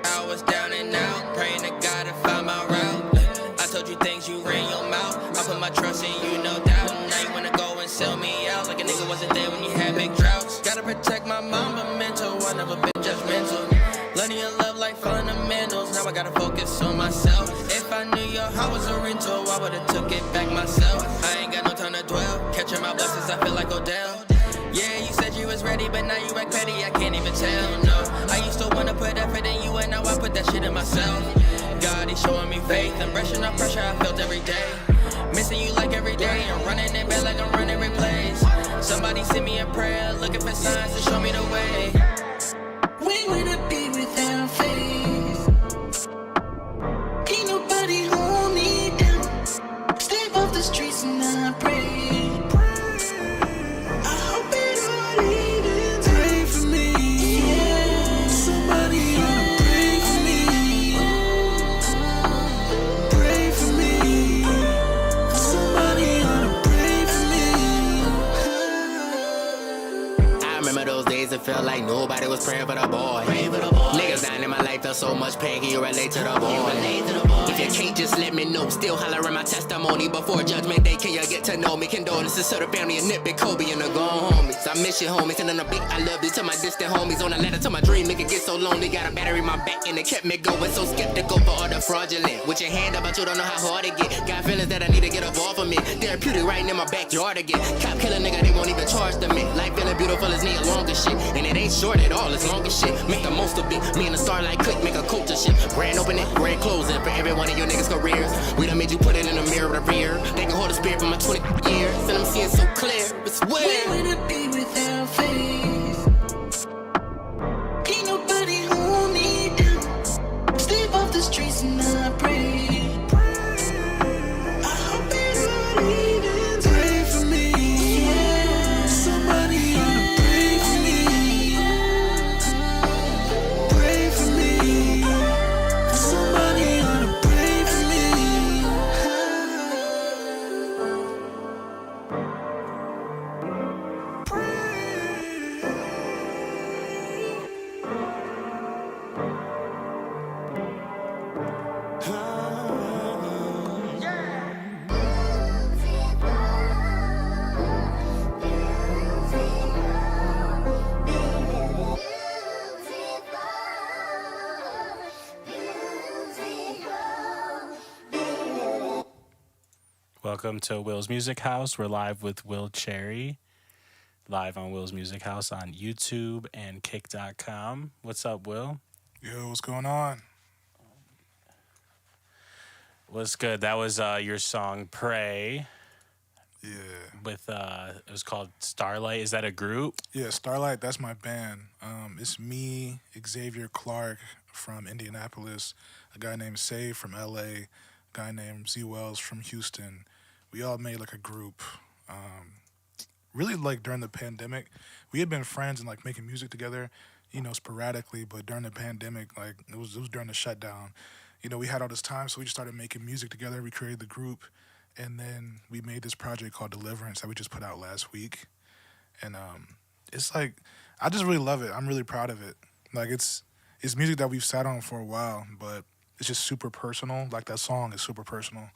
I was down and out, praying to God to find my route. I told you things, you ran your mouth. I put my trust in you, no doubt. Now you wanna go and sell me out like a nigga wasn't there when you had big droughts. Gotta protect my mama mental, I never been judgmental. Learning your love like fundamentals, now I gotta focus on myself. If I knew your heart was a rental, I would've took it back myself. I ain't got no time to dwell, catching my blessings, I feel like Odell. Yeah, you said you was ready, but now you act petty, I can't even tell, no. I used to wanna put effort in you, and now I put that shit in myself. God, he's showing me faith, I'm brushing off pressure I felt every day. Missing you like every day, I'm running in bed like I'm running replays. Somebody send me a prayer, looking for signs to show me the way. We wanna be without faith. Ain't nobody hold me down. Step off the streets and I pray. I hope it all evens. Pray for me. Yeah. Somebody ought to pray for me. Pray for me. Somebody ought to pray for me. I remember those days it felt like nobody was praying for the boy. Niggas dying in my life felt so much pain, can you relate to the boy? If you can't just let me know, still hollering my testimony before judgment day, can you get to know me? Condolences to the family and Nip, Big Kobe and the gone homies. I miss you homies, and then a big I love you to my distant homies. On a letter to my dream, make it get so lonely. Got a battery in my back and it kept me going. So skeptical for all the fraudulent. With your hand up, but you don't know how hard it get. Got feelings that I need to get off of me. Therapeutic right in my backyard again. Cop killer nigga, they won't even charge to me. Life feeling beautiful is need longer shit. And it ain't short at all, it's longer shit. Make the most of it. Me and the starlight click, make a culture shit. Grand opening, grand closing for every one of your niggas' careers. We done made you put it in the mirror of the rear. They can hold the spirit for my 20 years. And I'm seeing so clear, it's We weird. wanna be without faith. Ain't nobody hold me down. Step off the streets and I pray. I hope it all evens. Pray for me. Yeah. Somebody ought to pray for me. Pray for me. Somebody ought to pray for me. Welcome to Will's Music House. We're live with Will Cherry, live on Will's Music House on YouTube and Kick.com. What's up, Will? Yo, what's going on? What's good? That was your song "Pray" Yeah. with it was called Starlight. Is that a group? Yeah, Starlight, that's my band. It's me, Xavier Clark from Indianapolis, a guy named Save from LA, a guy named Z Wells from Houston. We all made like a group. Really like during the pandemic. We had been friends and like making music together, you know, sporadically, but during the pandemic, like it was during the shutdown. You know, we had all this time, so we just started making music together. We created the group, and then we made this project called Deliverance that we just put out last week. And it's like, I just really love it. I'm really proud of it. Like it's music that we've sat on for a while, but it's just super personal. Like that song is super personal.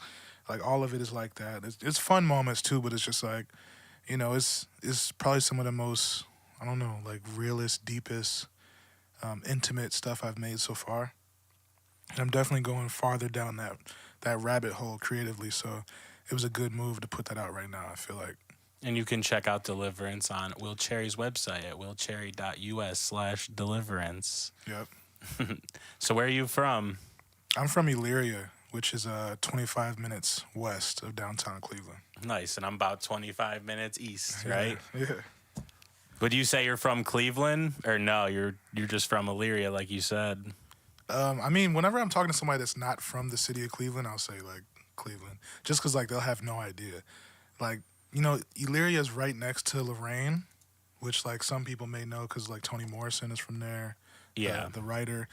Like all of it is like that. It's fun moments too, but it's just like, you know, it's probably some of the most, I don't know, like realest, deepest, intimate stuff I've made so far. And I'm definitely going farther down that rabbit hole creatively. So it was a good move to put that out right now, I feel like. And you can check out Deliverance on Will Cherry's website at willcherry.us/deliverance. Yep. So where are you from? I'm from Elyria, which is 25 minutes west of downtown Cleveland. Nice, and I'm about 25 minutes east, right? Yeah. Would you say you're from Cleveland? Or no, you're just from Elyria, like you said. I mean, whenever I'm talking to somebody that's not from the city of Cleveland, I'll say, like, Cleveland. Just because, like, they'll have no idea. Like, you know, Elyria is right next to Lorraine, which, like, some people may know because, like, Toni Morrison is from there. Yeah. The writer.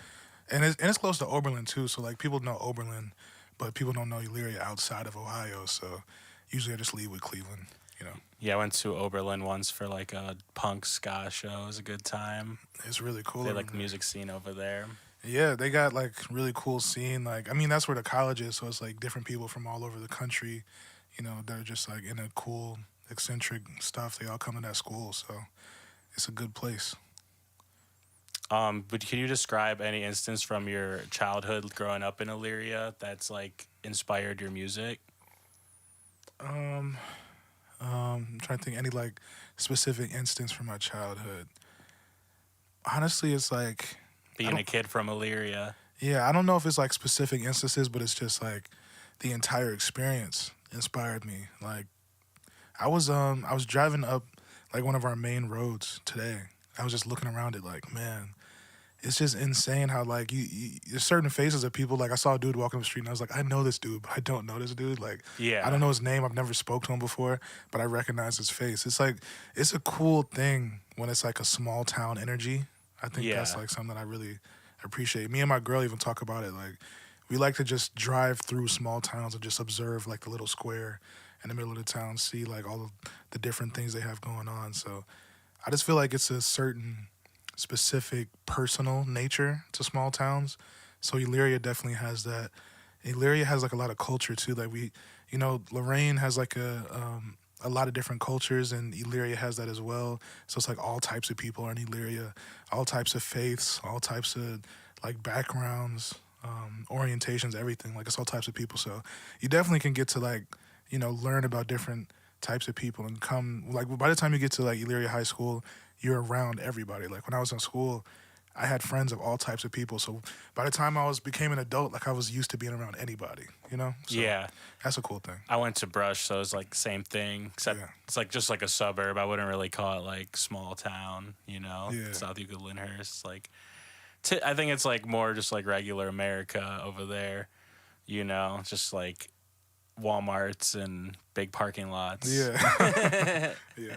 And it's close to Oberlin, too. So, like, people know Oberlin, but people don't know Elyria outside of Ohio. So, usually I just leave with Cleveland, you know. Yeah, I went to Oberlin once for like a punk ska show. It was a good time. It's really cool. They over like the there. music scene over there. Yeah, they got like really cool scene. Like, I mean, that's where the college is, so it's like different people from all over the country. You know, they're just like in a cool, eccentric stuff. They all come to that school, so it's a good place. But can you describe any instance from your childhood growing up in Elyria that's like inspired your music? I'm trying to think any like specific instance from my childhood. Honestly, it's like Being a kid from Elyria. yeah, I don't know if it's like specific instances, but it's just like the entire experience inspired me. Like I was driving up like one of our main roads today. I was just looking around it like, man, it's just insane how like you there's certain faces of people. Like I saw a dude walking up the street and I was like, I know this dude, but I don't know this dude. Like Yeah. I don't know his name. I've never spoke to him before, but I recognize his face. It's like it's a cool thing when it's like a small town energy. I think that's Yeah. like something I really appreciate. Me and my girl even talk about it. Like we like to just drive through small towns and just observe like the little square in the middle of the town, see like all of the different things they have going on. So I just feel like it's a certain specific personal nature to small towns. So Elyria definitely has that. Elyria has like a lot of culture too. Like we, you know, Lorraine has like a lot of different cultures, and Elyria has that as well. So it's like all types of people are in Elyria, all types of faiths, all types of like backgrounds, orientations, everything. Like it's all types of people. So you definitely can get to like, you know, learn about different types of people and come like by the time you get to like Elyria High School, you're around everybody. Like when I was in school, I had friends of all types of people. So by the time I became an adult, like I was used to being around anybody, you know? So Yeah. that's a cool thing. I went to Brush, so it was like same thing, except Yeah. it's like just like a suburb. I wouldn't really call it like small town, you know? Yeah. South Euclid Lyndhurst. Like, I think it's like more just like regular America over there, you know? Just like Walmarts and big parking lots. Yeah. Yeah.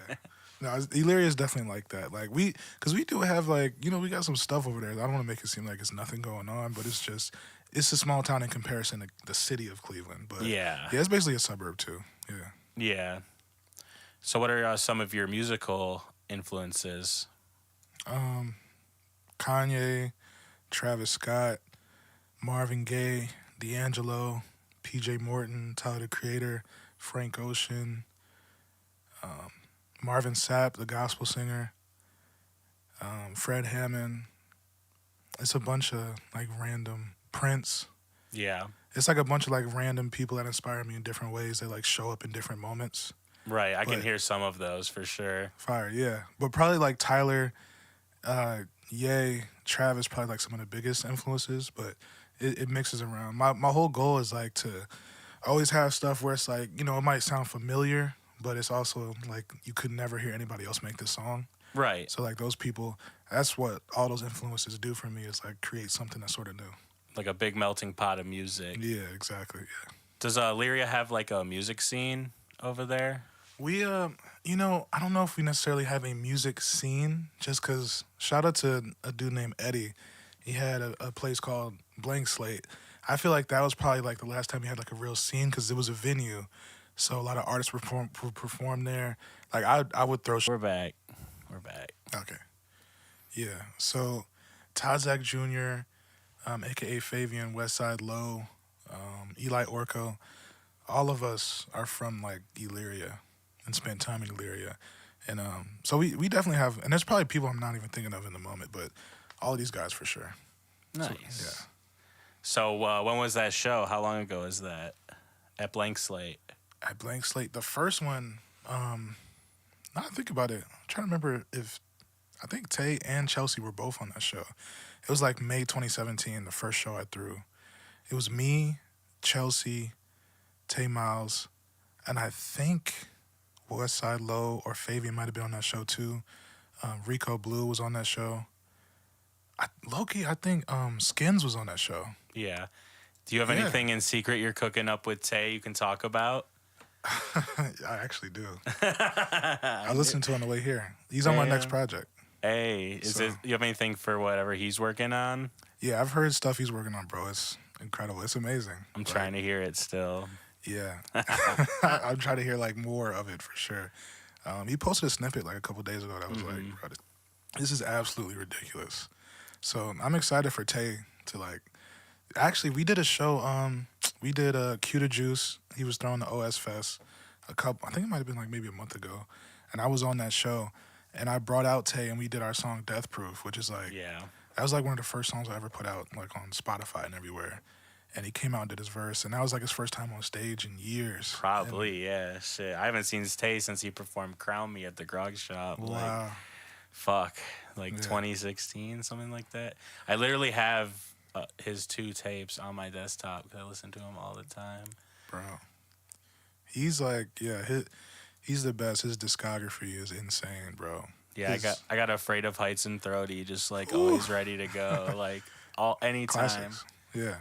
No, Elyria is definitely like that. Like because we do have like, you know, we got some stuff over there. I don't want to make it seem like it's nothing going on, but it's a small town in comparison to the city of Cleveland. But Yeah. it's basically a suburb too. Yeah. Yeah. So what are some of your musical influences? Kanye, Travis Scott, Marvin Gaye, D'Angelo, PJ Morton, Tyler the Creator, Frank Ocean, Marvin Sapp, the gospel singer, Fred Hammond. It's a bunch of like random Prince. Yeah. It's like a bunch of like random people that inspire me in different ways. They like show up in different moments. Right. I can But- hear some of those for sure. Fire, yeah. But probably like Tyler, Ye, Travis, probably like some of the biggest influences. But it mixes around. My whole goal is like to always have stuff where it's like, you know, it might sound familiar, but it's also like you could never hear anybody else make this song. Right. So like those people, that's what all those influences do for me is like create something that's sort of new. Like a big melting pot of music. Yeah, exactly. Yeah. Does Elyria have like a music scene over there? We, you know, I don't know if we necessarily have a music scene, just because shout out to a dude named Eddie. He had a place called Blank Slate. I feel like that was probably like the last time he had like a real scene because it was a venue. So a lot of artists perform there. Like I would throw. We're back. We're back. Okay. Yeah. So Todd Zach Jr., aka Fabian, Westside Low, Eli Orko, all of us are from like Elyria and spent time in Elyria. And so we definitely have, and there's probably people I'm not even thinking of in the moment, but all of these guys for sure. Nice. So when was that show? How long ago is that? At Blank Slate. At Blank Slate, the first one, now I think about it, I'm trying to remember if, I think Tay and Chelsea were both on that show. It was like May 2017, the first show I threw. It was me, Chelsea, Tay Miles, and I think Westside Low or Fabian might have been on that show too. Rico Blue was on that show. Low-key, I think Skins was on that show. Yeah. Do you have Yeah. anything in secret you're cooking up with Tay you can talk about? I actually do. I listened to it on the way here. He's on my next Damn. project. Hey, you have anything for whatever he's working on? Yeah, I've heard stuff he's working on, bro. It's incredible. It's amazing. I'm Like, trying to hear it still. Yeah. I'm trying to hear like more of it for sure. He posted a snippet like a couple days ago that was like, bro, this is absolutely ridiculous. So I'm excited for Tay to like. Actually, we did a show. We did Q to Juice. He was throwing the OS Fest I think it might have been like maybe a month ago, and I was on that show, and I brought out Tay and we did our song Death Proof, which is like that was like one of the first songs I ever put out like on Spotify and everywhere. And he came out and did his verse, and that was like his first time on stage in years. Probably, yeah. Shit, I haven't seen Tay since he performed "Crown Me" at the Grog Shop. Wow. Like 2016, something like that. I literally have his 2 tapes on my desktop because I listen to him all the time. Bro, he's like, he's the best. His discography is insane, bro. Yeah, I got Afraid of Heights and Throaty, just like always ready to go, like anytime. Classics. Yeah.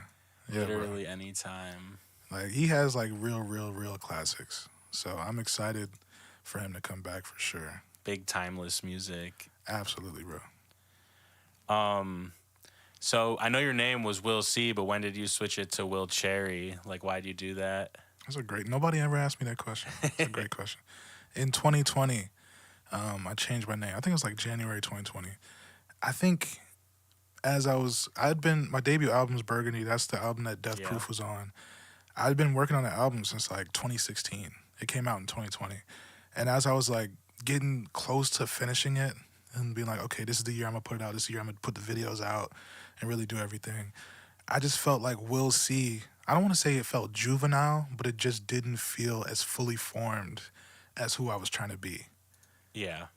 Literally anytime. Like he has like real classics. So I'm excited for him to come back for sure. Big timeless music. Absolutely, bro. So I know your name was Will C, but when did you switch it to Will Cherry? Like, why'd you do that? Nobody ever asked me that question. It's a great question. In 2020, I changed my name. I think it was like January 2020. I think my debut album is Burgundy. That's the album that Death Proof was on. I'd been working on that album since like 2016. It came out in 2020. And as I was like getting close to finishing it and being like, okay, this is the year I'm gonna put it out. This year I'm gonna put the videos out and really do everything. I just felt like Will C. I don't want to say it felt juvenile, but it just didn't feel as fully formed as who I was trying to be. Yeah.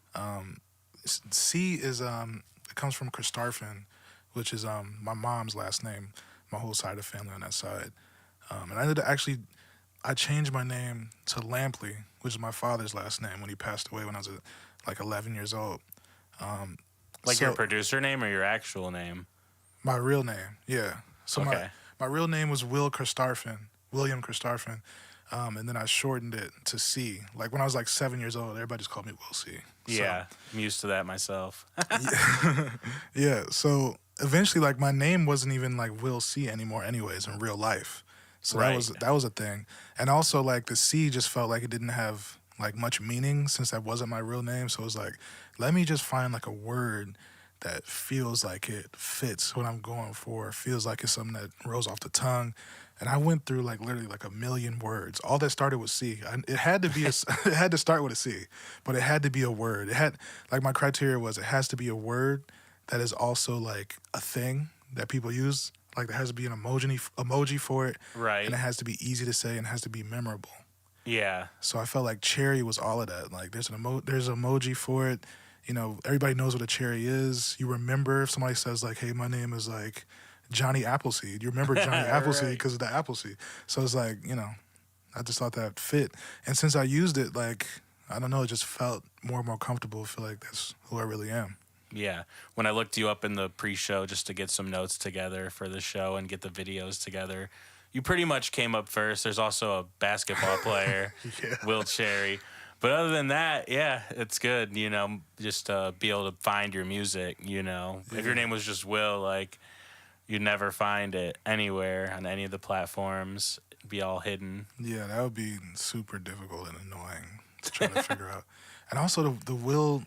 C is it comes from Christarfin, which is my mom's last name, my whole side of the family on that side. And I changed my name to Lampley, which is my father's last name when he passed away when I was like 11 years old. Your producer name or your actual name? My real name, yeah. So okay. my real name was William Christarfin, and then I shortened it to C. Like when I was like 7 years old, everybody just called me Will C. Yeah, I'm used to that myself. Yeah, so eventually like my name wasn't even like Will C anymore anyways in real life. So that was a thing. And also like the C just felt like it didn't have like much meaning since that wasn't my real name. So it was like, let me just find like a word that feels like it fits what I'm going for, feels like it's something that rolls off the tongue. And I went through like literally like 1 million words. All that started with C. It had to be it had to start with a C, but it had to be a word. It had like my criteria was it has to be a word that is also like a thing that people use. Like there has to be an emoji for it, right? And it has to be easy to say and it has to be memorable. Yeah. So I felt like cherry was all of that. Like there's an emoji for it. You know, everybody knows what a cherry is. You remember if somebody says like, "Hey, my name is like Johnny Appleseed." You remember Johnny Appleseed because of the Appleseed. So it's like, you know, I just thought that fit. And since I used it, like, I don't know, it just felt more and more comfortable. I feel like that's who I really am. Yeah. When I looked you up in the pre-show just to get some notes together for the show and get the videos together, you pretty much came up first. There's also a basketball player, Will Cherry. But other than that, yeah, it's good, you know, just to be able to find your music, you know. Yeah. If your name was just Will, like, you'd never find it anywhere on any of the platforms. It'd be all hidden. Yeah, that would be super difficult and annoying to try to figure out. And also the Will,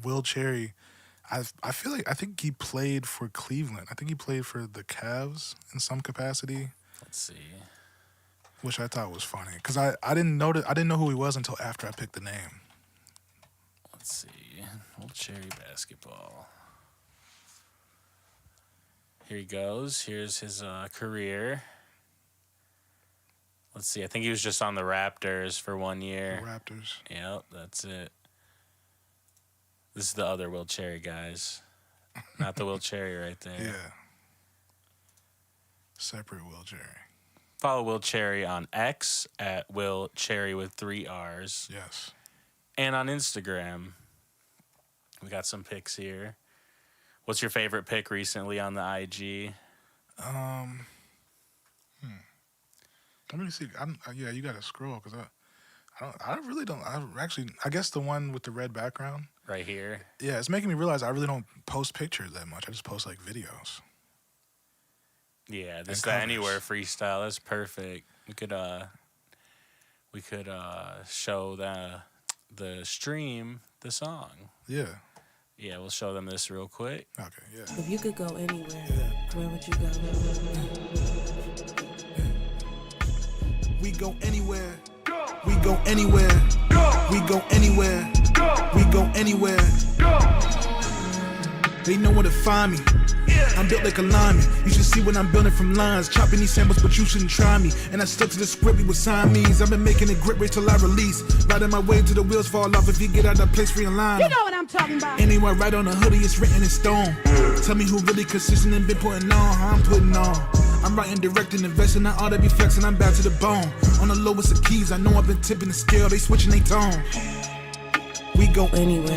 Will Cherry, I think he played for Cleveland. I think he played for the Cavs in some capacity. Let's see. Which I thought was funny because I didn't know who he was until after I picked the name. Let's see, Will Cherry basketball. Here he goes. Here's his career. Let's see. I think he was just on the Raptors for 1 year. The Raptors. Yep, that's it. This is the other Will Cherry, guys. Not the Will Cherry right there. Yeah. Separate Will Cherry. Follow Will Cherry on X at Will Cherry with 3 R's. Yes. And on Instagram. We got some pics here. What's your favorite pic recently on the IG? Let me see. You got to scroll because I guess the one with the red background. Right here? Yeah, it's making me realize I really don't post pictures that much. I just post like videos. Yeah, this is the Anywhere freestyle. That's perfect. We could show the stream the song. Yeah. Yeah, we'll show them this real quick. Okay, yeah. If you could go anywhere, where would you go? We go anywhere. We go anywhere. We go anywhere. We go anywhere. They know where to find me. I'm built like a lineman. You should see what I'm building from lines. Chopping these samples, but you shouldn't try me. And I stuck to the script, we with Siamese. I've been making a grip race till I release. Riding my way till the wheels fall off. If you get out of place, realign. You know what I'm talking about. Anywhere right on the hoodie, it's written in stone. Tell me who really consistent and been putting on how I'm putting on. I'm writing, directing, investing, I ought to be flexing, I'm back to the bone. On the lowest of keys, I know I've been tipping the scale, they switching they tone. We go Anywhere.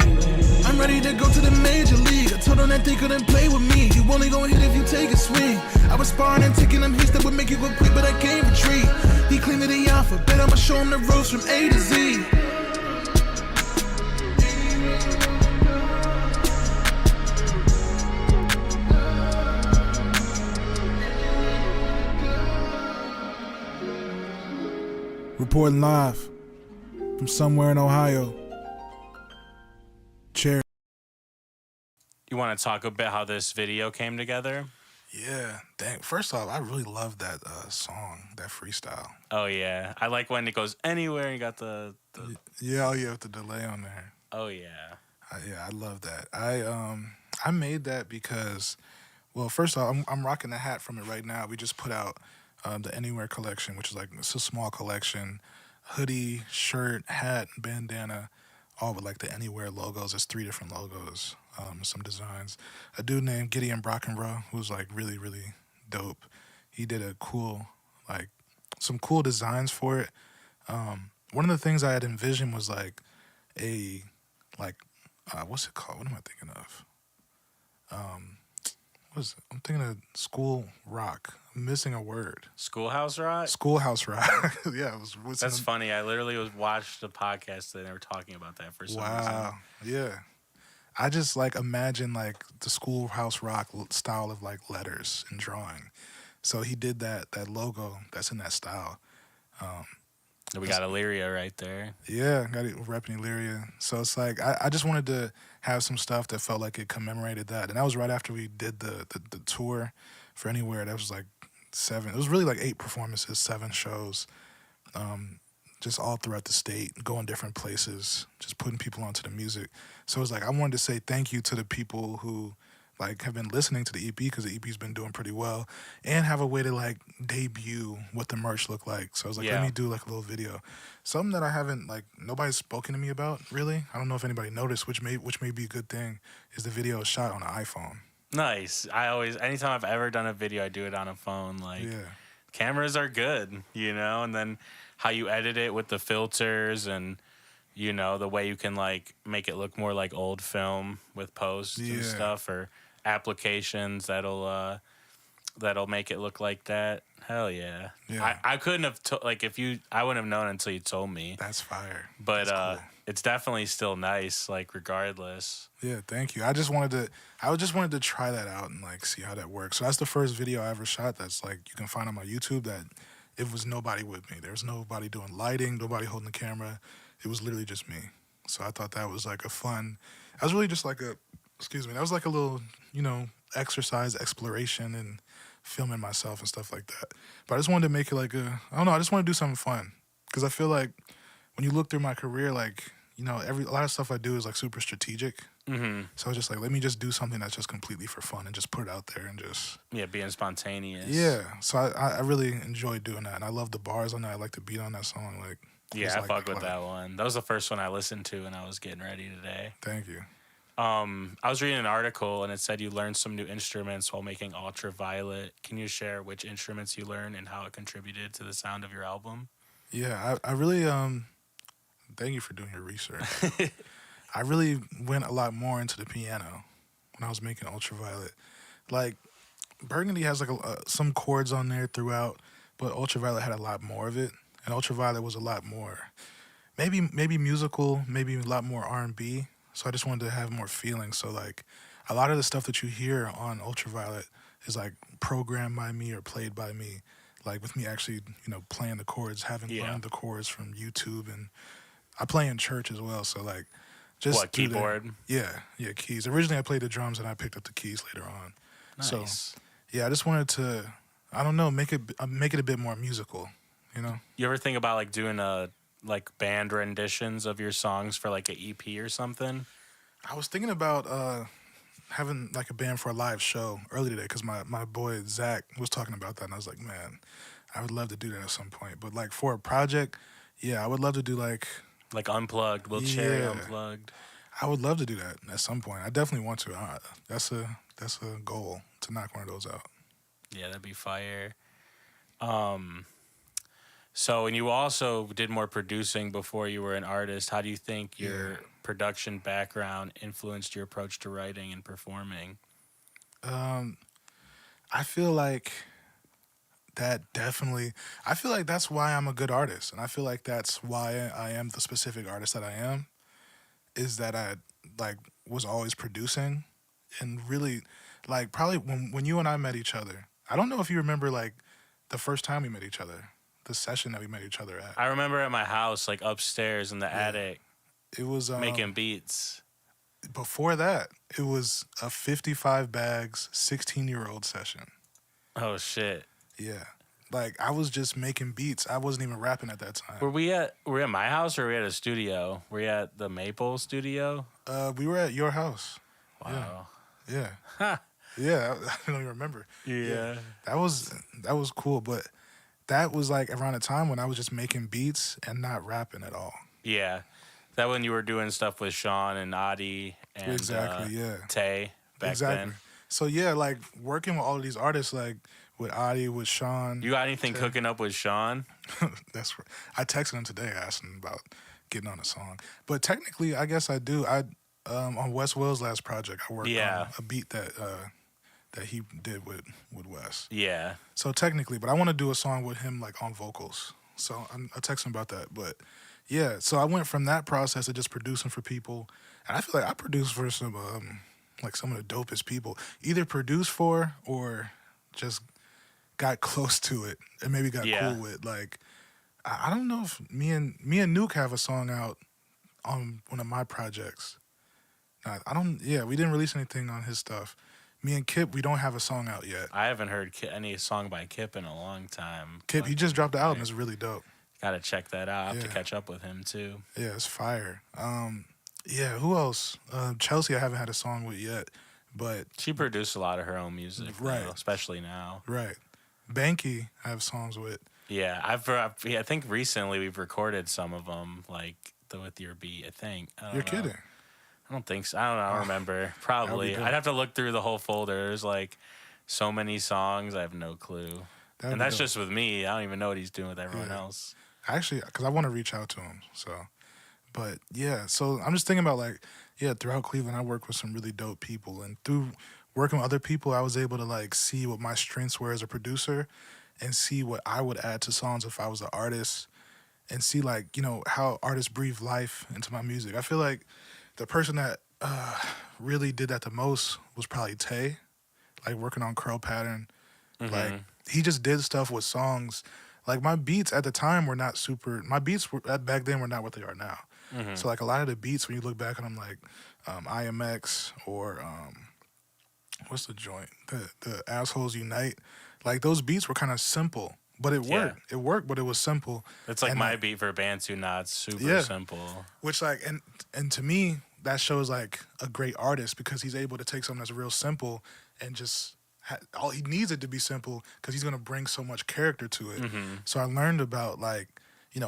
I'm ready to go to the major league. I told them that they couldn't play with me. You only gon' hit if you take a swing. I was sparring and taking them hits that would make you go quick, but I can't retreat. He claimed that he alpha, bet I'ma show him the ropes from A to Z. Reporting live from somewhere in Ohio. Chair. You want to talk a bit how this video came together? Yeah, dang. First off, I really love that song, that freestyle. Oh yeah, I like when it goes anywhere. You got the Yeah, you have the delay on there. Oh yeah. I love that. I made that because, well, first off, I'm rocking the hat from it right now. We just put out the Anywhere collection, which is like, it's a small collection. Hoodie, shirt, hat, bandana, all with like the Anywhere logos. There's 3 different logos, some designs. A dude named Gideon Brockenbrough, who's like really, really dope. He did a cool, like, some cool designs for it. One of the things I had envisioned was like a, like, what's it called? What am I thinking of? I'm thinking of school rock. I'm missing a word. Schoolhouse Rock? Schoolhouse rock. Yeah, it was. That's funny. I literally watched a podcast that they were talking about that for some reason. Wow. Yeah. I just like imagine like the schoolhouse rock style of like letters and drawing. So he did that logo that's in that style. We got Illyria right there. Yeah, got it repping Illyria. So it's like I just wanted to have some stuff that felt like it commemorated that. And that was right after we did the tour for Anywhere. That was like 7. It was really like 8 performances, 7 shows. Just all throughout the state, going different places, just putting people onto the music. So it's like I wanted to say thank you to the people who like have been listening to the EP, because the EP's been doing pretty well, and have a way to like debut what the merch looked like. So I was like, let me do like a little video. Something that I haven't, like, nobody's spoken to me about really. I don't know if anybody noticed, which may be a good thing, is the video is shot on an iPhone. Nice. Anytime I've ever done a video, I do it on a phone. Like, cameras are good, you know, and then how you edit it with the filters and, you know, the way you can like make it look more like old film with posts and stuff, or applications that'll make it look like that. Hell yeah. I couldn't have I wouldn't have known until you told me. That's fire. But That's cool. It's definitely still nice, like, regardless. Yeah, thank you. I just wanted to try that out and like see how that works. So that's the first video I ever shot that's like you can find on my YouTube, that it was nobody with me. There was nobody doing lighting, nobody holding the camera. It was literally just me. So I thought that was like a fun, I was really just like that was like a little, you know, exercise, exploration, and filming myself and stuff like that. But I just wanted to make it like I just want to do something fun. Because I feel like when you look through my career, like, you know, a lot of stuff I do is like super strategic. Mm-hmm. So I was just like, let me just do something that's just completely for fun and just put it out there and just... Yeah, being spontaneous. Yeah. So I really enjoyed doing that. And I love the bars on that. I like the beat on that song. Like, yeah, I fuck with that one. That was the first one I listened to when I was getting ready today. Thank you. I was reading an article and it said you learned some new instruments while making Ultraviolet. Can you share which instruments you learned and how it contributed to the sound of your album? Yeah, I really thank you for doing your research. I really went a lot more into the piano when I was making Ultraviolet. Like, Burgundy has like some chords on there throughout, but Ultraviolet had a lot more of it, and Ultraviolet was a lot more, maybe musical, maybe a lot more R&B. So I just wanted to have more feeling. So like, a lot of the stuff that you hear on Ultraviolet is like programmed by me or played by me. like with me actually, playing the chords, having Yeah. learned the chords from YouTube, and I play in church as well. So like, just What, through there- keyboard? yeah, keys. Originally, I played the drums, and I picked up the keys later on. So Nice. yeah, I just wanted to, I don't know, make it a bit more musical. You ever think about like doing like band renditions of your songs for like an EP or something? I was thinking about having like a band for a live show early today because my boy Zach was talking about that, and I was like, man, I would love to do that at some point. But like for a project, yeah, I would love to do like Unplugged, Will Cherry Yeah. Unplugged. I would love to do that at some point. I definitely want to. That's a goal to knock one of those out. Yeah, that'd be fire. So, and you also did more producing before you were an artist. How do you think your production background influenced your approach to writing and performing? I feel like that definitely. I feel like that's why I'm a good artist, and I feel like that's why I am the specific artist that I am. Is that I like was always producing, and really, like probably when you and I met each other. I don't know if you remember like the first time we met each other, the session that we met each other at. I remember at my house, like upstairs in the attic, It was making beats. before that. It was a 55 bags 16-year-old session. Oh shit! Yeah, like I was just making beats. I wasn't even rapping at that time. Were we at my house or were we at a studio? Were we at the Maple Studio? We were at your house. Wow. Yeah, Ha. yeah. I don't even remember. Yeah. That was cool, but that was like around a time when I was just making beats and not rapping at all. Yeah. That when you were doing stuff with Sean and Adi and Exactly, yeah. Tay back then. So yeah, like working with all of these artists, like with Adi, with Sean. You got anything cooking up with Sean? That's right. I texted him today, asking him about getting on a song. But technically, I guess I do. On Wes Will's last project, I worked on a beat that he did with Wes. Yeah. So technically, but I want to do a song with him like on vocals. So I texted him about that. But yeah, so I went from that process of just producing for people, and I feel like I produced for some like some of the dopest people. Either produced for or just got close to it and maybe got cool with. Like I don't know if me and Nuke have a song out on one of my projects. We didn't release anything on his stuff. Me and Kip, we don't have a song out yet. I haven't heard any song by Kip in a long time. Kip, he just dropped the album. It's really dope. Gotta check that out. I have to catch up with him too. Yeah, it's fire. Who else? Chelsea, I haven't had a song with yet, but She produced a lot of her own music, Right. though, especially now. right. Banky, I have songs with. Yeah, I think recently we've recorded some of them, like with your beat. I think. I don't You're know. kidding. I don't think so. I don't know. I don't remember. Probably. dope. I'd have to look through the whole folder. There's like so many songs. I have no clue. And that's just with me. I don't even know what he's doing with everyone else. Actually, because I want to reach out to him. So, but yeah, so I'm just thinking about like, throughout Cleveland, I work with some really dope people, and through working with other people, I was able to like see what my strengths were as a producer, and see what I would add to songs if I was an artist, and see like how artists breathe life into my music. I feel like the person that really did that the most was probably Tay, like working on Curl Pattern. Like he just did stuff with songs. Like my beats at the time were not super. My beats back then were not what they are now. So like a lot of the beats, when you look back on them, like IMX or what's the joint? The Assholes Unite. Like those beats were kind of simple, but it worked. It worked, but it was simple. It's like And, my beat for Bantu Knots, super simple. Which like and to me that shows like a great artist, because he's able to take something that's real simple and just all he needs it to be simple, because he's gonna bring so much character to it. So I learned about like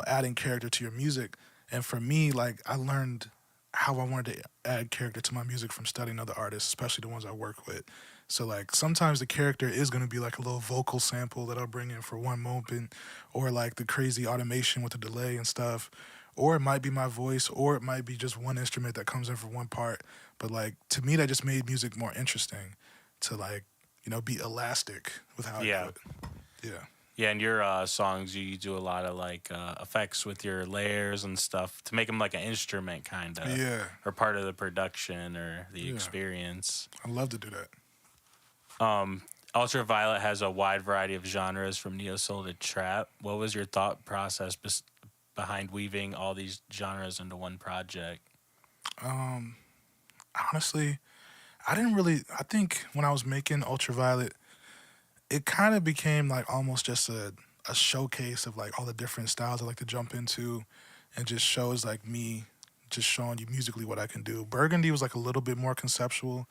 adding character to your music, and for me like I learned how I wanted to add character to my music from studying other artists, especially the ones I work with. So like sometimes the character is gonna be like a little vocal sample that I'll bring in for one moment, or like the crazy automation with the delay and stuff. Or it might be my voice, or it might be just one instrument that comes in for one part. But like to me, that just made music more interesting to like, be elastic with how I do it. Yeah. Yeah, and your songs, you do a lot of like effects with your layers and stuff to make them like an instrument kind of. Yeah. Or part of the production or the experience. I love to do that. Ultraviolet has a wide variety of genres from neo soul to trap. What was your thought process behind weaving all these genres into one project? Honestly, I didn't really. I think when I was making Ultraviolet, it kind of became like almost just a showcase of like all the different styles I like to jump into, and just shows like me just showing you musically what I can do. Burgundy was like a little bit more conceptual.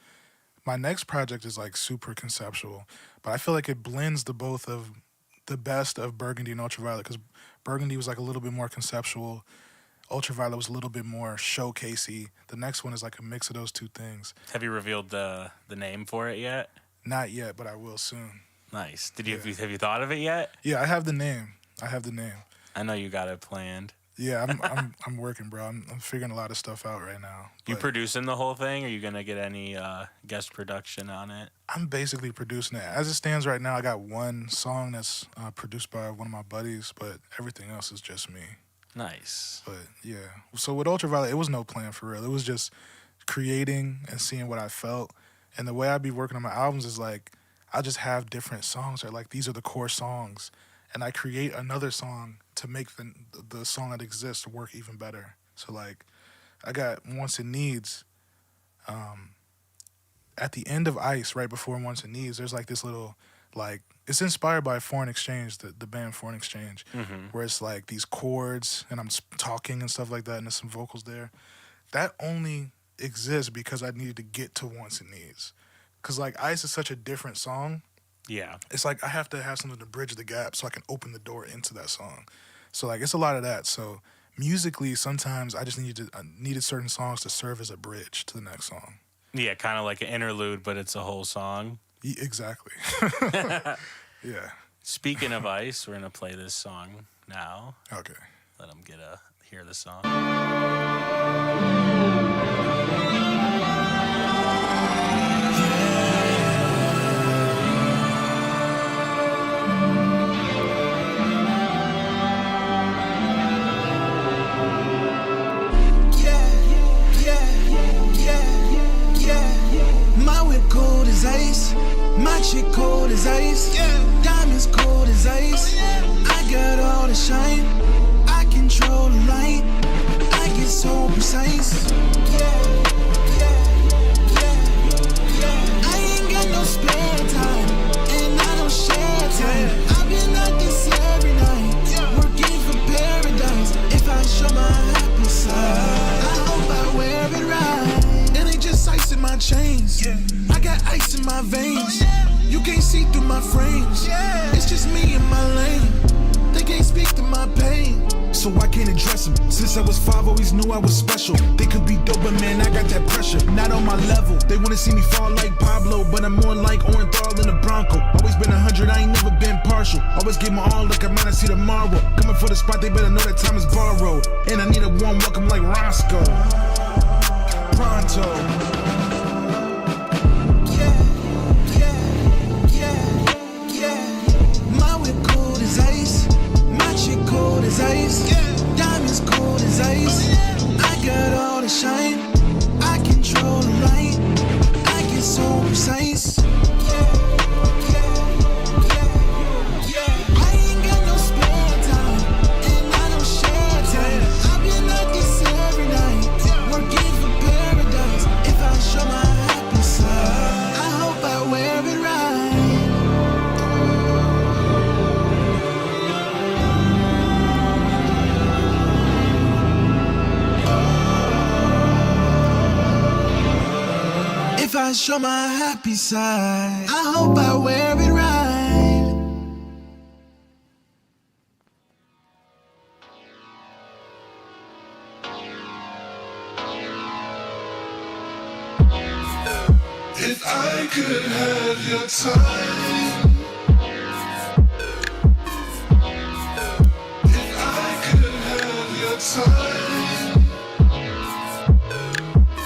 My next project is like super conceptual, but I feel like it blends the best of Burgundy and Ultraviolet, because Burgundy was like a little bit more conceptual. Ultraviolet was a little bit more showcasey. The next one is like a mix of those two things. Have you revealed the name for it yet? Not yet, but I will soon. Nice. Did you have you thought of it yet? Yeah, I have the name. I know you got it planned. Yeah, I'm working, bro. I'm figuring a lot of stuff out right now. You But producing the whole thing? Are you gonna get any guest production on it? I'm basically producing it. As it stands right now, I got one song that's produced by one of my buddies, but everything else is just me. Nice. But yeah, so with Ultraviolet, it was no plan for real. It was just creating and seeing what I felt. And the way I be working on my albums is like, I just have different songs, or like these are the core songs, and I create another song to make the song that exists work even better. So like, I got Wants and Needs. At the end of Ice, right before Wants and Needs, there's like this little, like, it's inspired by Foreign Exchange, the band Foreign Exchange, where it's like these chords and I'm talking and stuff like that, and there's some vocals there. That only exists because I needed to get to Wants and Needs. Because like Ice is such a different song. Yeah. It's like I have to have something to bridge the gap so I can open the door into that song. So like it's a lot of that. So musically, sometimes I just needed certain songs to serve as a bridge to the next song. Yeah, kind of like an interlude, but it's a whole song. Exactly. Yeah. Speaking of Ice, we're gonna play this song now. Okay. Let them hear the song. My whip cold as ice, my chick cold as ice, diamonds cold as ice. I got all the shine, I control the light, I get so precise. I ain't got no spare time, and I don't share time. I've been like this every night, working for paradise. If I show my happy side, I hope I wear it right. It ain't just ice in my chains, I got ice in my veins. You can't see through my frames, it's just me and my lane. They can't speak to my pain, so I can't address them. Since I was 5, always knew I was special. They could be dope, but man, I got that pressure. Not on my level, they wanna see me fall like Pablo, but I'm more like Orenthal in a Bronco. Always been 100, I ain't never been partial. Always give my all, look, I might not see tomorrow. Coming for the spot, they better know that time is borrowed. And I need a warm welcome like Roscoe. Pronto. My whip cold as ice, my chick cold as ice, diamonds cold as ice. I got all the shine, I control the light, I get so precise. I ain't got no spare time, and I don't share time. I've been like this every night, working for paradise. If I show my happy side, I hope I wear it right. If I show my happy side, I hope I wear it right. If I could have your time, if I could have your time,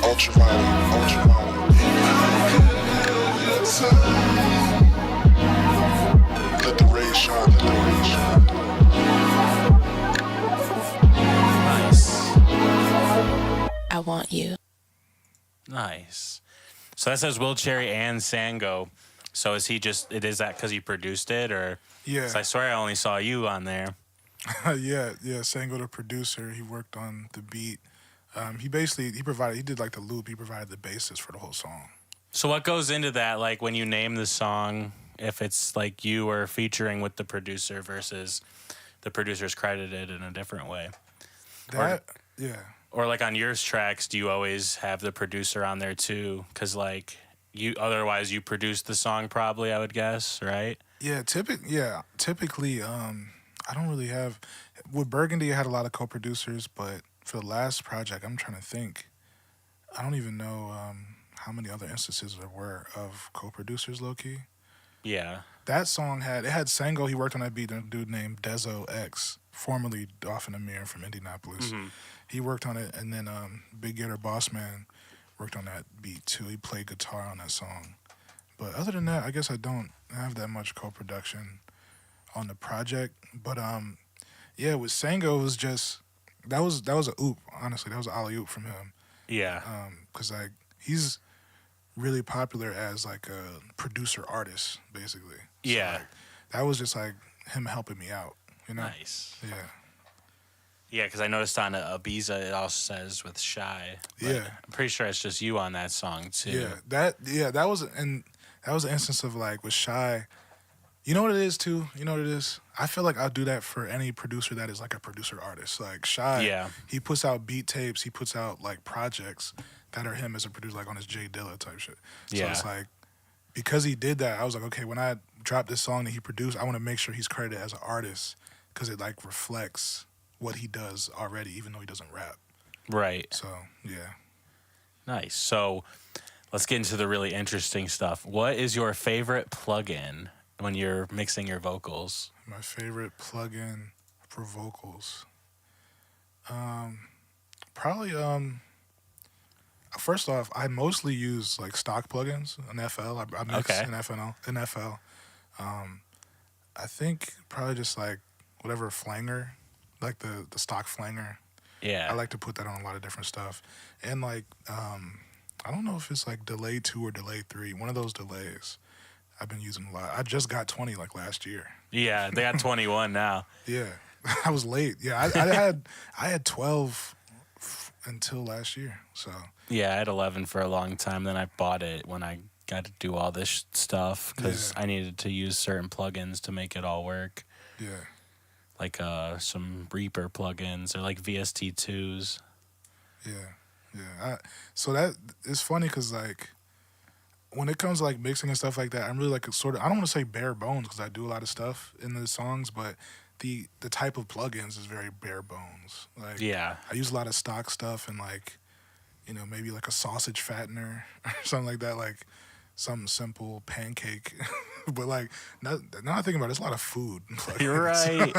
ultraviolet, ultraviolet. If I could have your time, let the rays shine, let the rays shine. Nice. I want you. Nice. So that says Will Cherry and Sango. So is that because he produced it, or? Yeah. 'Cause I swear I only saw you on there. Yeah. Sango, the producer, he worked on the beat. He did like the loop. He provided the basis for the whole song. So what goes into that, like when you name the song, if it's like you are featuring with the producer versus the producer's credited in a different way? Yeah. Or like on your tracks, do you always have the producer on there too? Because like otherwise you produce the song probably, I would guess, right? Yeah, typically, I don't really have. With Burgundy, I had a lot of co-producers, but for the last project, I'm trying to think. I don't even know how many other instances there were of co-producers, low-key. Yeah. That song had Sango. He worked on that beat, and a dude named Dezo X, formerly Dolphin Amir from Indianapolis. Mm-hmm. He worked on it, and then Big Gator Bossman worked on that beat too. He played guitar on that song. But other than that, I guess I don't have that much co-production on the project. But yeah, with Sango, it was just that was a oop. Honestly, that was an alley oop from him. Yeah. Because like he's really popular as like a producer artist, basically. So, Yeah. like, that was just like him helping me out. You know. Nice. Yeah. Yeah, because I noticed on Ibiza it also says with Shy. Yeah. I'm pretty sure it's just you on that song too. That was an instance of like with Shy. You know what it is too? You know what it is? I feel like I'll do that for any producer that is like a producer artist. Like Shy, he puts out beat tapes, he puts out like projects that are him as a producer, like on his Jay Dilla type shit. So it's like, because he did that, I was like, okay, when I drop this song that he produced, I want to make sure he's credited as an artist because it like reflects what he does already, even though he doesn't rap. Right. So, yeah. Nice. So let's get into the really interesting stuff. What is your favorite plugin when you're mixing your vocals? My favorite plugin for vocals. Probably first off, I mostly use like stock plugins in FL. I mix in FL. I think probably just like whatever flanger, like the stock flanger. Yeah. I like to put that on a lot of different stuff. And like I don't know if it's like delay 2 or delay 3. One of those delays I've been using a lot. I just got 20 like last year. Yeah, they got 21 now. Yeah. I was late. Yeah, I had 12 until last year. So yeah, I had 11 for a long time. Then I bought it when I got to do all this stuff because I needed to use certain plugins to make it all work. Yeah. Like some Reaper plugins or like VST2s. Yeah. So that it's funny because like when it comes to like mixing and stuff like that, I'm really like a sort of, I don't want to say bare bones because I do a lot of stuff in the songs, but the type of plugins is very bare bones. Like I use a lot of stock stuff and like, you know, maybe like a sausage fattener or something like that, like something simple, pancake. But like now I think about it, it's a lot of food. You're right.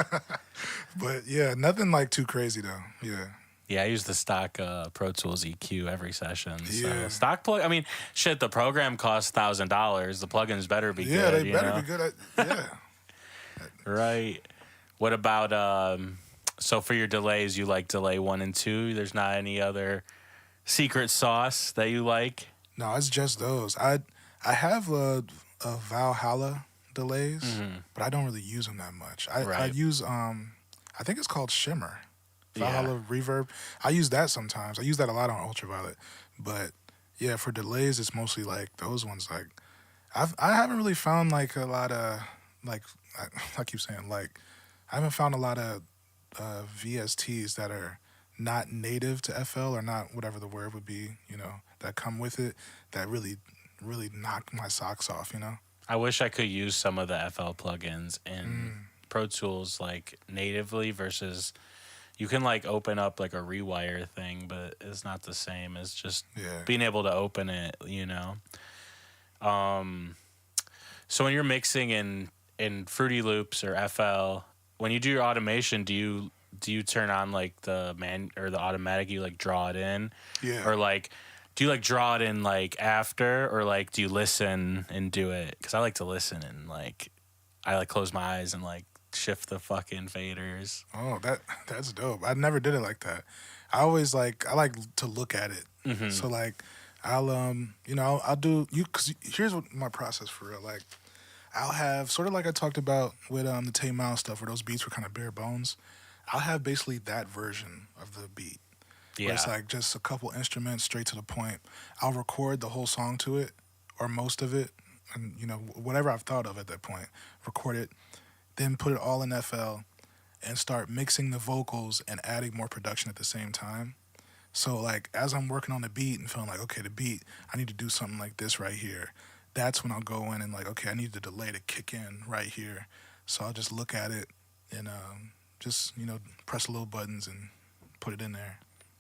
But yeah, nothing like too crazy though. Yeah. Yeah, I use the stock Pro Tools EQ every session. So Yeah. stock plug. I mean, shit. The program costs $1,000. The plugins better be good. Yeah, they you better know? be good. Yeah. Right. What about so for your delays, you like delay 1 and 2? There's not any other secret sauce that you like? No, it's just those. I have a Valhalla delays, but I don't really use them that much. I use I think it's called Shimmer. Valhalla Reverb. I use that sometimes. I use that a lot on Ultraviolet. But yeah, for delays it's mostly like those ones. Like I haven't really found like a lot of like I keep saying like I haven't found a lot of VSTs that are not native to FL or not whatever the word would be, you know, that come with it that really knock my socks off, you know? I wish I could use some of the FL plugins in Pro Tools like natively versus you can like open up like a rewire thing, but it's not the same as just being able to open it, you know? So when you're mixing in Fruity Loops or FL, when you do your automation, do you turn on like the automatic, you like draw it in? Yeah. Or like do you like draw it in like after, or like do you listen and do it? Because I like to listen and like I like close my eyes and like shift the fucking faders. Oh, that's dope. I never did it like that. I always I like to look at it. So like I'll do you because here's what my process for real. Like, I'll have sort of like I talked about with the Tay Miles stuff, where those beats were kind of bare bones. I'll have basically that version of the beat, where it's Yeah. like just a couple instruments straight to the point. I'll record the whole song to it or most of it, and whatever I've thought of at that point, record it, then put it all in FL and start mixing the vocals and adding more production at the same time. So like as I'm working on the beat and feeling like, okay, the beat, I need to do something like this right here. That's when I'll go in and like, okay, I need the delay to kick in right here. So I'll just look at it and just press the little buttons and put it in there.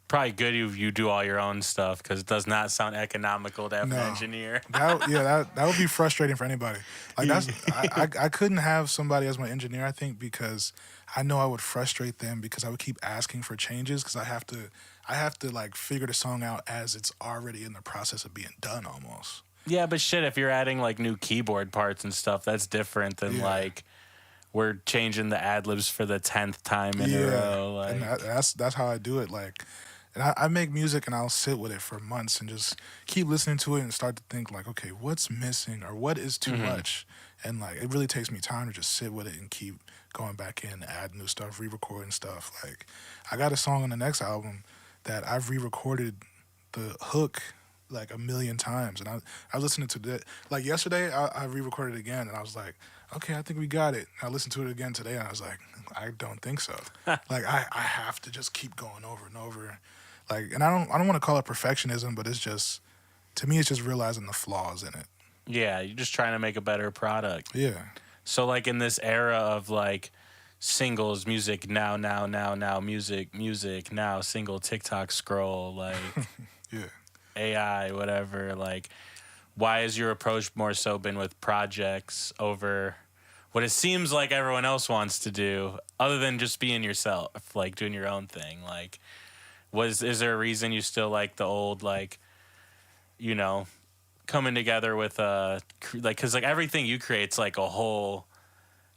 Probably good if you do all your own stuff because it does not sound economical to have No. an engineer. That would be frustrating for anybody. Like I couldn't have somebody as my engineer, I think, because I know I would frustrate them because I would keep asking for changes because I have to like figure the song out as it's already in the process of being done almost. Yeah, but shit, if you're adding like new keyboard parts and stuff, that's different than like we're changing the ad libs for the 10th time in a row. Like, and that's how I do it. Like, and I make music and I'll sit with it for months and just keep listening to it and start to think like, okay, what's missing or what is too much? And like, it really takes me time to just sit with it and keep going back in, add new stuff, re-recording stuff. Like, I got a song on the next album that I've re-recorded the hook like a million times, and I listened to that like yesterday. I re-recorded it again, and I was like, okay, I think we got it. I listened to it again today, and I was like, I don't think so. Like I have to just keep going over and over. Like, and I don't want to call it perfectionism, but it's just, to me, it's just realizing the flaws in it. yeah, you're just trying to make a better product. Yeah. So like in this era of like singles, music now, music now, single TikTok scroll, like Yeah. AI, whatever, like why has your approach more so been with projects over what it seems like everyone else wants to do, other than just being yourself, like doing your own thing? Like, is there a reason you still like the old, like, coming together with like, because like everything you create's like a whole,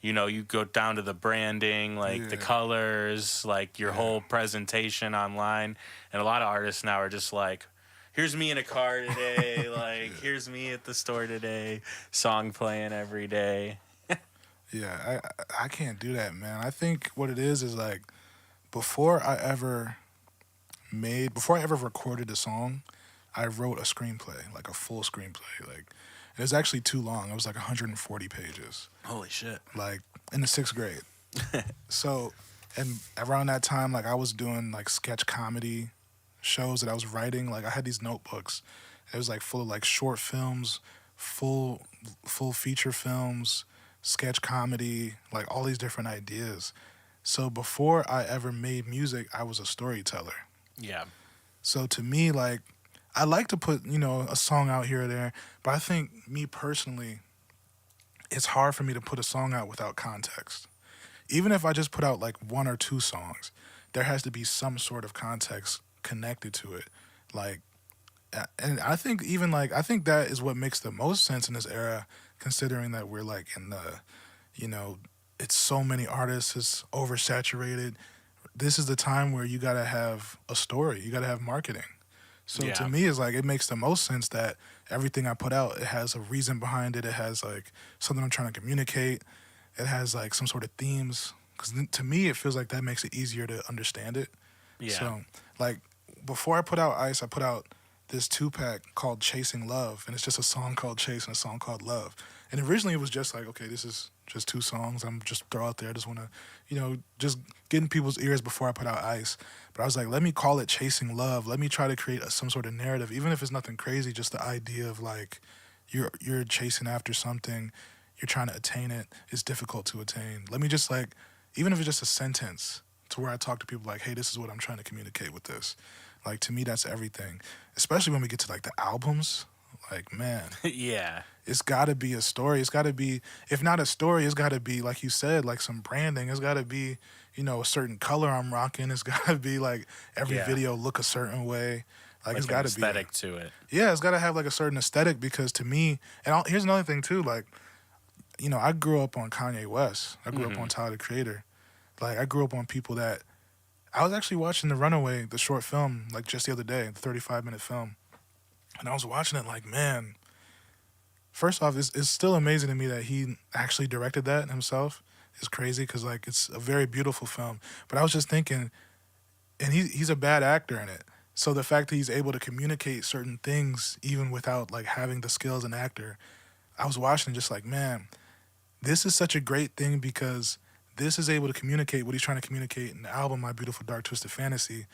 you go down to the branding, like the colors, like your whole presentation online, and a lot of artists now are just like, here's me in a car today, like here's me at the store today, song playing every day. Yeah, I can't do that, man. I think what it is like before I ever recorded a song, I wrote a screenplay, like a full screenplay. Like, it was actually too long. It was like 140 pages. Holy shit. Like in the 6th grade. So, and around that time, like I was doing like sketch comedy shows that I was writing. Like I had these notebooks. It was like full of like short films, full feature films, sketch comedy, like all these different ideas. So before I ever made music, I was a storyteller. Yeah. So to me, like, I like to put, a song out here or there, but I think me personally, it's hard for me to put a song out without context. Even if I just put out like 1 or 2 songs, there has to be some sort of context connected to it. Like, and I think I think that is what makes the most sense in this era, considering that we're like in the, it's so many artists, it's oversaturated. This is the time where you gotta have a story, you gotta have marketing. So to me, it's like, it makes the most sense that everything I put out, it has a reason behind it. It has like something I'm trying to communicate. It has like some sort of themes. Because to me, it feels like that makes it easier to understand it. Yeah. So like before I put out Ice, I put out this 2-pack called Chasing Love. And it's just a song called Chase and a song called Love. And originally it was just like, okay, this is just 2 songs I'm just throw out there. I just want to, just get in people's ears before I put out Ice. But I was like, let me call it Chasing Love. Let me try to create some sort of narrative, even if it's nothing crazy, just the idea of like you're chasing after something, you're trying to attain it, it's difficult to attain. Let me just like, even if it's just a sentence to where I talk to people like, hey, this is what I'm trying to communicate with this. Like, to me, that's everything. Especially when we get to like the albums. Like, man. Yeah. It's got to be a story. It's got to be, if not a story, it's got to be, like you said, like some branding. It's got to be, a certain color I'm rocking. It's got to be like every video look a certain way. Like it's got to be aesthetic to it. Yeah, it's got to have like a certain aesthetic, because to me, and here's another thing too, like, I grew up on Kanye West. I grew up on Tyler, the Creator. Like, I grew up on people that, I was actually watching The Runaway, the short film, like just the other day, the 35-minute film. And I was watching it like, man, first off, it's still amazing to me that he actually directed that himself. It's crazy because, like, it's a very beautiful film. But I was just thinking, and he's a bad actor in it. So the fact that he's able to communicate certain things even without, like, having the skill as an actor, I was watching it just like, man, this is such a great thing because this is able to communicate what he's trying to communicate in the album My Beautiful Dark Twisted Fantasy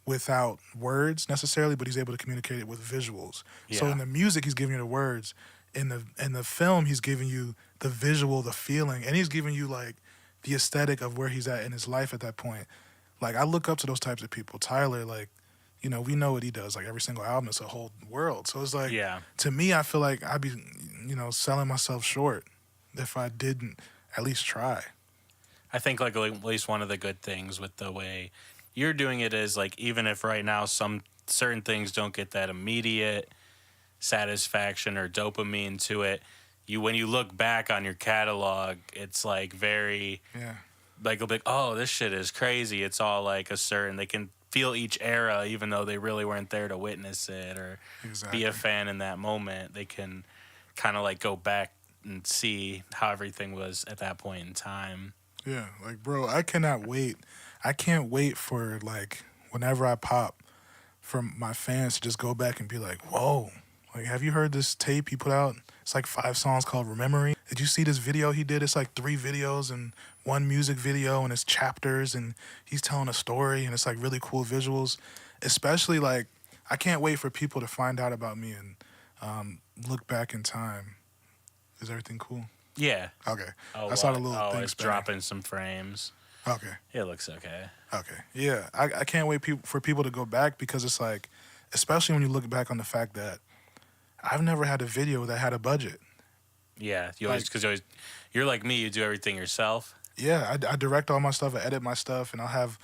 without words necessarily, but he's able to communicate it with visuals. So in the music, he's giving you the words. In the film, he's giving you the visual, the feeling, and he's giving you, like, the aesthetic of where he's at in his life at that point. Like, I look up to those types of people. Tyler, like, you know, we know what he does. Like, every single album is a whole world. So it's like, to me, I feel like I'd be, you know, selling myself short if I didn't at least try. I think, like, at least one of the good things with the way you're doing it is, like, even if right now some certain things don't get that immediate satisfaction or dopamine to it, when you look back on your catalog, it's like very like, oh, this shit is crazy. It's all like a certain, they can feel each era even though they really weren't there to witness it or be a fan in that moment. They can kind of like go back and see how everything was at that point in time. Yeah, like, bro, I cannot wait. I can't wait for, like, whenever I pop, for my fans to just go back and be like, whoa, like, have you heard this tape he put out? It's like 5 songs called Remembering. Did you see this video he did? It's like 3 videos and 1 music video, and it's chapters, and he's telling a story, and it's like really cool visuals. Especially, like, I can't wait for people to find out about me and look back in time. Is everything cool? Yeah. Okay. Oh, I saw the little things. It's dropping some frames. Okay. It looks okay. Okay. Yeah. I can't wait for people to go back because it's like, especially when you look back on the fact that I've never had a video that had a budget. Yeah. You always, because you're like me, you do everything yourself. Yeah. I direct all my stuff, I edit my stuff, and I'll have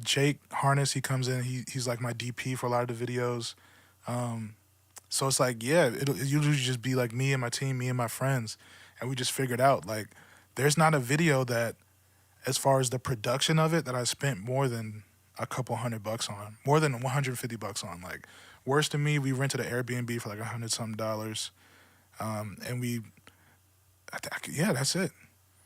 Jake Harness, he comes in, he's like my DP for a lot of the videos. So it's like, yeah, it'll usually just be like me and my team, me and my friends. And we just figured out, like, there's not a video that, as far as the production of it, that I spent more than a couple $100 on, more than $150 on. Like, worse than me, we rented an Airbnb for like $100-something, and yeah, that's it.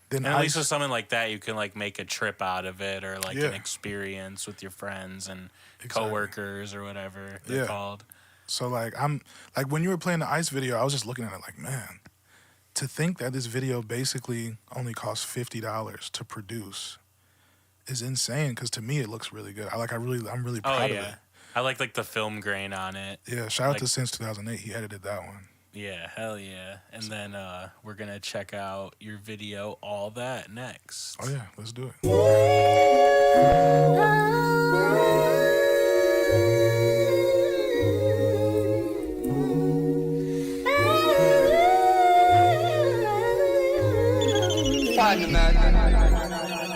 Then and at least with something like that, you can like make a trip out of it, or like an experience with your friends and coworkers or whatever they're called. So like, I'm like, when you were playing the Ice video, I was just looking at it like, man, to think that this video basically only cost $50 to produce is insane. Because to me, it looks really good. I'm really proud of it. I like the film grain on it. Yeah, shout out to Since 2008. He edited that one. Yeah, hell yeah. And then we're going to check out your video, All That, next. Oh yeah, let's do it.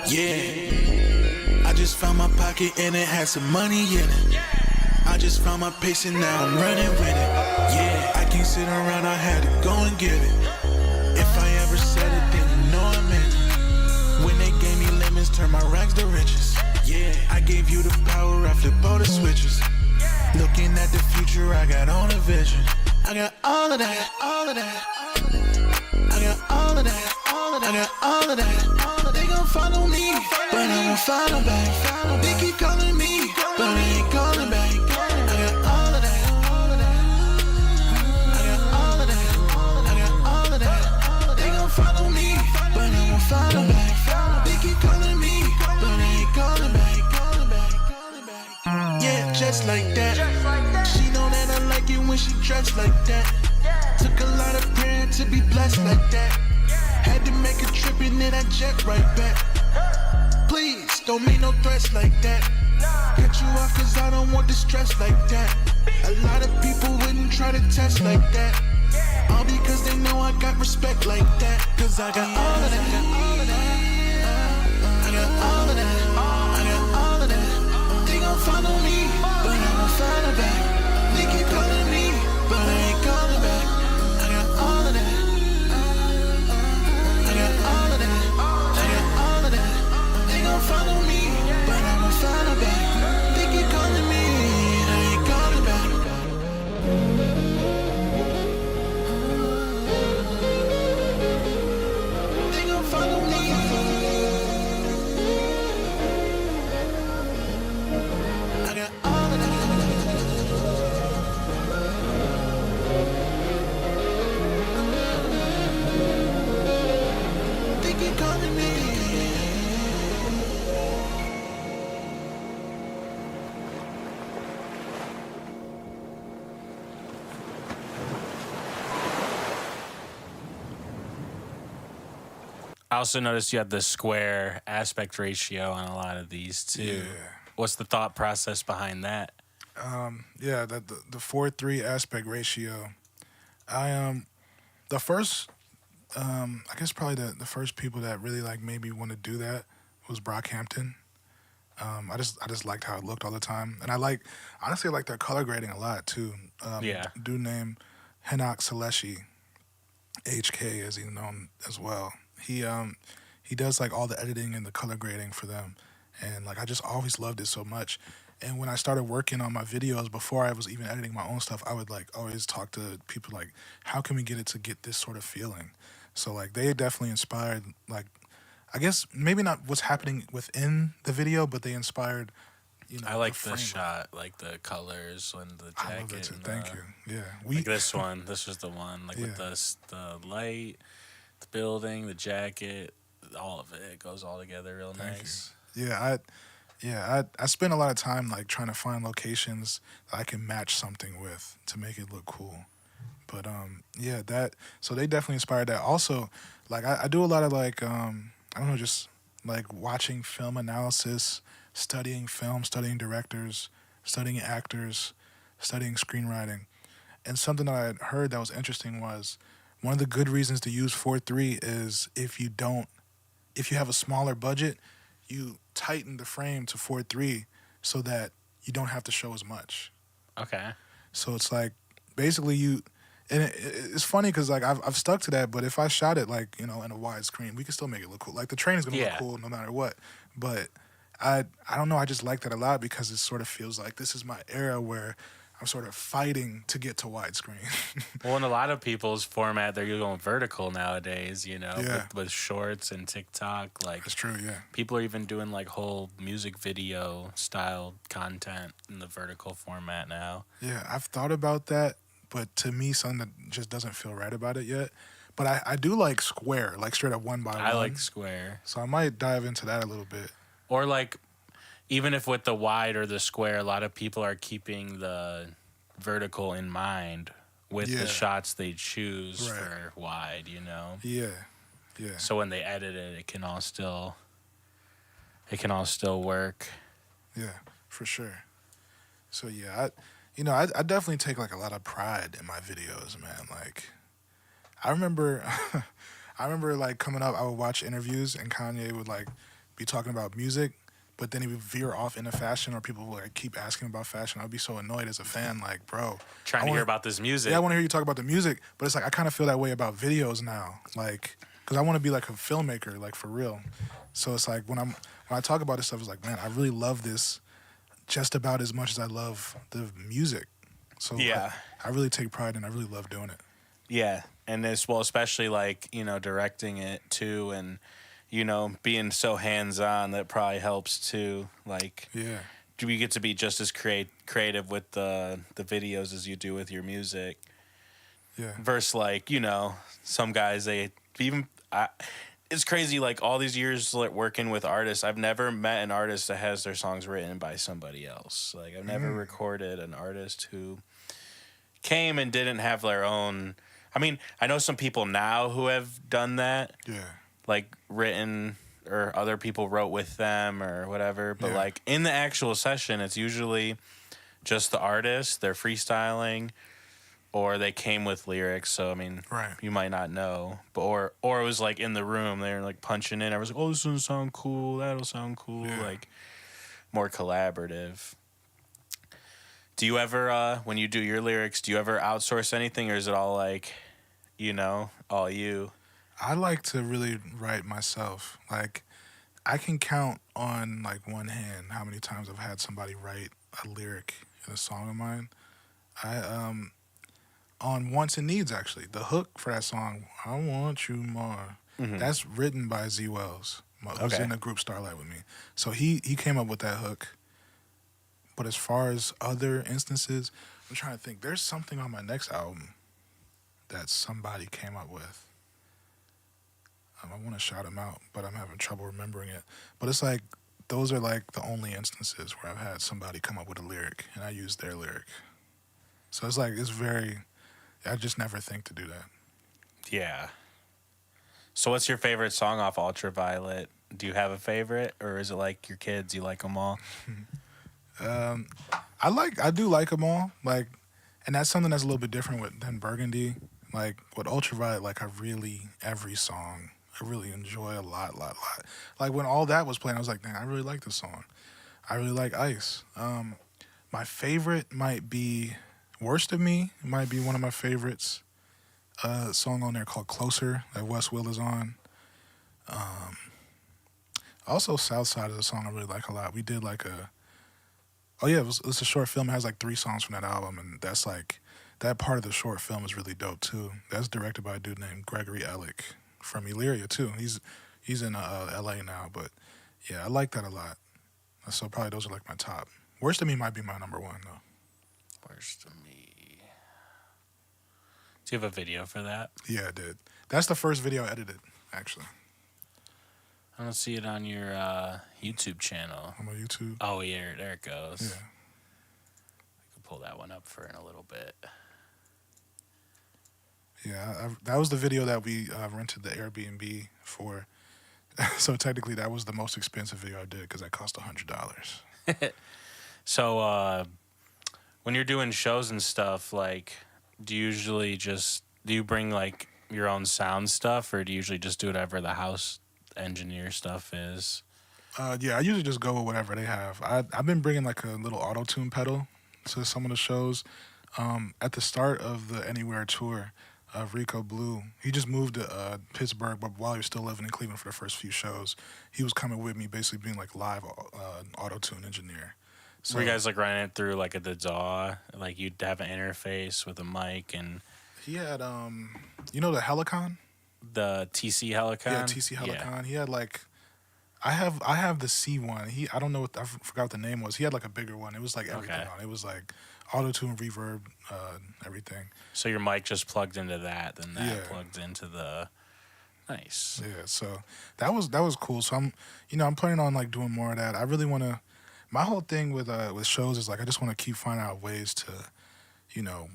Yeah, I just found my pocket and it had some money in it. I just found my pace and now I'm running with it. Yeah, I can't sit around, I had to go and get it. If I ever said it, then you know I meant it. When they gave me lemons, turned my rags to riches. Yeah, I gave you the power, I flip all the switches. Looking at the future, I got all the vision. I got all of that, all of that. I got all of that, all of that. I got all of that. They gon' follow me, but I won't follow back. They keep calling me, but I ain't calling back. I got all of that, all of that. I got all of that, I got all of that. They gon' follow me, but I won't follow back. They keep calling me, but I ain't calling back. Yeah, just like that. She know that I like it when she dressed like that. Took a lot of prayer to be blessed like that. Had to make a trip and then I jet right back. Please, don't mean no threats like that. Cut you off cause I don't want the stress like that. A lot of people wouldn't try to test like that. All because they know I got respect like that. Cause I got all of that. I got all of that. I got all of that. They gon' follow me, but I won't follow back. They keep calling me, but I ain't calling back. I got all of that. I got all of that. I got all of that. They gon' follow me, but I won't follow back. They keep calling me, I ain't calling back. I also noticed you had the square aspect ratio on a lot of these too. What's the thought process behind that? Yeah, the 4:3 aspect ratio. I the first I guess probably the first people that really like made me want to do that was Brockhampton. I just liked how it looked all the time, and honestly I like their color grading a lot too. Yeah. Dude named Hinak Saleshi, HK as he's known as well. He does like all the editing and the color grading for them, and like I just always loved it so much. And when I started working on my videos before I was even editing my own stuff, I would like always talk to people like, how can we get it to get this sort of feeling? So like they definitely inspired, like, I guess maybe not what's happening within the video, but they inspired, I like the frame. shot, like the colors and the jacket. I love that too. and Thank the- you. Yeah, Like this one. This was the one. Like with Yeah. the light, the building, the jacket, all of it. It goes all together real Thank nice. you. I spend a lot of time like trying to find locations that I can match something with to make it look cool. But so they definitely inspired that. Also, like I do a lot of like I don't know, just like watching film analysis, studying film, studying directors, studying actors, studying screenwriting. And something that I had heard that was interesting was one of the good reasons to use 4:3 is if you have a smaller budget, you tighten the frame to 4:3 so that you don't have to show as much. Okay. So it's like basically it's funny because like I've stuck to that, but if I shot it like in a widescreen, we can still make it look cool. Like the train is gonna look cool no matter what. But I don't know, I just like that a lot because it sort of feels like this is my era where I'm sort of fighting to get to widescreen. Well, in a lot of people's format, they're going vertical nowadays, Yeah. with shorts and TikTok. Like, That's true, yeah. people are even doing like whole music video style content in the vertical format now. Yeah, I've thought about that, but to me, something that just doesn't feel right about it yet. But I do like square, like straight up one by one. I like square. So I might dive into that a little bit. Or like, even if with the wide or the square, a lot of people are keeping the vertical in mind with Yeah. the shots they choose Right. for wide, Yeah. So when they edit it, it can all still work. Yeah, for sure. So yeah, I definitely take like a lot of pride in my videos, man. Like, I remember like coming up, I would watch interviews and Kanye would like be talking about music, but then he would veer off into fashion, or people would like keep asking about fashion. I'd be so annoyed as a fan, like, bro, Trying to hear about this music. yeah, I want to hear you talk about the music, but it's like I kind of feel that way about videos now, like, because I want to be like a filmmaker, like for real. So it's like when I talk about this stuff, it's like, man, I really love this just about as much as I love the music. So Yeah. I really take pride in it. I really love doing it. Yeah, and especially like directing it too, and being so hands on, that probably helps too. Like, Yeah. do you get to be just as creative with the videos as you do with your music? Yeah. Versus like some guys it's crazy, like all these years like working with artists, I've never met an artist that has their songs written by somebody else. Like I've never recorded an artist who came and didn't have their own. I mean, I know some people now who have done that, Yeah. like written or other people wrote with them or whatever, but Yeah. like in the actual session, it's usually just the artist, they're freestyling, or they came with lyrics. So I mean, Right. you might not know, but or it was like in the room, they're like punching in. I was like, oh, this doesn't sound cool. That'll sound cool. Yeah. Like more collaborative. Do you ever, when you do your lyrics, do you ever outsource anything, or is it all like, all you? I like to really write myself. Like, I can count on like one hand how many times I've had somebody write a lyric in a song of mine. On Wants and Needs, actually, the hook for that song, I Want You More, that's written by Z Wells, who's Okay. in the group Starlight with me. So he came up with that hook. But as far as other instances, I'm trying to think. There's something on my next album that somebody came up with. I want to shout him out, but I'm having trouble remembering it. But it's like, those are like the only instances where I've had somebody come up with a lyric and I use their lyric. So it's like, I just never think to do that. Yeah. So what's your favorite song off Ultraviolet? Do you have a favorite, or is it like your kids? You like them all? I do like them all. Like, and that's something that's a little bit different than Burgundy. Like with Ultraviolet, like every song I really enjoy a lot. Like when all that was playing, I was like, man, I really like this song. I really like Ice. My favorite might be Worst of Me. It might be one of my favorites. Song on there called Closer that Wes Will is on. Also, Southside is a song I really like a lot. We did like it's a short film. It has like 3 songs from that album, and that's like that part of the short film is really dope too. That's directed by a dude named Gregory Ellick from Illyria too. He's in L.A. now, but yeah, I like that a lot. So probably those are like my top. Worst of Me might be my number 1 though. Worst of Me. Do you have a video for that? Yeah, I did. That's the first video I edited, actually. I don't see it on your YouTube channel. On my YouTube. Oh, yeah, there it goes. Yeah. I can pull that one up for in a little bit. Yeah, that was the video that we rented the Airbnb for. So technically, that was the most expensive video I did because that cost $100. So when you're doing shows and stuff, like, do you bring like your own sound stuff, or do you usually just do whatever the house engineer stuff is? Yeah, I usually just go with whatever they have. I've been bringing like a little auto-tune pedal to some of the shows. At the start of the Anywhere tour, Rico Blue, he just moved to Pittsburgh, but while he was still living in Cleveland for the first few shows, he was coming with me, basically being like live auto-tune engineer. So Were you guys like running it through like a DAW? Like you'd have an interface with a mic and he had the Helicon? the TC Helicon? Yeah, TC Helicon. Yeah. He had like I have the C1. I don't know I forgot what the name was. He had like a bigger one. It was like everything Okay. on it. It was like auto-tune, reverb, everything. So your mic just plugged into that, then that Yeah. plugged into the nice. Yeah, so that was cool. So I'm planning on like doing more of that. I really want to. My whole thing with shows is like I just want to keep finding out ways to,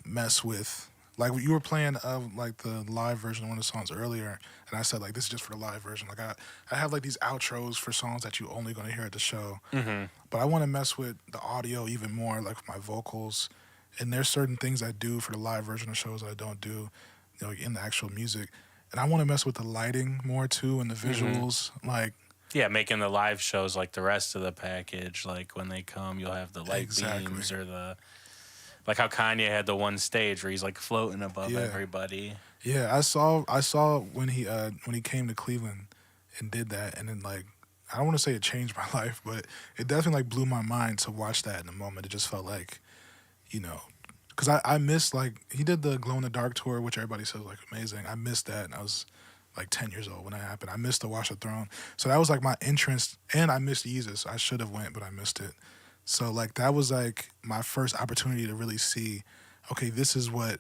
mess with. Like you were playing like the live version of one of the songs earlier, and I said like this is just for the live version. Like I have like these outros for songs that you only going to hear at the show. Mm-hmm. But I want to mess with the audio even more, like with my vocals. And there's certain things I do for the live version of shows that I don't do, in the actual music. And I want to mess with the lighting more too and the visuals. Like Yeah, making the live shows like the rest of the package. Like when they come, you'll have the light Exactly. beams or like how Kanye had the one stage where he's like floating above Yeah. everybody. Yeah, I saw when he came to Cleveland and did that, and then like I don't want to say it changed my life, but it definitely like blew my mind to watch that in the moment. It just felt like, because I missed like he did the Glow in the Dark tour, which everybody says was like amazing. I missed that, and I was like 10 years old when that happened. I missed the Watch the Throne, so that was like my entrance, and I missed Yeezus. I should have went, but I missed it. So like that was like my first opportunity to really see, okay, this is what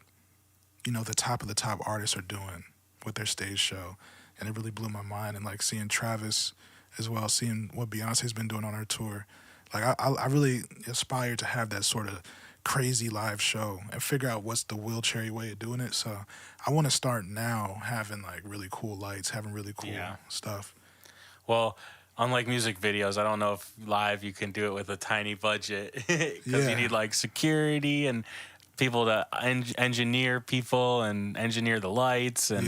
the top of the top artists are doing with their stage show, and it really blew my mind. And like seeing Travis as well, seeing what Beyonce's been doing on her tour, like I really aspire to have that sort of crazy live show and figure out what's the Will Cherry way of doing it. So I want to start now having like really cool lights, having really cool stuff. Well, unlike music videos, I don't know if live you can do it with a tiny budget because you need like security and people to engineer people and engineer the lights, and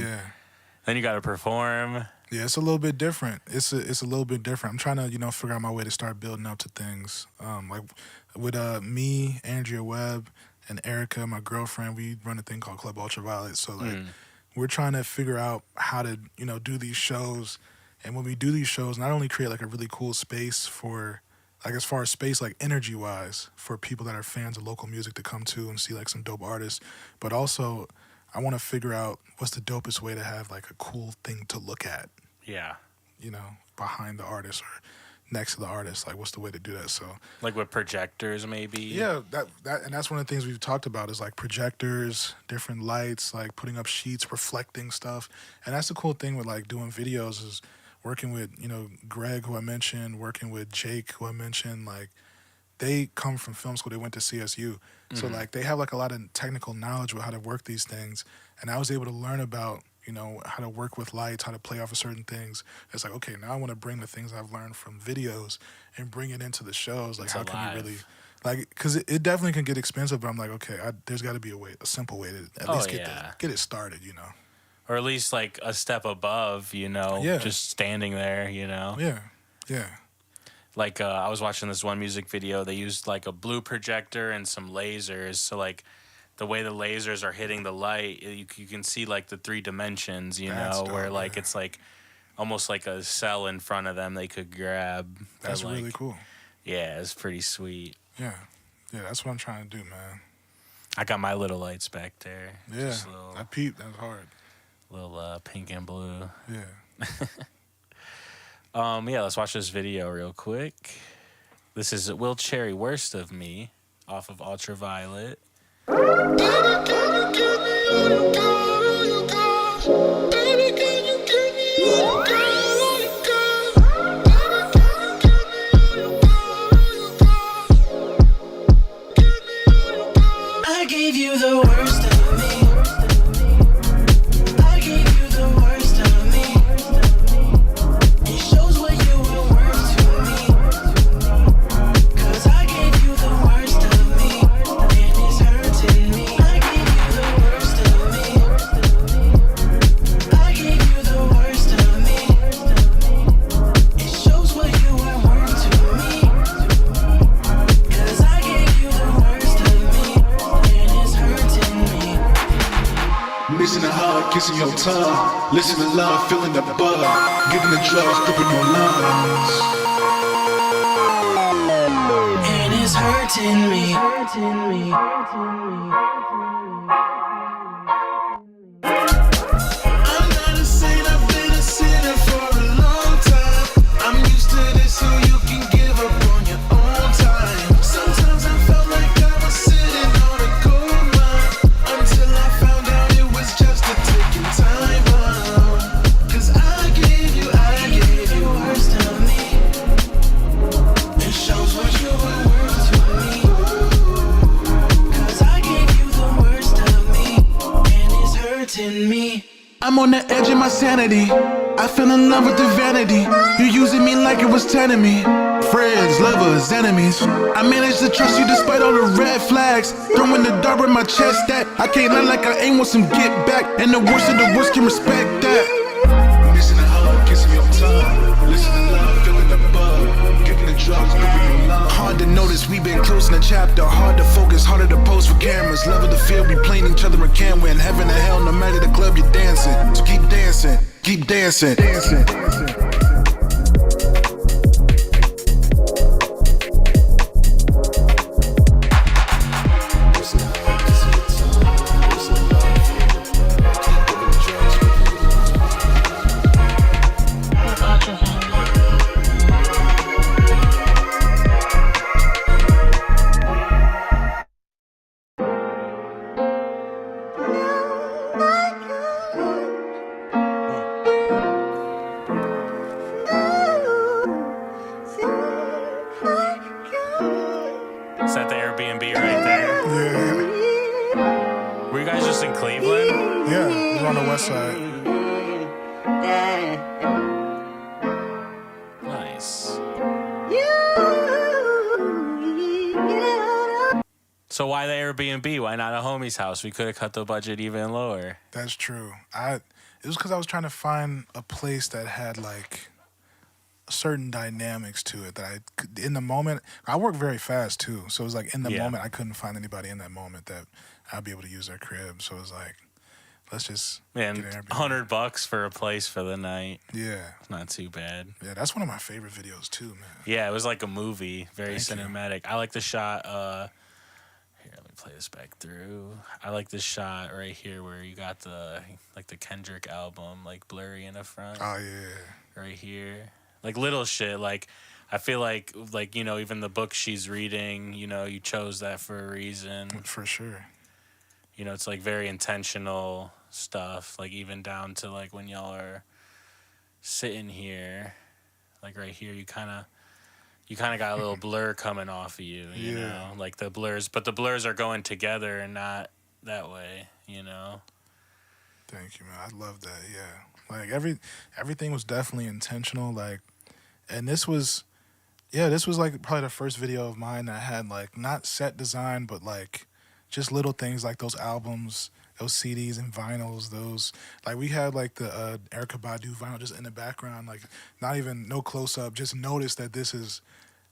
then you got to perform. Yeah, it's a little bit different. It's a little bit different. I'm trying to figure out my way to start building up to things. Like with me, Andrea Webb, and Erica, my girlfriend, we run a thing called Club Ultraviolet. So like we're trying to figure out how to do these shows. And when we do these shows, not only create like a really cool space for, like as far as space, like energy wise, for people that are fans of local music to come to and see like some dope artists, but also I want to figure out what's the dopest way to have like a cool thing to look at. Yeah. Behind the artist or next to the artist, like what's the way to do that? So like with projectors maybe. Yeah, that and that's one of the things we've talked about is like projectors, different lights, like putting up sheets, reflecting stuff. And that's the cool thing with like doing videos is working with, Greg, who I mentioned, working with Jake, who I mentioned, like they come from film school. They went to CSU. So like they have like a lot of technical knowledge about how to work these things. And I was able to learn about you know, how to work with lights, how to play off of certain things. It's like, okay, now I want to bring the things I've learned from videos and bring it into the shows. Like, It's how can you alive. really, like, because it definitely can get expensive, but I'm like, okay, there's got to be a simple way to at least get it started, you know? Or at least like a step above, you know, Yeah. just standing there, you know. Yeah, yeah. Like I was watching this one music video. They used like a blue projector and some lasers. So like the way the lasers are hitting the light, you can see like the 3 dimensions, you That's know, dope, where like yeah. it's like almost like a cell in front of them they could grab. That's But, really like, cool. Yeah, it's pretty sweet. Yeah, yeah, that's what I'm trying to do, man. I got my little lights back there. Yeah, Just little, I peeped. That's hard. pink and blue. Yeah. Yeah, let's watch this video real quick. This is Will Cherry, Worst of Me, off of Ultraviolet. I gave you the worst of me. I gave you the worst of me. It shows what you were worth to me. 'Cause I gave you the worst of me, and it's hurting me. I gave you the worst of me. I gave you the worst of me. It shows what you were worth to me. 'Cause I gave you the worst of me, and it's hurting me. Missing a hug, kissing your tongue. Listen to love, feeling the bug. Giving the drugs, gripping your lungs. And it's hurting me. I'm not a saint, I've been a sinner for a long time. I'm used to this, so you can give up on your own time. Sometimes I felt like I was sitting on a gold mine, until I found out it was just a ticking time bomb. 'Cause I gave you worst of me. It shows what you were worth to me. 'Cause I gave you the worst of me, and it's hurting me. I'm on the edge of my sanity. I fell in love with the vanity. You using me like it was ten of me. Friends, lovers, enemies. I managed to trust you despite all the red flags. Throwing the dart with my chest that I can't lie like I ain't want some get back. And the worst of the worst can respect that. Missing a hug, kissing your tongue. Listen to love, feeling the bug. Giving the drugs, gripping your lungs. Hard to notice, we've been closing the chapter. Hard to focus, harder to pose for cameras. Love of the field, we playing each other in Canwin. Heaven to hell, no matter the club you're dancing. So keep dancing, keep dancing. Is that the Airbnb right there? Yeah, Were you guys just in Cleveland? yeah. We're on the west side. Nice. So why the Airbnb? Why not a homie's house? We could have cut the budget even lower. That's true. It was because I was trying to find a place that had like certain dynamics to it that in the moment, I work very fast too. So it was like in the moment, I couldn't find anybody in that moment that I'd be able to use their crib. So it was like, let's just And get an Airbnb. $100 for a place for the night. Yeah, Not too bad. yeah. That's one of my favorite videos too, man. Yeah, it was like a movie, very Thank you. cinematic. I like the shot. Here, let me play this back through. I like this shot right here where you got the Kendrick album, like blurry in the front. Oh yeah, Right here, like little shit. Like I feel like you know, even the book she's reading, you know, you chose that for a reason. for sure. You know, it's like very intentional stuff. Like even down to like when y'all are sitting here, like right here, you kind of got a little blur coming off of you. You Yeah. know, like the blurs, but the blurs are going together and not that way. You know. Thank you, man. I love that. Yeah, like everything was definitely intentional. Like, and this was like probably the first video of mine that had like not set design, but like just little things like those albums, those CDs and vinyls. Those like we had like the Erykah Badu vinyl just in the background, like not even no close up. Just notice that this is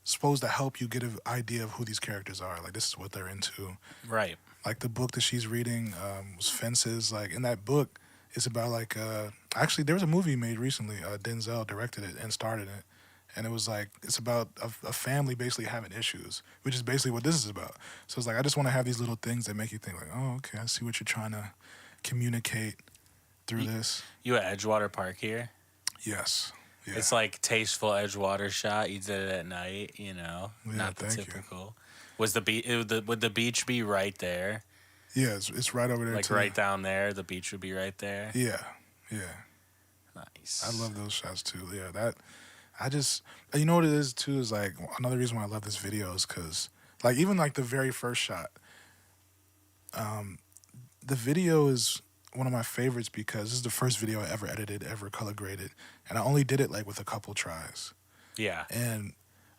supposed to help you get an idea of who these characters are. Like this is what they're into. Right. Like the book that she's reading was Fences. Like in that book, it's about like actually there was a movie made recently. Denzel directed it and starred in it, and it was like it's about a family basically having issues, which is basically what this is about. So it's like I just want to have these little things that make you think like, oh, okay, I see what you're trying to communicate through this. You at Edgewater Park here? Yes. Yeah. It's like tasteful Edgewater shot. You did it at night, you know, Yeah, not the thank you. typical. Would the beach be right there? Yeah, it's right over there. Like too. right down there, the beach would be right there. Yeah, yeah. Nice. I love those shots too. Yeah, that I just you know what it is too is like another reason why I love this video is because like even like the very first shot, the video is one of my favorites because this is the first video I ever edited, ever color graded, and I only did it like with a couple tries. Yeah. And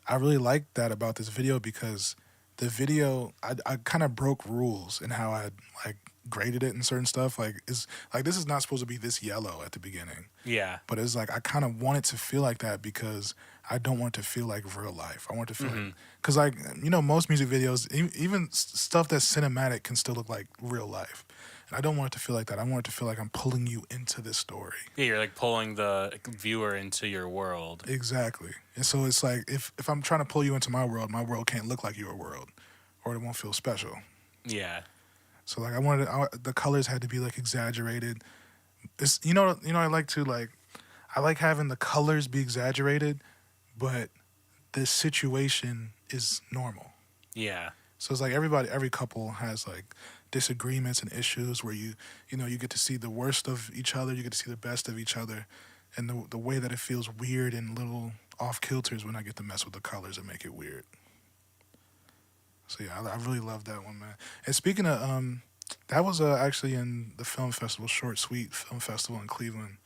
I really like that about this video because the video I kind of broke rules in how I like graded it and certain stuff. Like is like this is not supposed to be this yellow at the beginning. Yeah. But it's like I kind of want it to feel like that because I don't want it to feel like real life. I want it to feel like because like you know most music videos, even stuff that's cinematic can still look like real life. And I don't want it to feel like that. I want it to feel like I'm pulling you into this story. Yeah, you're like pulling the viewer into your world. Exactly. And so it's like if I'm trying to pull you into my world can't look like your world, or it won't feel special. Yeah. So like I wanted the colors had to be like exaggerated. It's you know I like having the colors be exaggerated, but the situation is normal. Yeah. So it's like every couple has like disagreements and issues where you get to see the worst of each other, you get to see the best of each other, and the way that it feels weird and little off kilters when I get to mess with the colors and make it weird. So yeah, I really love that one, man. And speaking of, that was actually in the film festival, Short Sweet Film Festival in Cleveland,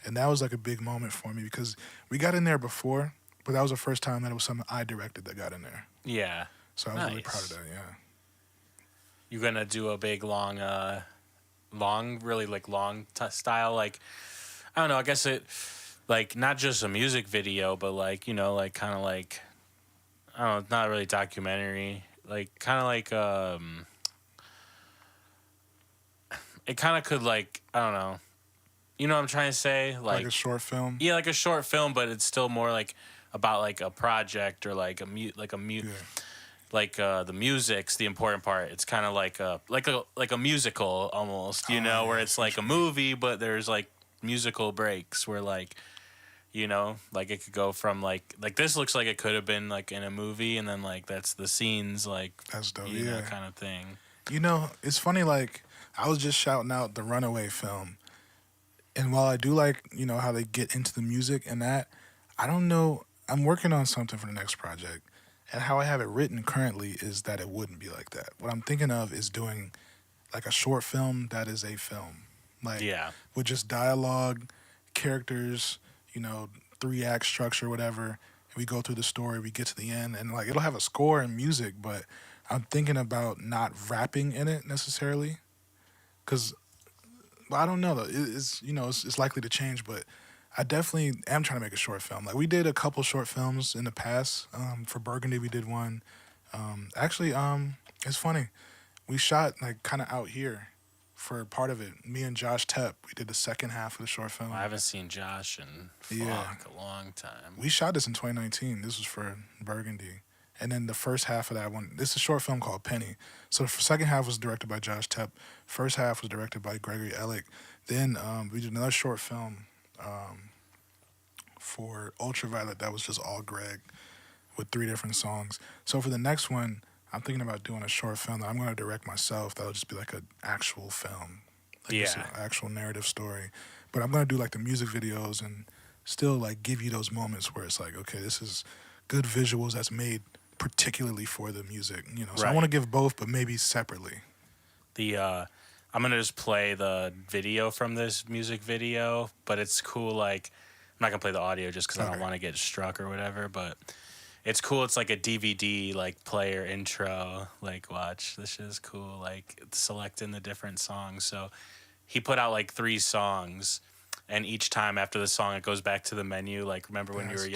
and that was like a big moment for me because we got in there before, but that was the first time that it was something I directed that got in there. Yeah. So I was really proud of that. Yeah. You're gonna do a big long style like I don't know. I guess it like not just a music video, but like you know like kind of like I don't know, not really documentary. Like kind of like it kind of could like I don't know. You know what I'm trying to say? Like a short film. Yeah, like a short film, but it's still more like about like a project or like Yeah. like the music's the important part. It's kind of like a musical almost, you know, where it's like a movie, but there's like musical breaks where like, you know, like it could go from like this looks like it could have been like in a movie, and then like that's the scenes like That's dope. you know, Yeah. kind of thing. You know, it's funny. Like I was just shouting out the Runaway film, and while I do like you know how they get into the music and that, I don't know. I'm working on something for the next project. And how I have it written currently is that it wouldn't be like that. What I'm thinking of is doing like a short film that is a film. Like with just dialogue, characters, you know, 3-act structure, whatever. And we go through the story, we get to the end, and like it'll have a score and music, but I'm thinking about not rapping in it necessarily. Cause I don't know though. It's you know, it's likely to change, but I definitely am trying to make a short film. Like we did a couple short films in the past. For Burgundy, we did one. Actually, it's funny. We shot like kind of out here for part of it. Me and Josh Tepp, we did the second half of the short film. I haven't seen Josh in a long time. We shot this in 2019. This was for Burgundy. And then the first half of that one, this is a short film called Penny. So the second half was directed by Josh Tepp. First half was directed by Gregory Ellick. Then we did another short film for Ultraviolet that was just all Greg with 3 different songs. So for the next one, I'm thinking about doing a short film that I'm going to direct myself. That'll just be like an actual film. Like an actual narrative story. But I'm going to do like the music videos and still like give you those moments where it's like, okay, this is good visuals that's made particularly for the music, you know. So I want to give both, but maybe separately. I I'm gonna just play the video from this music video, but it's cool. Like, I'm not gonna play the audio just because I don't want to get struck or whatever. But it's cool. It's like a DVD like player intro. Like, watch, this shit is cool. Like, selecting the different songs. So he put out like 3 songs, and each time after the song, it goes back to the menu. Like, remember when you were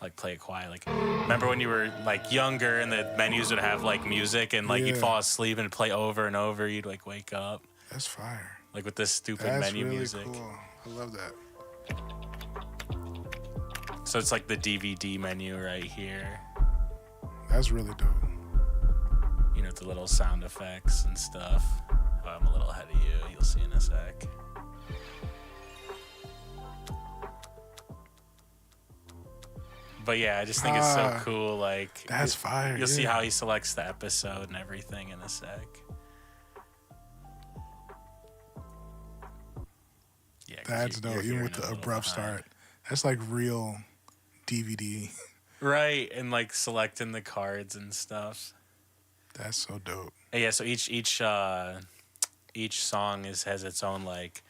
like play it quiet. Like, remember when you were like younger and the menus would have like music and like you'd fall asleep and it'd play over and over. You'd like wake up. That's fire. Like with this stupid That's menu really music. Cool. I love that. So it's like the DVD menu right here. That's really dope. You know, with the little sound effects and stuff. Oh, I'm a little ahead of you. You'll see in a sec. But yeah, I just think it's so cool. Like, that's fire. You'll see how he selects the episode and everything in a sec. Yeah, that's dope. Even with the abrupt start, that's like real DVD. Right, and like selecting the cards and stuff. That's so dope. And yeah, so each song has its own like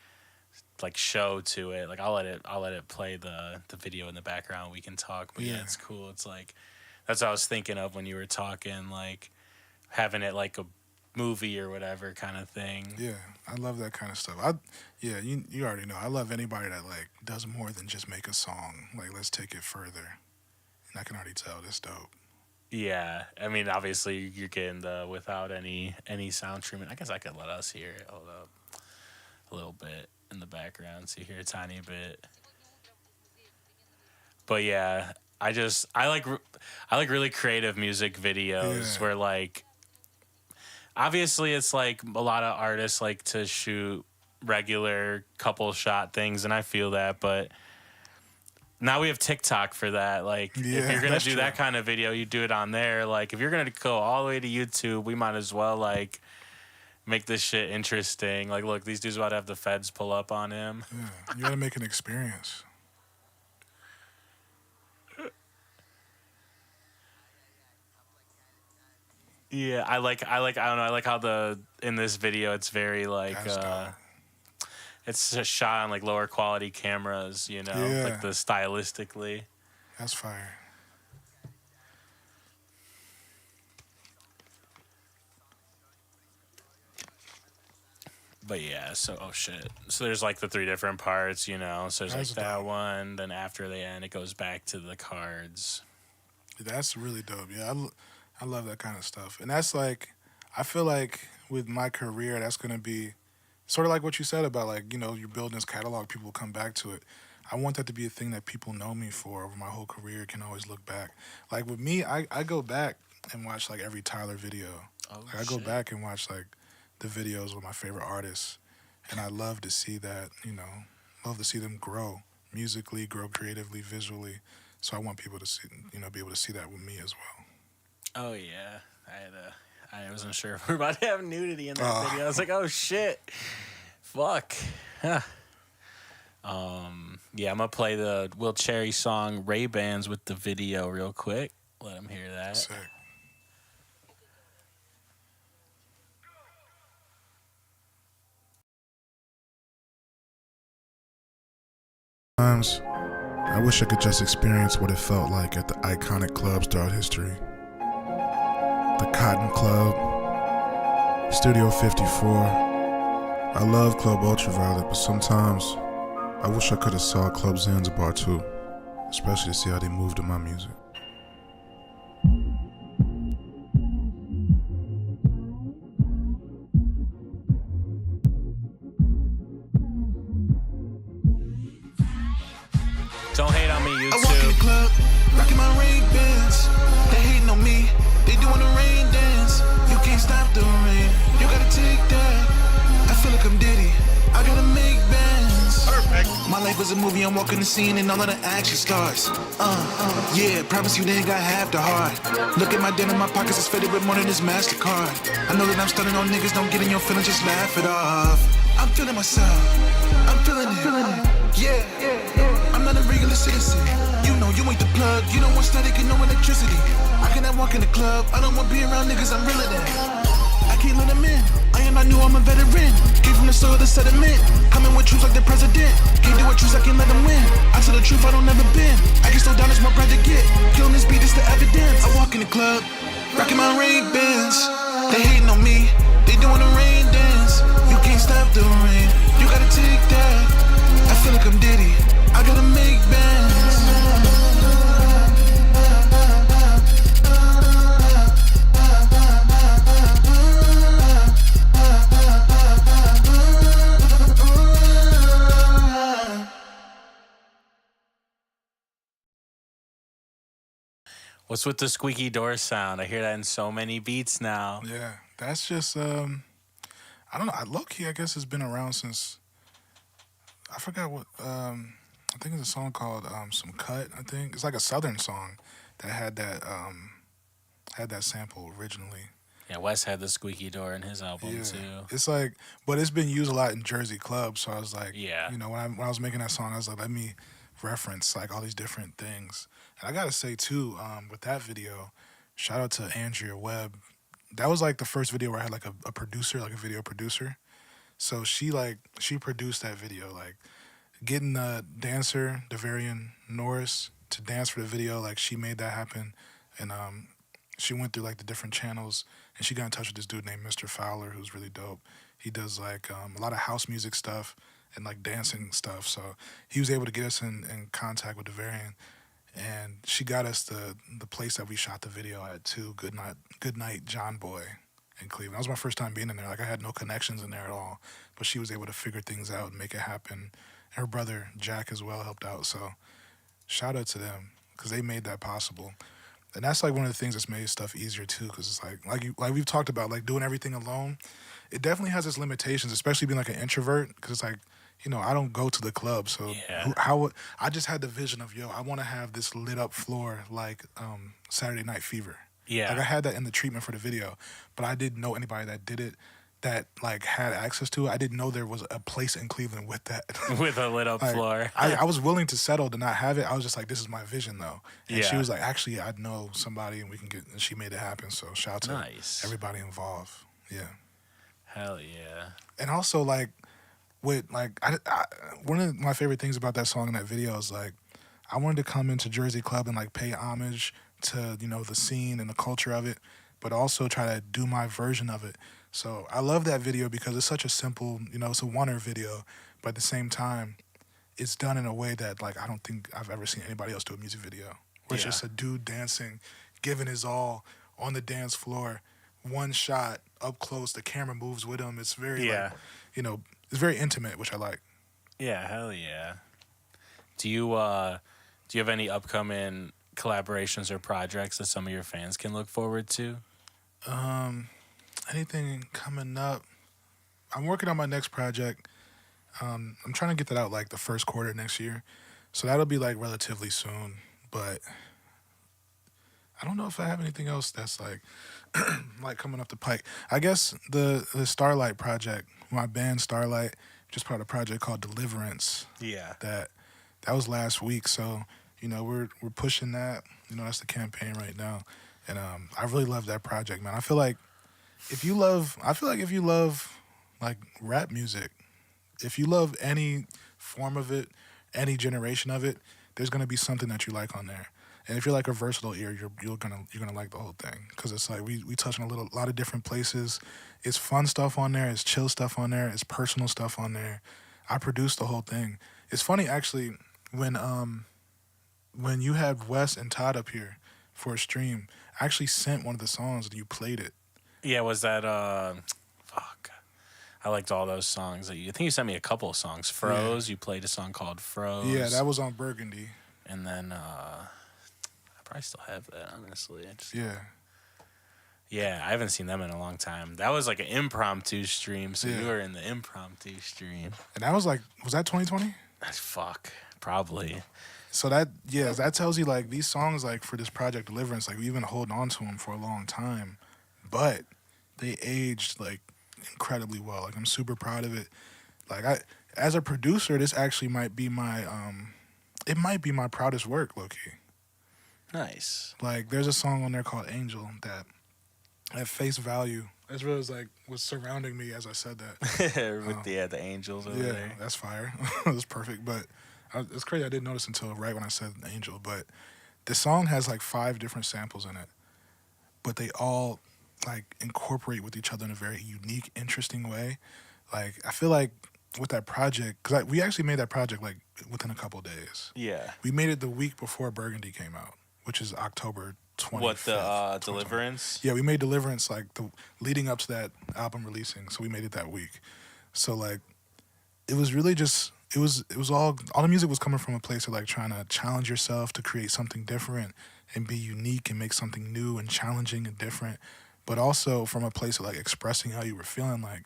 show to it. Like I'll let it play the video in the background. We can talk. But yeah, it's cool. It's like that's what I was thinking of when you were talking, like having it like a movie or whatever kind of thing. Yeah, I love that kind of stuff. You already know. I love anybody that like does more than just make a song. Like, let's take it further. And I can already tell that's dope. Yeah, I mean, obviously you're getting the without any sound treatment. I guess I could let us hear it. Hold up, a little bit in the background, so you hear a tiny bit. But yeah, I like really creative music videos where like obviously it's like a lot of artists like to shoot regular couple shot things, and I feel that, but now we have TikTok for that. Like, if you're going to do that kind of video, you do it on there. Like, if you're going to go all the way to YouTube, we might as well, like, make this shit interesting. Like, look, these dudes about to have the feds pull up on him. Yeah, you got to make an experience. Yeah, I don't know. I like how in this video, it's very, like, it's just shot on like lower quality cameras, you know, like the stylistically. That's fire. But yeah, so oh shit. So there's like the 3 different parts, you know. So there's like that one. Then after the end, it goes back to the cards. That's really dope. Yeah, I love that kind of stuff. And that's like, I feel like with my career, that's gonna be sort of like what you said about, like, you know, you're building this catalog, people will come back to it. I want that to be a thing that people know me for over my whole career, can always look back. Like with me, I go back and watch like every Tyler video. Like, I go back and watch like the videos with my favorite artists. And I love to see that, you know, love to see them grow musically, grow creatively, visually. So I want people to see, you know, be able to see that with me as well. Oh yeah, I wasn't sure if we were about to have nudity in that video. I was like, oh shit, fuck. Yeah, I'm gonna play the Will Cherry song Ray-Bans with the video real quick. Let him hear that. Sick. Sometimes I wish I could just experience what it felt like at the iconic clubs throughout history. The Cotton Club, Studio 54. I love Club Ultraviolet, but sometimes I wish I could have saw Club Zanzibar too, especially to see how they moved to my music. Don't hate on me, I walk in the YouTube. club, rocking my Ray-Bans. They hating on me, they doing the rain dance. You can't stop the rain, you gotta take that. I feel like I'm Diddy, I gotta make bands. Perfect. My life is a movie, I'm walking the scene and all of the action starts. Yeah, promise you they ain't got half the heart. Look at my denim, my pockets is fitted with more than this MasterCard. I know that I'm stunning on niggas, don't get in your feelings, just laugh it off. I'm feeling myself, I'm feeling it. Yeah, I'm not a regular citizen. You know you ain't the plug, you don't want static and no electricity. I cannot walk in the club, I don't want to be around niggas, I'm realer than. I can't let them in. I knew I'm a veteran. Came from the soil, the sediment. Coming with truth like the president. Can't do what truth, I can't let them win. I tell the truth, I don't never bend. I get slow down, it's more grind to get. Killing this beat, it's the evidence. I walk in the club, rocking my Ray-Bans. They hating on me, they doing the rain dance. You can't stop the rain, you gotta take that. I feel like I'm Diddy, I gotta make bands. What's with the squeaky door sound? I hear that in so many beats now. Yeah, that's just I don't know. Low key, I guess it's been around since I forgot what. I think it's a song called "Some Cut." I think it's like a Southern song that had that sample originally. Yeah, Wes had the squeaky door in his album too. It's like, but it's been used a lot in Jersey clubs. So I was like, Yeah. you know, when I was making that song, I was like, let me reference like all these different things. And I gotta say too, with that video, shout out to Andrea Webb. That was like the first video where I had like a producer, like a video producer. So she produced that video, like getting the dancer, Davarian Norris, to dance for the video. Like she made that happen, and she went through like the different channels, and she got in touch with this dude named Mr. Fowler, who's really dope. He does like a lot of house music stuff and like dancing stuff. So he was able to get us in contact with Davarian. And she got us the place that we shot the video at too, Good Night John Boy in Cleveland. That was my first time being in there. Like I had no connections in there at all, but she was able to figure things out and make it happen. And her brother Jack as well helped out. So shout out to them because they made that possible. And that's like one of the things that's made stuff easier too, because it's like we've talked about, like doing everything alone. It definitely has its limitations, especially being like an introvert, because it's like, you know, I don't go to the club, so I just had the vision of, I want to have this lit up floor like Saturday Night Fever. Yeah. Like I had that in the treatment for the video, but I didn't know anybody that did it, that like had access to it. I didn't know there was a place in Cleveland with that. With a lit up like, floor. I was willing to settle to not have it. I was just like, this is my vision though. And she Yeah. was like, actually, I know somebody and we can get, and she made it happen. So shout out to Nice. everybody involved. Yeah. Hell yeah. And also like, with like I one of my favorite things about that song and that video is like I wanted to come into Jersey Club and like pay homage to, you know, the scene and the culture of it, but also try to do my version of it. So I love that video because it's such a simple, you know, it's a wonder video, but at the same time it's done in a way that like I don't think I've ever seen anybody else do a music video. Where it's just a dude dancing, giving his all on the dance floor, one shot up close, the camera moves with him. It's very like, you know, it's very intimate, which I like. Yeah, hell yeah. Do you have any upcoming collaborations or projects that some of your fans can look forward to? Anything coming up? I'm working on my next project. I'm trying to get that out like the first quarter next year. So that'll be like relatively soon, but I don't know if I have anything else that's like like coming up the pike. I guess the Starlight project, my band Starlight, just part of a project called Deliverance. Yeah. That was last week. So, you know, we're pushing that. You know, that's the campaign right now. And I really love that project, man. I feel like if you love like rap music, if you love any form of it, any generation of it, there's gonna be something that you like on there. And if you're like a versatile ear, you're gonna like the whole thing, because it's like we touch on a lot of different places. It's fun stuff on there. It's chill stuff on there. It's personal stuff on there. I produced the whole thing. It's funny actually when you had Wes and Todd up here for a stream, I actually sent one of the songs and you played it. Yeah, was that fuck. I liked all those songs that I think you sent me a couple of songs. Froze, you played a song called Froze. Yeah, that was on Burgundy. And then I probably still have that, honestly. Yeah, I haven't seen them in a long time. That was like an impromptu stream, so you were in the impromptu stream. And that was like, was that 2020? Fuck, probably. So that tells you like these songs, like for this project Deliverance, like we've been holding on to them for a long time, but they aged like incredibly well. Like I'm super proud of it. Like as a producer, this actually might be my it might be my proudest work, low-key. Nice. Like there's a song on there called Angel that at face value That's what was surrounding me as I said that. With the angels over Yeah, there. that's fire. It was perfect. But it's crazy. I didn't notice until right when I said angel. But the song has like 5 different samples in it, but they all like incorporate with each other in a very unique, interesting way. Like I feel like with that project, because we actually made that project like within a couple of days. Yeah. We made it the week before Burgundy came out, which is October 25th. What, the Deliverance? Yeah, we made Deliverance like the leading up to that album releasing, so we made it that week. So like, it was really just it was all the music was coming from a place of like trying to challenge yourself to create something different and be unique and make something new and challenging and different, but also from a place of like expressing how you were feeling. Like,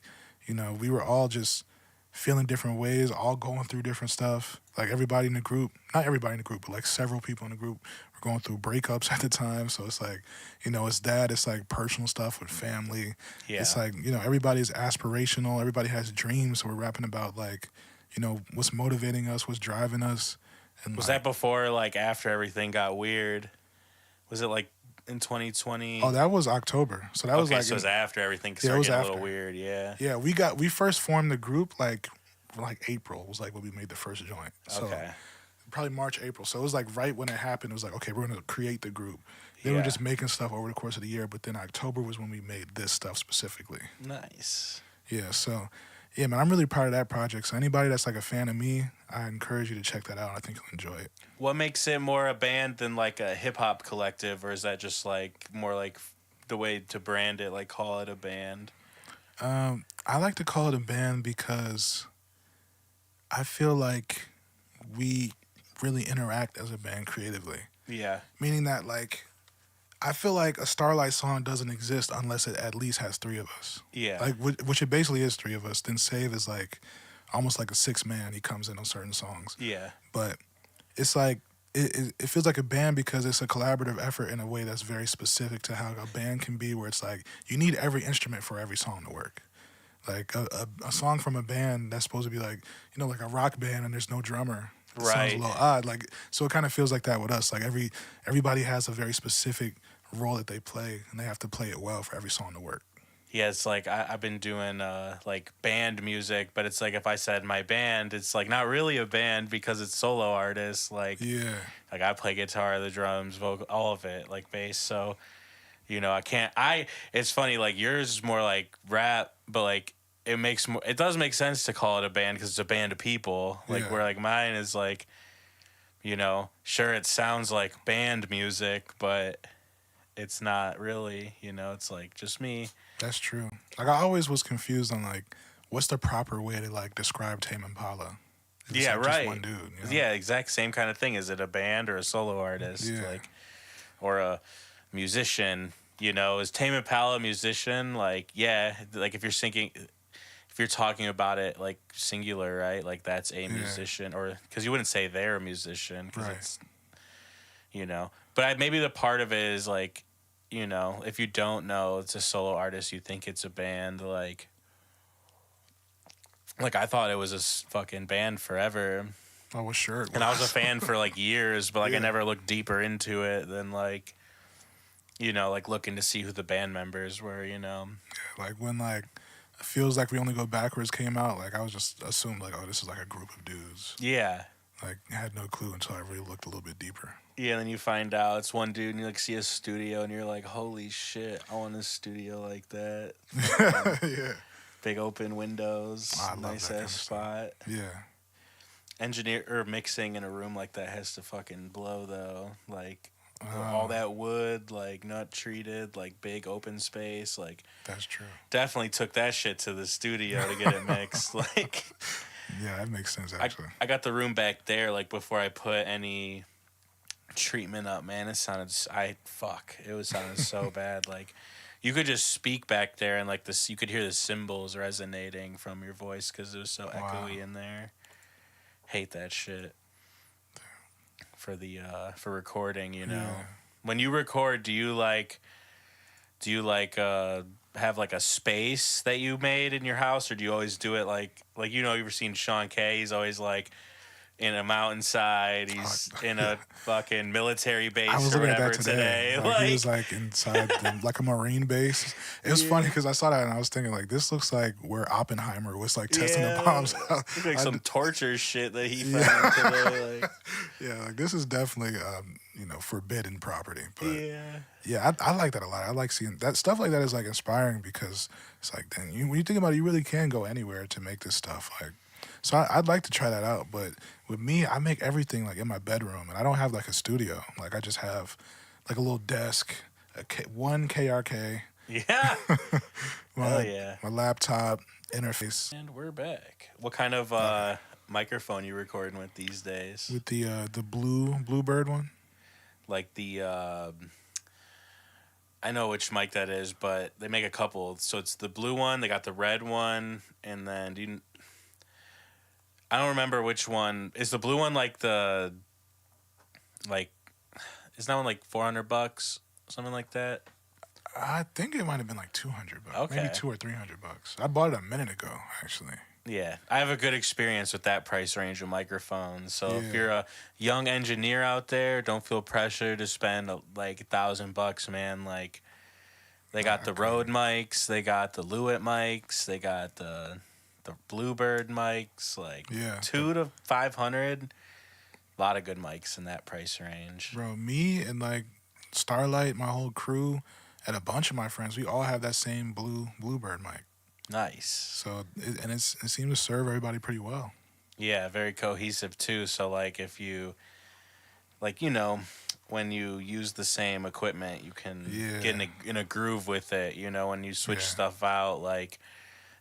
you know, we were all just feeling different ways, all going through different stuff. Like everybody in the group, not everybody in the group, but like several people in the group were going through breakups at the time. So it's like, you know, it's like personal stuff with family. Yeah. It's like, you know, everybody's aspirational. Everybody has dreams. So we're rapping about like, you know, what's motivating us, what's driving us. And Was like, that before, like, after everything got weird? Was it like in 2020? Oh, that was October. So that was like, so it was after everything Yeah, it started was getting a after. little weird. Yeah. yeah, we first formed the group like April was like when we made the first joint. So Okay. probably March, April. So it was like right when it happened, it was like, okay, we're going to create the group. Then we Yeah. were just making stuff over the course of the year. But then October was when we made this stuff specifically. Nice. Yeah, so, yeah, man, I'm really proud of that project. So anybody that's like a fan of me, I encourage you to check that out. I think you'll enjoy it. What makes it more a band than like a hip hop collective, or is that just like more like the way to brand it, like call it a band? I like to call it a band because I feel like we really interact as a band creatively. Yeah. Meaning that, like, I feel like a Starlight song doesn't exist unless it at least has 3 of us. Yeah. Like, which it basically is 3 of us. Then Save is like almost like a 6-man. He comes in on certain songs. Yeah. But it's like, it feels like a band because it's a collaborative effort in a way that's very specific to how a band can be, where it's like you need every instrument for every song to work. Like a song from a band that's supposed to be like, you know, like a rock band and there's no drummer. It sounds Right. a little odd. Like, so it kind of feels like that with us. Like everybody has a very specific role that they play, and they have to play it well for every song to work. Yeah, it's like I've been doing like band music, but it's like if I said my band, it's like not really a band because it's solo artists. Like, Yeah. like I play guitar, the drums, vocal, all of it, like bass. So, you know, it's funny, like yours is more like rap, but like it does make sense to call it a band because it's a band of people. Like Yeah. where like mine is like, you know, sure it sounds like band music, but it's not really, you know, it's like just me. That's true. Like, I always was confused on like, what's the proper way to like describe Tame Impala? It's Yeah, like right. Just one dude. You know? Yeah, exact same kind of thing. Is it a band or a solo artist? Yeah. Like, or a musician? You know, is Tame Impala a musician? Like, yeah. Like if you're talking about it like singular, right? Like that's a musician, or because you wouldn't say they're a musician, because Right. it's, you know. But maybe the part of it is like, you know, if you don't know it's a solo artist, you think it's a band. Like I thought it was a fucking band forever. Oh, well, sure. It And I was a fan for like years, but like I Yeah. never looked deeper into it than like, you know, like looking to see who the band members were, you know. Like when like it feels like we only go backwards came out, like I was just assumed like, oh, this is like a group of dudes. Yeah. Like I had no clue until I really looked a little bit deeper. Yeah, and then you find out it's one dude and you like see a studio and you're like, holy shit, I want a studio like that. Yeah. Big open windows, I love nice that kind of ass stuff. spot. Yeah. Engineer or mixing in a room like that has to fucking blow though. Like all that wood, like not treated, like big open space, like That's true. definitely took that shit to the studio to get it mixed. Like Yeah, that makes sense actually. I got the room back there like before I put any treatment up, man. It sounded it was sounding so bad. Like you could just speak back there and like this you could hear the cymbals resonating from your voice because it was so echoey in there. Hate that shit. For recording, you know. Yeah. When you record, do you have like a space that you made in your house, or do you always do it like you know, you've ever seen Sean Kay? He's always like in a mountainside. He's in a fucking military base I was or looking at whatever that today. Like, he was like inside like a Marine base. It was funny because I saw that and I was thinking like, this looks like where Oppenheimer was like testing the bombs out. Like some torture shit that he found today. Like, yeah, like this is definitely forbidden property. But yeah, I like that a lot. I like seeing that stuff like that is like inspiring because it's like, then when you think about it, you really can go anywhere to make this stuff. Like, so I'd like to try that out. But with me, I make everything like in my bedroom, and I don't have like a studio. Like I just have like a little desk, one KRK. Yeah. my, yeah. My laptop, interface. And we're back. What kind of microphone you recording with these days? With the Bluebird one. Like the I know which mic that is, but they make a couple. So it's the blue one, they got the red one, and then I don't remember which one. Is the blue one like isn't that one like $400, something like that? I think it might have been like $200. Okay. Maybe $200 or $300. I bought it a minute ago, actually. Yeah, I have a good experience with that price range of microphones. So if you're a young engineer out there, don't feel pressure to spend like $1,000, man. Like they got the Rode mics, they got the Lewitt mics, they got the Bluebird mics, like $200 to $500. A lot of good mics in that price range. Bro, me and like Starlight, my whole crew, and a bunch of my friends, we all have that same Bluebird mic. Nice. So it seemed to serve everybody pretty well. Yeah, very cohesive too. So like if you, when you use the same equipment, you can get in a groove with it. When you switch stuff out, like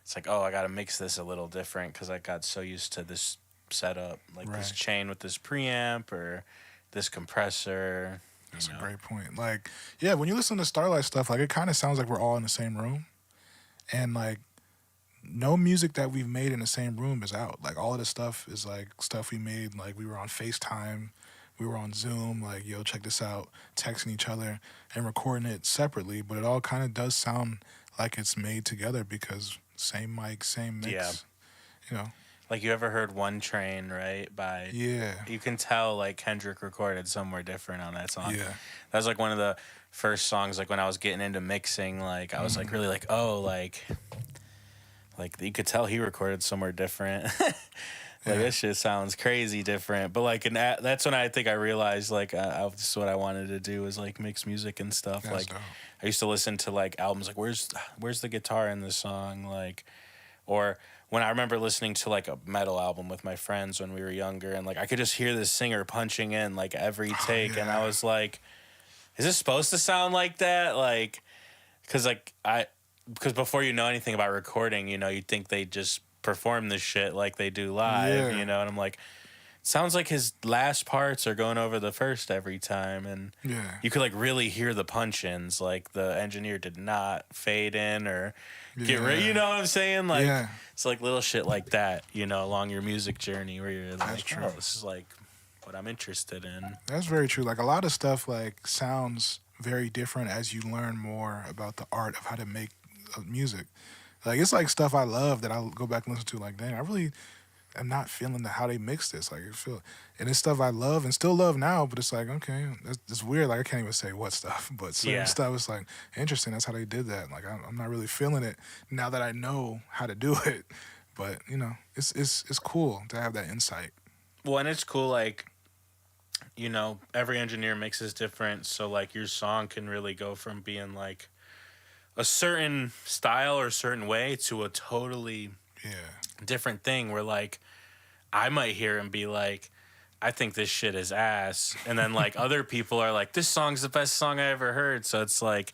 it's like, oh, I got to mix this a little different because I got so used to this setup, like this chain with this preamp or this compressor. That's a great point. Like, yeah, when you listen to Starlight stuff, like it kind of sounds like we're all in the same room, and like no music that we've made in the same room is out. Like all of the stuff is like stuff we made. Like we were on FaceTime, we were on Zoom. Like, yo, check this out, texting each other and recording it separately. But it all kind of does sound like it's made together because same mic, same mix. Yeah. Like you ever heard One Train, right? You can tell like Kendrick recorded somewhere different on that song. Yeah. That was like one of the first songs, like when I was getting into mixing, like I was like really like, oh, like you could tell he recorded somewhere different. This shit sounds crazy different. But like that's when I think I realized like this is what I wanted to do was like mix music and stuff. That's like dope. I used to listen to like albums like where's the guitar in this song, like, or when I remember listening to like a metal album with my friends when we were younger, and like I could just hear the singer punching in like every take, and I was like, is this supposed to sound like that? Like, because before you know anything about recording, you think they just perform this shit like they do live, and I'm like, it sounds like his last parts are going over the first every time, and you could like really hear the punch-ins, like the engineer did not fade in or get rid, you know what I'm saying? Like, it's like little shit like that, along your music journey where you're like, oh, this is like what I'm interested in. That's very true. Like a lot of stuff like sounds very different as you learn more about the art of how to make music. Like it's like stuff I love that I'll go back and listen to. Like, dang, I really am not feeling how they mix this. Like, and it's stuff I love and still love now. But it's like, okay, it's weird. Like I can't even say what stuff, but certain stuff is like interesting. That's how they did that. Like I'm not really feeling it now that I know how to do it. But it's cool to have that insight. Well, and it's cool, like, every engineer mixes different. So like your song can really go from being like a certain style or a certain way to a totally different thing where like I might hear and be like, I think this shit is ass, and then like other people are like, this song's the best song I ever heard. So it's like,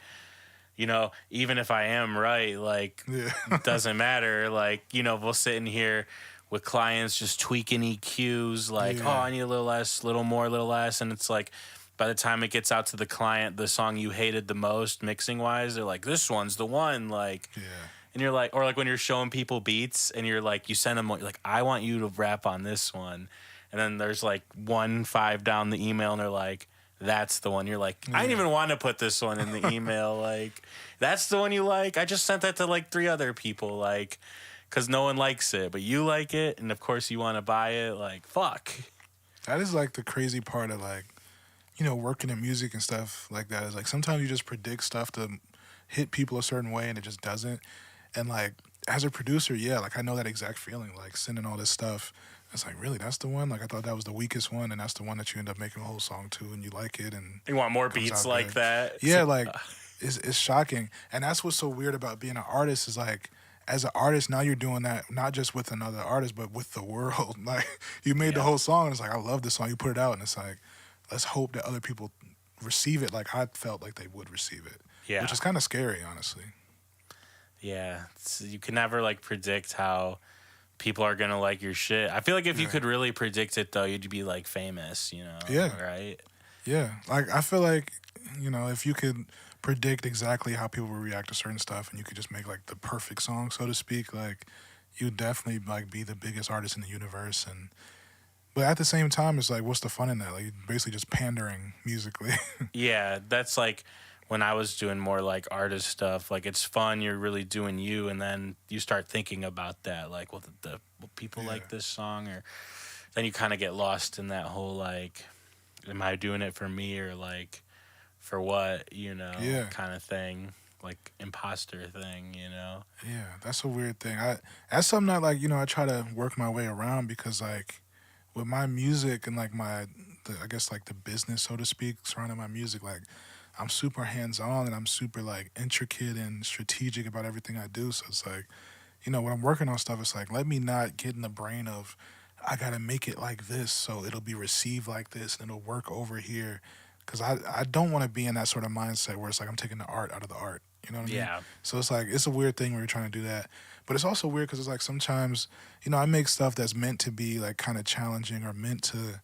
even if I am right, like it doesn't matter. Like, we'll sit in here with clients just tweaking EQs, like, oh, I need a little less, little more, little less, and it's like by the time it gets out to the client, the song you hated the most mixing wise, they're like, this one's the one, like, and you're like, or like when you're showing people beats and you're like, you send them, you're like, I want you to rap on this one, and then there's like 1-5 down the email and they're like, that's the one. You're like, I didn't even want to put this one in the email, like, that's the one you like? I just sent that to like 3 other people, like, because no one likes it, but you like it, and of course you want to buy it. Like, fuck. That is like the crazy part of like, you know, working in music and stuff like that. Is like sometimes you just predict stuff to hit people a certain way and it just doesn't. And like as a producer, yeah, like I know that exact feeling, like sending all this stuff. It's like, really, that's the one? Like I thought that was the weakest one, and that's the one that you end up making a whole song to, and you like it, and You want more beats like good. that? Yeah, like it's shocking. And that's what's so weird about being an artist is like, as an artist, now you're doing that not just with another artist, but with the world. Like you made the whole song, and it's like, I love this song. You put it out, and it's like, let's hope that other people receive it like I felt like they would receive it. Yeah. Which is kind of scary, honestly. Yeah, you can never like predict how people are gonna like your shit. I feel like if you could really predict it though, you'd be like famous, you know? Yeah. Right? Yeah. Like I feel like, you know, if you could predict exactly how people will react to certain stuff and you could just make like the perfect song, so to speak, like you'd definitely like be the biggest artist in the universe. And but at the same time, it's like, what's the fun in that? Like basically just pandering musically. Yeah, that's like when I was doing more like artist stuff, like it's fun, you're really doing you, and then you start thinking about that, like, well, will people like this song, or then you kind of get lost in that whole like, am I doing it for me or like for what, you know, kind of thing, like imposter thing, you know? Yeah, that's a weird thing. That's something that like, you know, I try to work my way around because like with my music and like I guess like the business, so to speak, surrounding my music, like I'm super hands-on and I'm super like intricate and strategic about everything I do. So it's like, you know, when I'm working on stuff, it's like, let me not get in the brain of, I got to make it like this so it'll be received like this and it'll work over here. Because I don't want to be in that sort of mindset where it's like I'm taking the art out of the art. You know what I mean? Yeah. So it's like, it's a weird thing when you're trying to do that. But it's also weird because it's like sometimes, you know, I make stuff that's meant to be like kind of challenging or meant to,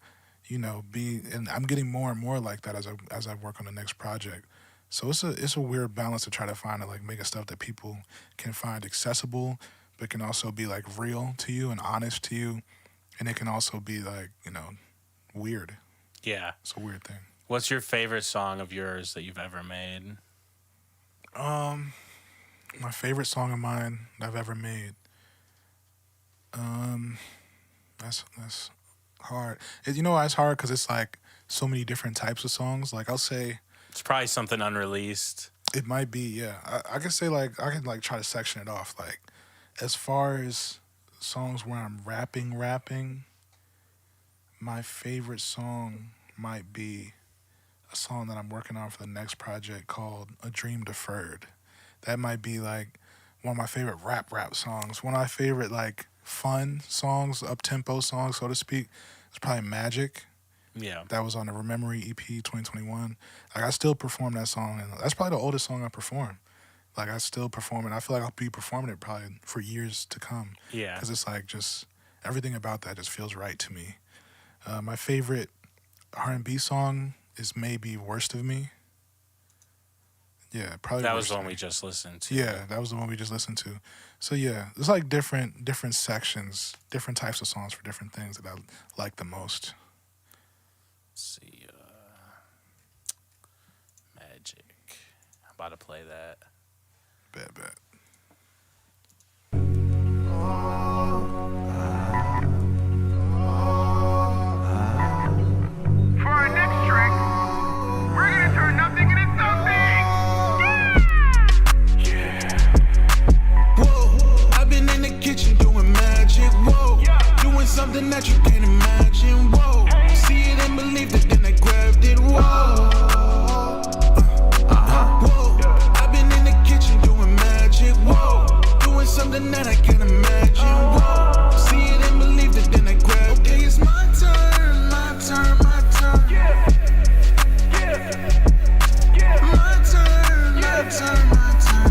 you know, and I'm getting more and more like that as I work on the next project. So it's a weird balance to try to find like making stuff that people can find accessible, but can also be like real to you and honest to you, and it can also be like, you know, weird. Yeah. It's a weird thing. What's your favorite song of yours that you've ever made? My favorite song of mine that I've ever made. That's hard. You know why it's hard? Because it's like so many different types of songs. Like I'll say, It's probably something unreleased. it might be, yeah. I could say like I could like try to section it off. Like as far as songs where I'm rapping, my favorite song might be a song that I'm working on for the next project called A Dream Deferred. That might be like one of my favorite rap songs. One of my favorite like fun songs, up-tempo songs, so to speak. It's probably Magic. Yeah. That was on the Rememory EP 2021. Like I still perform that song, and that's probably the oldest song I perform. Like I still perform it. I feel like I'll be performing it probably for years to come. Yeah. Because it's like just everything about that just feels right to me. My favorite R&B song is maybe Worst of Me. Yeah, probably. That was Worst the of one Me. we just listened to. Yeah, that was the one we just listened to. So yeah, it's like different sections, different types of songs for different things that I like the most. Let's see. Magic. I'm about to play that. Bet. For our next track, we're gonna turn nothing into something. Whoa, I've been in the kitchen doing magic, whoa. Doing something that you can't imagine, whoa. See it and believe it, then I grabbed it, whoa. Whoa, I've been in the kitchen doing magic, whoa. Doing something that I can't imagine, whoa. See it and believe it, then I grabbed it. Okay, it's my turn, my turn, my turn. My turn, my turn, my turn.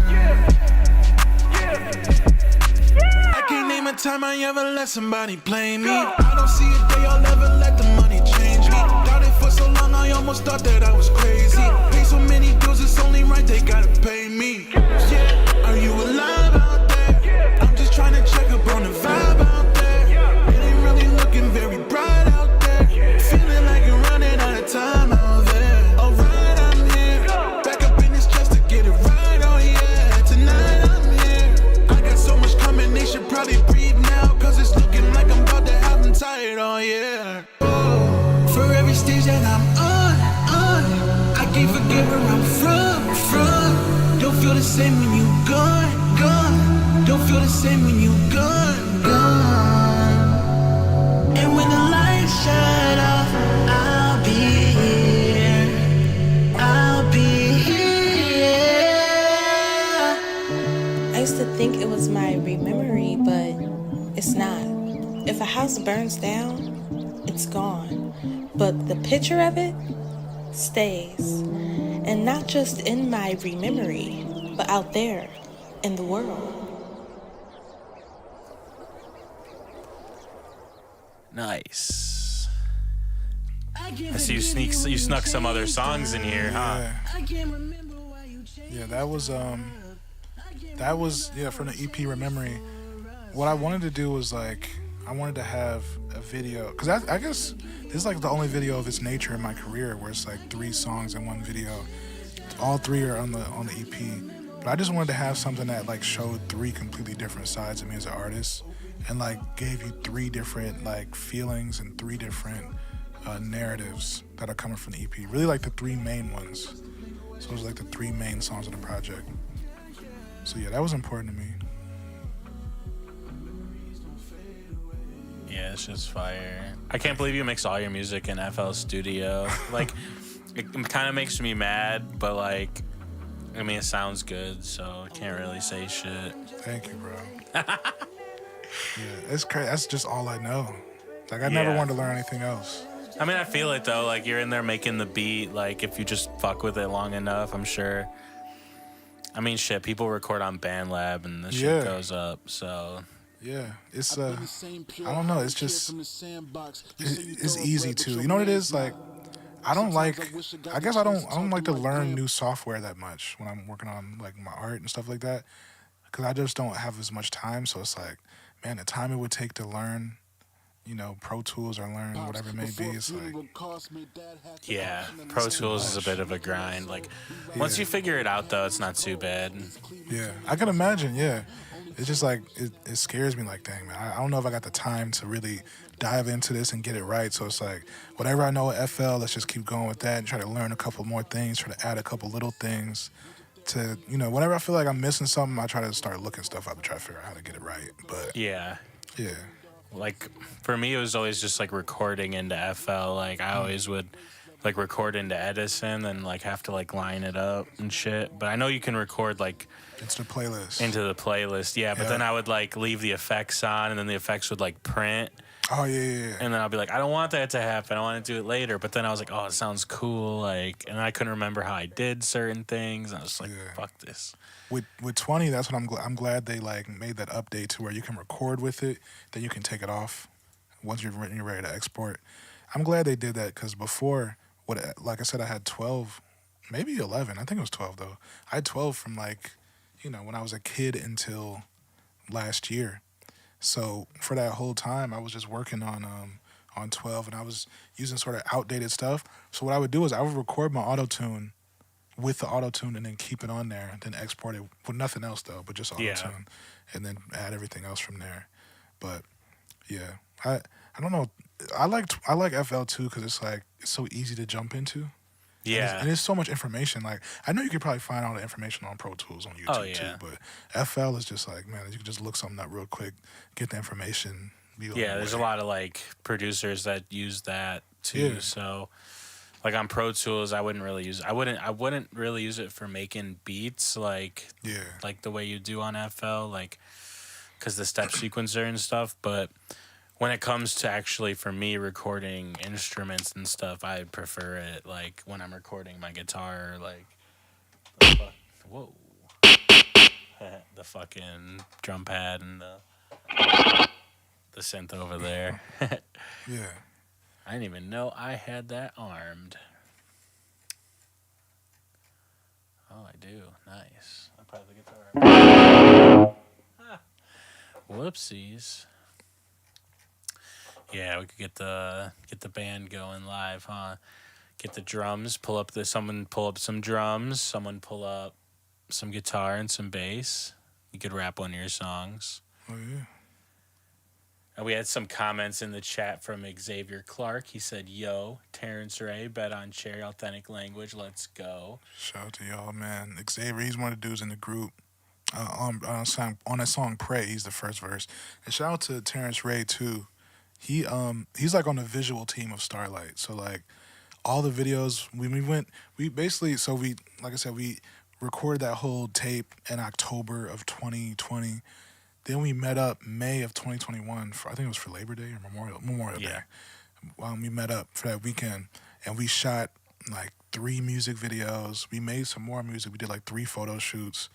I can't name a time I ever let somebody play me. I don't see a day I'll ever let the money change me. Doubted for so long I almost thought that I was crazy. Pay so many bills, it's only right they gotta pay me. Yeah, are you alive out there? I'm just trying to check up on the vibe out there. It ain't really looking very bright out there. Feeling like you're running out of time out there. Alright, I'm here. Back up in this chest to get it right, oh yeah. Tonight I'm here. I got so much coming, they should probably stage that I'm on. I can't forget where I'm from. Don't feel the same when you gone. Don't feel the same when you gone. And when the lights shut off, I'll be here. I'll be here. I used to think it was my rememory, but it's not. If a house burns down, it's gone. But the picture of it stays. And not just in my rememory, but out there in the world. Nice. I see you snuck some other songs in here, huh? Yeah, that was from the EP Rememory. What I wanted to do was like I wanted to have a video because I guess this is like the only video of its nature in my career where it's like 3 songs in one video. All 3 are on the EP, but I just wanted to have something that like showed 3 completely different sides of me as an artist and like gave you 3 different like feelings and 3 different narratives that are coming from the EP. Really like the 3 main ones. So it was like the 3 main songs of the project. So yeah, that was important to me. Yeah, it's just fire. I can't believe you mix all your music in FL Studio. Like, it kind of makes me mad, but like, I mean, it sounds good, so I can't really say shit. Thank you, bro. Yeah, it's crazy. That's just all I know. Like, I never wanted to learn anything else. I mean, I feel it though. Like, you're in there making the beat. Like, if you just fuck with it long enough, I'm sure. I mean, shit, people record on BandLab and the shit goes up, so. Yeah, it's I don't know. It's just it's easy too. You know what it is? Like, I don't like to learn new software that much when I'm working on like my art and stuff like that, because I just don't have as much time. So it's like, man, the time it would take to learn, you know, Pro Tools or learn whatever it may be, it's like, yeah, Pro Tools is a bit of a grind. Like, once you figure it out though, it's not too bad. Yeah, I can imagine. Yeah. It's just like, it scares me like, dang, man, I don't know if I got the time to really dive into this and get it right. So it's like, whatever I know at FL, let's just keep going with that and try to learn a couple more things, try to add a couple little things to, you know, whenever I feel like I'm missing something, I try to start looking stuff up and try to figure out how to get it right. But yeah. Like, for me, it was always just like recording into FL. Like, I always would like record into Edison and like have to like line it up and shit. But I know you can record like into the playlist. Yeah, but then I would like leave the effects on and then the effects would like print. Oh yeah. And then I'll be like, I don't want that to happen. I want to do it later. But then I was like, oh, it sounds cool. Like, and I couldn't remember how I did certain things. And I was like, fuck this. With 20, that's what I'm glad they like made that update to where you can record with it, then you can take it off once you're ready to export. I'm glad they did that because before, like I said, I had 12, maybe 11. I think it was 12 though. I had 12 from like, you know, when I was a kid until last year. So for that whole time, I was just working on 12, and I was using sort of outdated stuff. So what I would do is I would record my auto-tune with the auto-tune and then keep it on there and then export it with nothing else though, but just auto-tune, and then add everything else from there. But yeah, I don't know. I like FL too because it's like it's so easy to jump into. Yeah, and it's so much information. Like, I know you could probably find all the information on Pro Tools on YouTube too, but FL is just like, man, you can just look something up real quick, get the information. There's a lot of like producers that use that too. Yeah. So, like on Pro Tools, I wouldn't really use it for making beats like the way you do on FL, like because the step sequencer and stuff, but. When it comes to actually, for me, recording instruments and stuff, I prefer it, like, when I'm recording my guitar, like, the fucking drum pad and the synth over there. Yeah. I didn't even know I had that armed. Oh, I do. Nice. I play the guitar. Whoopsies. Yeah, we could get the band going live, huh? Get the drums, someone pull up some drums, someone pull up some guitar and some bass. You could rap one of your songs. Oh yeah. We had some comments in the chat from Xavier Clark. He said, "Yo, Terrence Ray, bet on Cherry Authentic Language. Let's go." Shout out to y'all, man. Xavier, he's one of the dudes in the group. On that song "Pray," he's the first verse. And shout out to Terrence Ray too. He's like on the visual team of Starlight. So like all the videos we like I said, we recorded that whole tape in October of 2020. Then we met up May of 2021 for, I think it was for Labor Day or Memorial Day. We met up for that weekend and we shot like 3 music videos. We made some more music. We did like 3 photo shoots.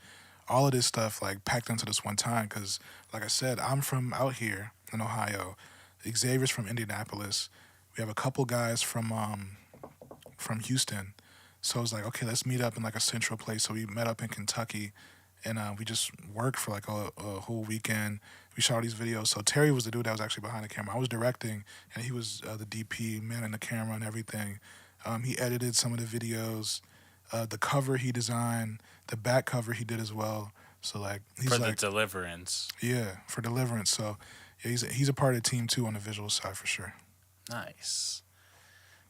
All of this stuff like packed into this one time because, like I said, I'm from out here in Ohio. Xavier's from Indianapolis. We have a couple guys from Houston. So it's like, okay, let's meet up in like a central place. So we met up in Kentucky. And we just worked for like a whole weekend. We shot all these videos. So Terry was the dude that was actually behind the camera. I was directing, and he was the DP, manning the camera and everything. He edited some of the videos. The cover he designed. The back cover he did as well. So like he's for like the Deliverance. Yeah, for Deliverance. So yeah, he's a part of the team too on the visual side for sure. Nice.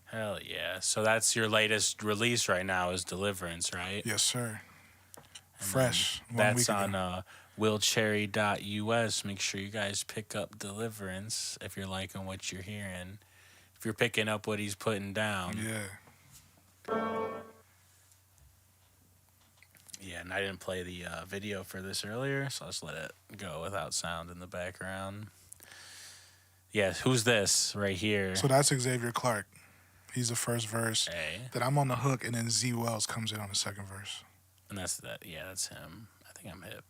Hell yeah. So that's your latest release right now is Deliverance, right? Yes, sir. Fresh. That's on willcherry.us. Make sure you guys pick up Deliverance if you're liking what you're hearing. If you're picking up what he's putting down. Yeah. Yeah, and I didn't play the video for this earlier, so I'll just let it go without sound in the background. Yeah, who's this right here? So that's Xavier Clark. He's the first verse. Hey. Then I'm on the hook, and then Z Wells comes in on the second verse. And that's him. I think I'm hip.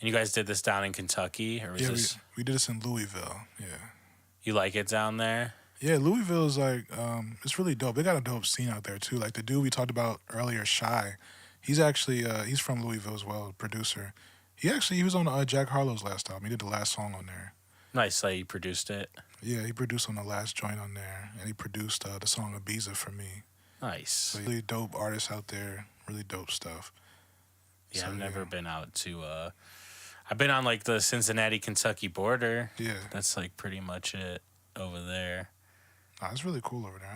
And you guys did this down in Kentucky, or was this? We did this in Louisville. Yeah. You like it down there? Yeah, Louisville is like it's really dope. They got a dope scene out there too. Like the dude we talked about earlier, Shy. He's actually he's from Louisville as well. Producer. He was on Jack Harlow's last album. He did the last song on there. Nice, like he produced it. Yeah, he produced on the last joint on there, and he produced the song Ibiza for me. Nice. So really dope artists out there. Really dope stuff. Yeah, So, I've never been out to. I've been on like the Cincinnati, Kentucky border. Yeah, that's like pretty much it over there. Nah, it's really cool over there.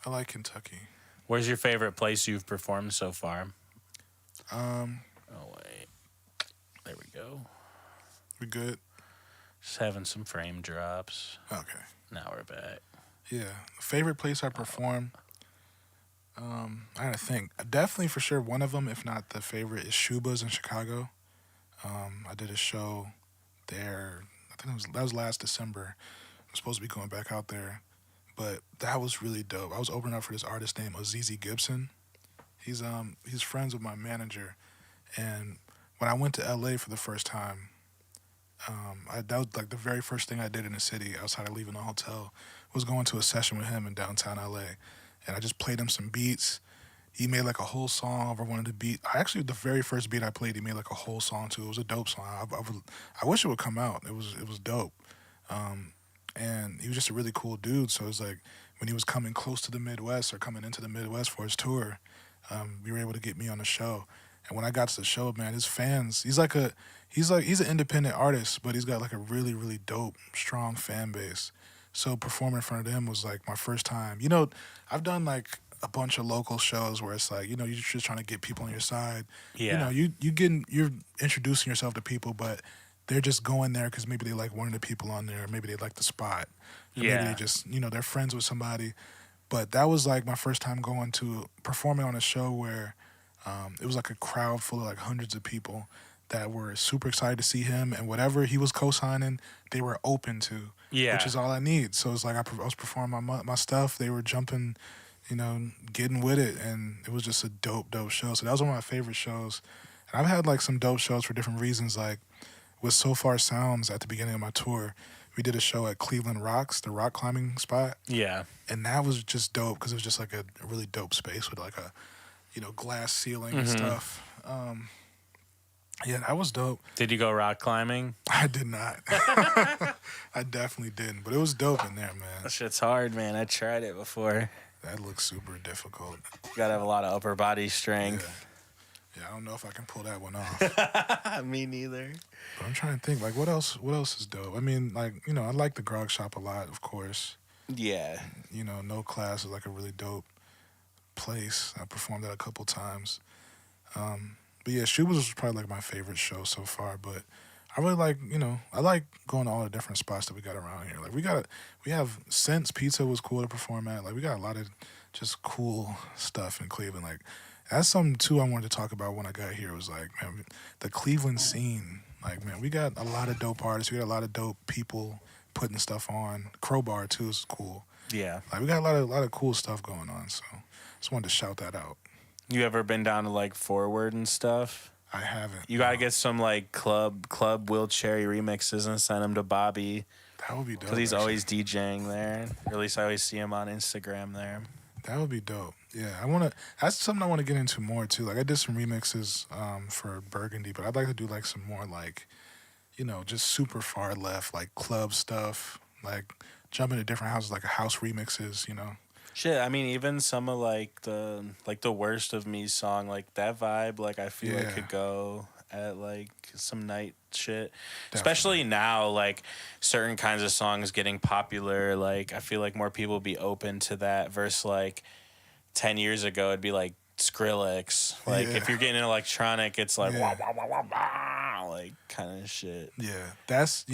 I like Kentucky. Where's your favorite place you've performed so far? Oh wait, there we go. We good? Just having some frame drops. Okay. Now we're back. Yeah, favorite place I performed. I gotta think. Definitely for sure one of them, if not the favorite, is Shuba's in Chicago. I did a show there. I think that was last December. I'm supposed to be going back out there, but that was really dope. I was opening up for this artist named Azizi Gibson. He's friends with my manager, and when I went to LA for the first time, that was like the very first thing I did in the city outside of leaving the hotel was going to a session with him in downtown LA. And I just played him some beats. He made like a whole song over one of the beats. Actually, the very first beat I played, he made like a whole song to. It was a dope song. I wish it would come out. It was dope. And he was just a really cool dude. So it was like when he was coming close to the Midwest or coming into the Midwest for his tour, we were able to get me on the show. And when I got to the show, man, his fans, he's an independent artist, but he's got like a really, really dope, strong fan base. So performing in front of them was like my first time. You know, I've done like a bunch of local shows where it's like, you know, you're just trying to get people on your side. Yeah. You know, you're introducing yourself to people, but they're just going there because maybe they like one of the people on there, maybe they like the spot. Yeah. Maybe they just, you know, they're friends with somebody. But that was like my first time performing on a show where it was like a crowd full of like hundreds of people that were super excited to see him, and whatever he was co-signing, they were open to. Yeah. Which is all I need. So it's like I was performing my stuff. They were jumping, you know, getting with it, and it was just a dope show. So that was one of my favorite shows. And I've had like some dope shows for different reasons. Like with So Far Sounds at the beginning of my tour, we did a show at Cleveland Rocks, the rock climbing spot. Yeah. And that was just dope because it was just like a really dope space with like a, you know, glass ceiling and stuff. Yeah, that was dope. Did you go rock climbing? I did not. I definitely didn't, but it was dope in there, man. That shit's hard, man. I tried it before. That looks super difficult. You gotta have a lot of upper body strength. Yeah, I don't know if I can pull that one off. Me neither. But I'm trying to think, like, what else is dope? I mean, like, you know, I like the Grog Shop a lot, of course. Yeah. You know, No Class is like a really dope place. I performed that a couple times. But yeah, Shubas was probably like my favorite show so far. But I really like, you know, I like going to all the different spots that we got around here. Like we have Sense Pizza was cool to perform at. Like we got a lot of just cool stuff in Cleveland. Like that's something too I wanted to talk about when I got here. Was like, man, the Cleveland scene. Like, man, we got a lot of dope artists. We got a lot of dope people putting stuff on. Crowbar too is cool. Yeah. Like we got a lot of cool stuff going on. So just wanted to shout that out. You ever been down to like Forward and stuff? I haven't. You gotta get some like club Will Cherry remixes and send them to Bobby. That would be dope. Because he's actually. always DJing there. Or at least I always see him on Instagram there. That would be dope. Yeah, that's something I want to get into more too. Like I did some remixes for Burgundy, but I'd like to do like some more like, you know, just super far left like club stuff. Like jump into different houses, like house remixes. You know. Shit, I mean, even some of like the Worst of Me song, like that vibe, like I feel like could go at like some night shit. Definitely. Especially now, like certain kinds of songs getting popular. Like I feel like more people would be open to that versus like 10 years ago, it'd be like Skrillex. Like if you're getting electronic, it's like wah, wah, wah, wah, wah, like kind of shit. Yeah, that's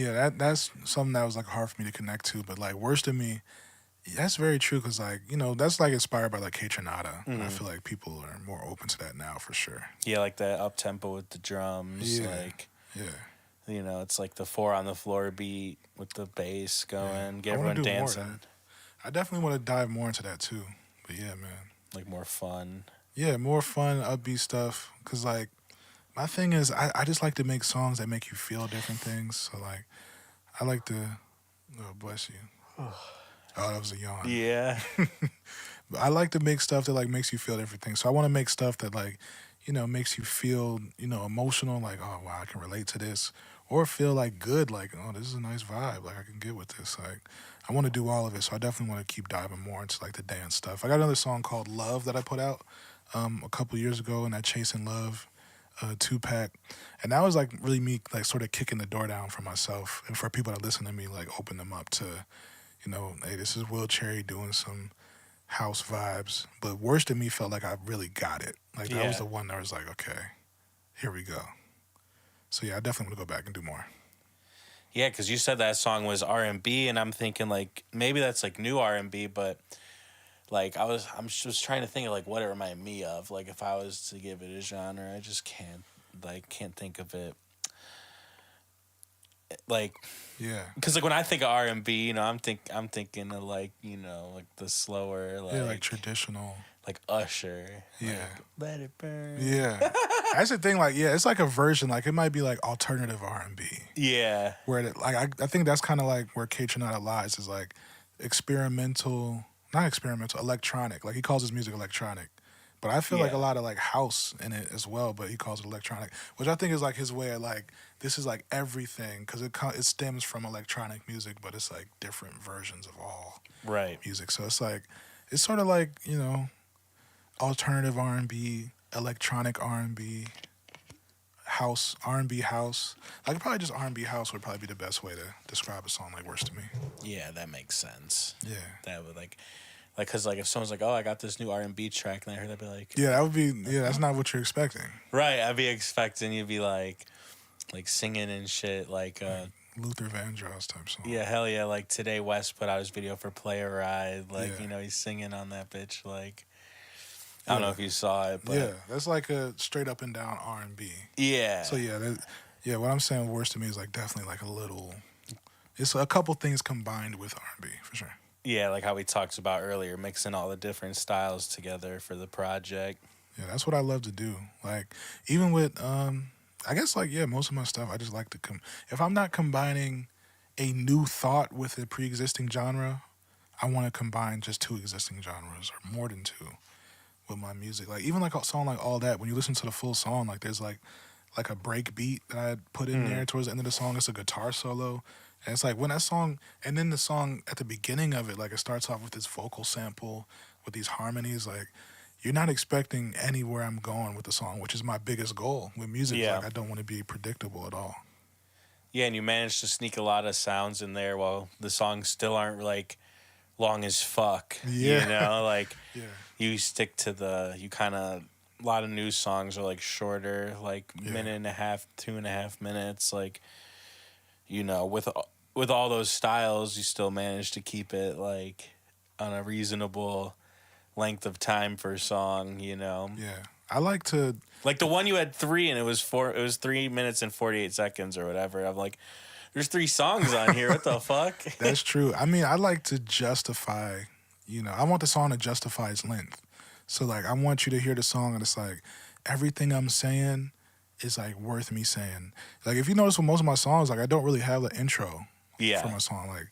something that was like hard for me to connect to. But like Worst of Me. That's very true because, like, you know, that's, like, inspired by, like, K-Tronada. And I feel like people are more open to that now, for sure. Yeah, like that up-tempo with the drums. Yeah. Like, yeah. You know, it's like the 4 on the floor beat with the bass going. Yeah. Get everyone dancing. I definitely want to dive more into that, too. But, yeah, man. Like, more fun. Yeah, more fun, upbeat stuff. Because, like, my thing is I just like to make songs that make you feel different things. So, like, I like to... Oh, bless you. Oh, that was a yawn. Yeah. But I like to make stuff that like makes you feel different things. So I want to make stuff that like, you know, makes you feel, you know, emotional, like, oh wow, I can relate to this. Or feel like good, like, oh, this is a nice vibe. Like I can get with this. Like I want to do all of it. So I definitely want to keep diving more into like the dance stuff. I got another song called Love that I put out a couple years ago in that Chasing Love 2-pack. And that was like really me like sort of kicking the door down for myself and for people that listen to me, like open them up to, you know, hey, this is Will Cherry doing some house vibes. But Worst of Me felt like I really got it. Like that was the one that was like, okay, here we go. So yeah, I definitely want to go back and do more. Yeah, because you said that song was R&B, and I'm thinking like maybe that's like new R&B, but like I'm just trying to think of like what it reminded me of. Like if I was to give it a genre, I just can't think of it. Like, yeah, because like when I think of R&B, you know, I'm thinking of like, you know, like the slower, like traditional, like Usher, yeah, like, Let It Burn, yeah. That's the thing, like, yeah, it's like a version, like it might be like alternative R&B, yeah, where it, like I think that's kind of like where K-Tronada lies, is like electronic. Like he calls his music electronic. But I feel like a lot of like house in it as well, but he calls it electronic, which I think is like his way of like, this is like everything, because it stems from electronic music, but it's like different versions of all music. So it's like, it's sort of like, you know, alternative R&B, electronic R&B, house, R&B house. Like probably just R&B house would probably be the best way to describe a song like Worst to Me. Yeah, that makes sense. Yeah. That would like, because like if someone's like, oh, I got this new R&B track, and I heard that, be like, yeah, that would be, yeah, that's not what you're expecting. Right, I'd be expecting you'd be like singing and shit, like Luther Vandross type song. Yeah, hell yeah. Like today West put out his video for Play a Ride. Like, you know, he's singing on that bitch. Like, I don't know if you saw it, but yeah, that's like a straight up and down R&B. Yeah. So yeah, what I'm saying Worst to Me is like definitely like a little, it's a couple things combined with R&B for sure. Yeah, like how we talked about earlier, mixing all the different styles together for the project. Yeah, that's what I love to do. Like, even with, I guess, like, yeah, most of my stuff, I just like to if I'm not combining a new thought with a pre-existing genre, I want to combine just 2 existing genres or more than 2 with my music. Like, even like a song like All That, when you listen to the full song, like, there's like a break beat that I put in there towards the end of the song. It's a guitar solo. And it's like when that song, and then the song at the beginning of it, like it starts off with this vocal sample with these harmonies, like you're not expecting anywhere I'm going with the song, which is my biggest goal with music. Yeah. Like I don't want to be predictable at all. Yeah, and you managed to sneak a lot of sounds in there while the songs still aren't like long as fuck. Yeah. You know, like Yeah. you stick to a lot of new songs are like shorter, like minute and a half, 2.5 minutes. Like, you know, with all those styles, you still manage to keep it like on a reasonable length of time for a song, you know. Yeah. I like to. Like the one you had 3 and it was 3 minutes and 48 seconds or whatever. I'm like, there's 3 songs on here. What the fuck? That's true. I mean, I like to justify, you know, I want the song to justify its length. So, like, I want you to hear the song and it's like, everything I'm saying is, like, worth me saying. Like, if you notice with most of my songs, like, I don't really have the intro for my song. Like,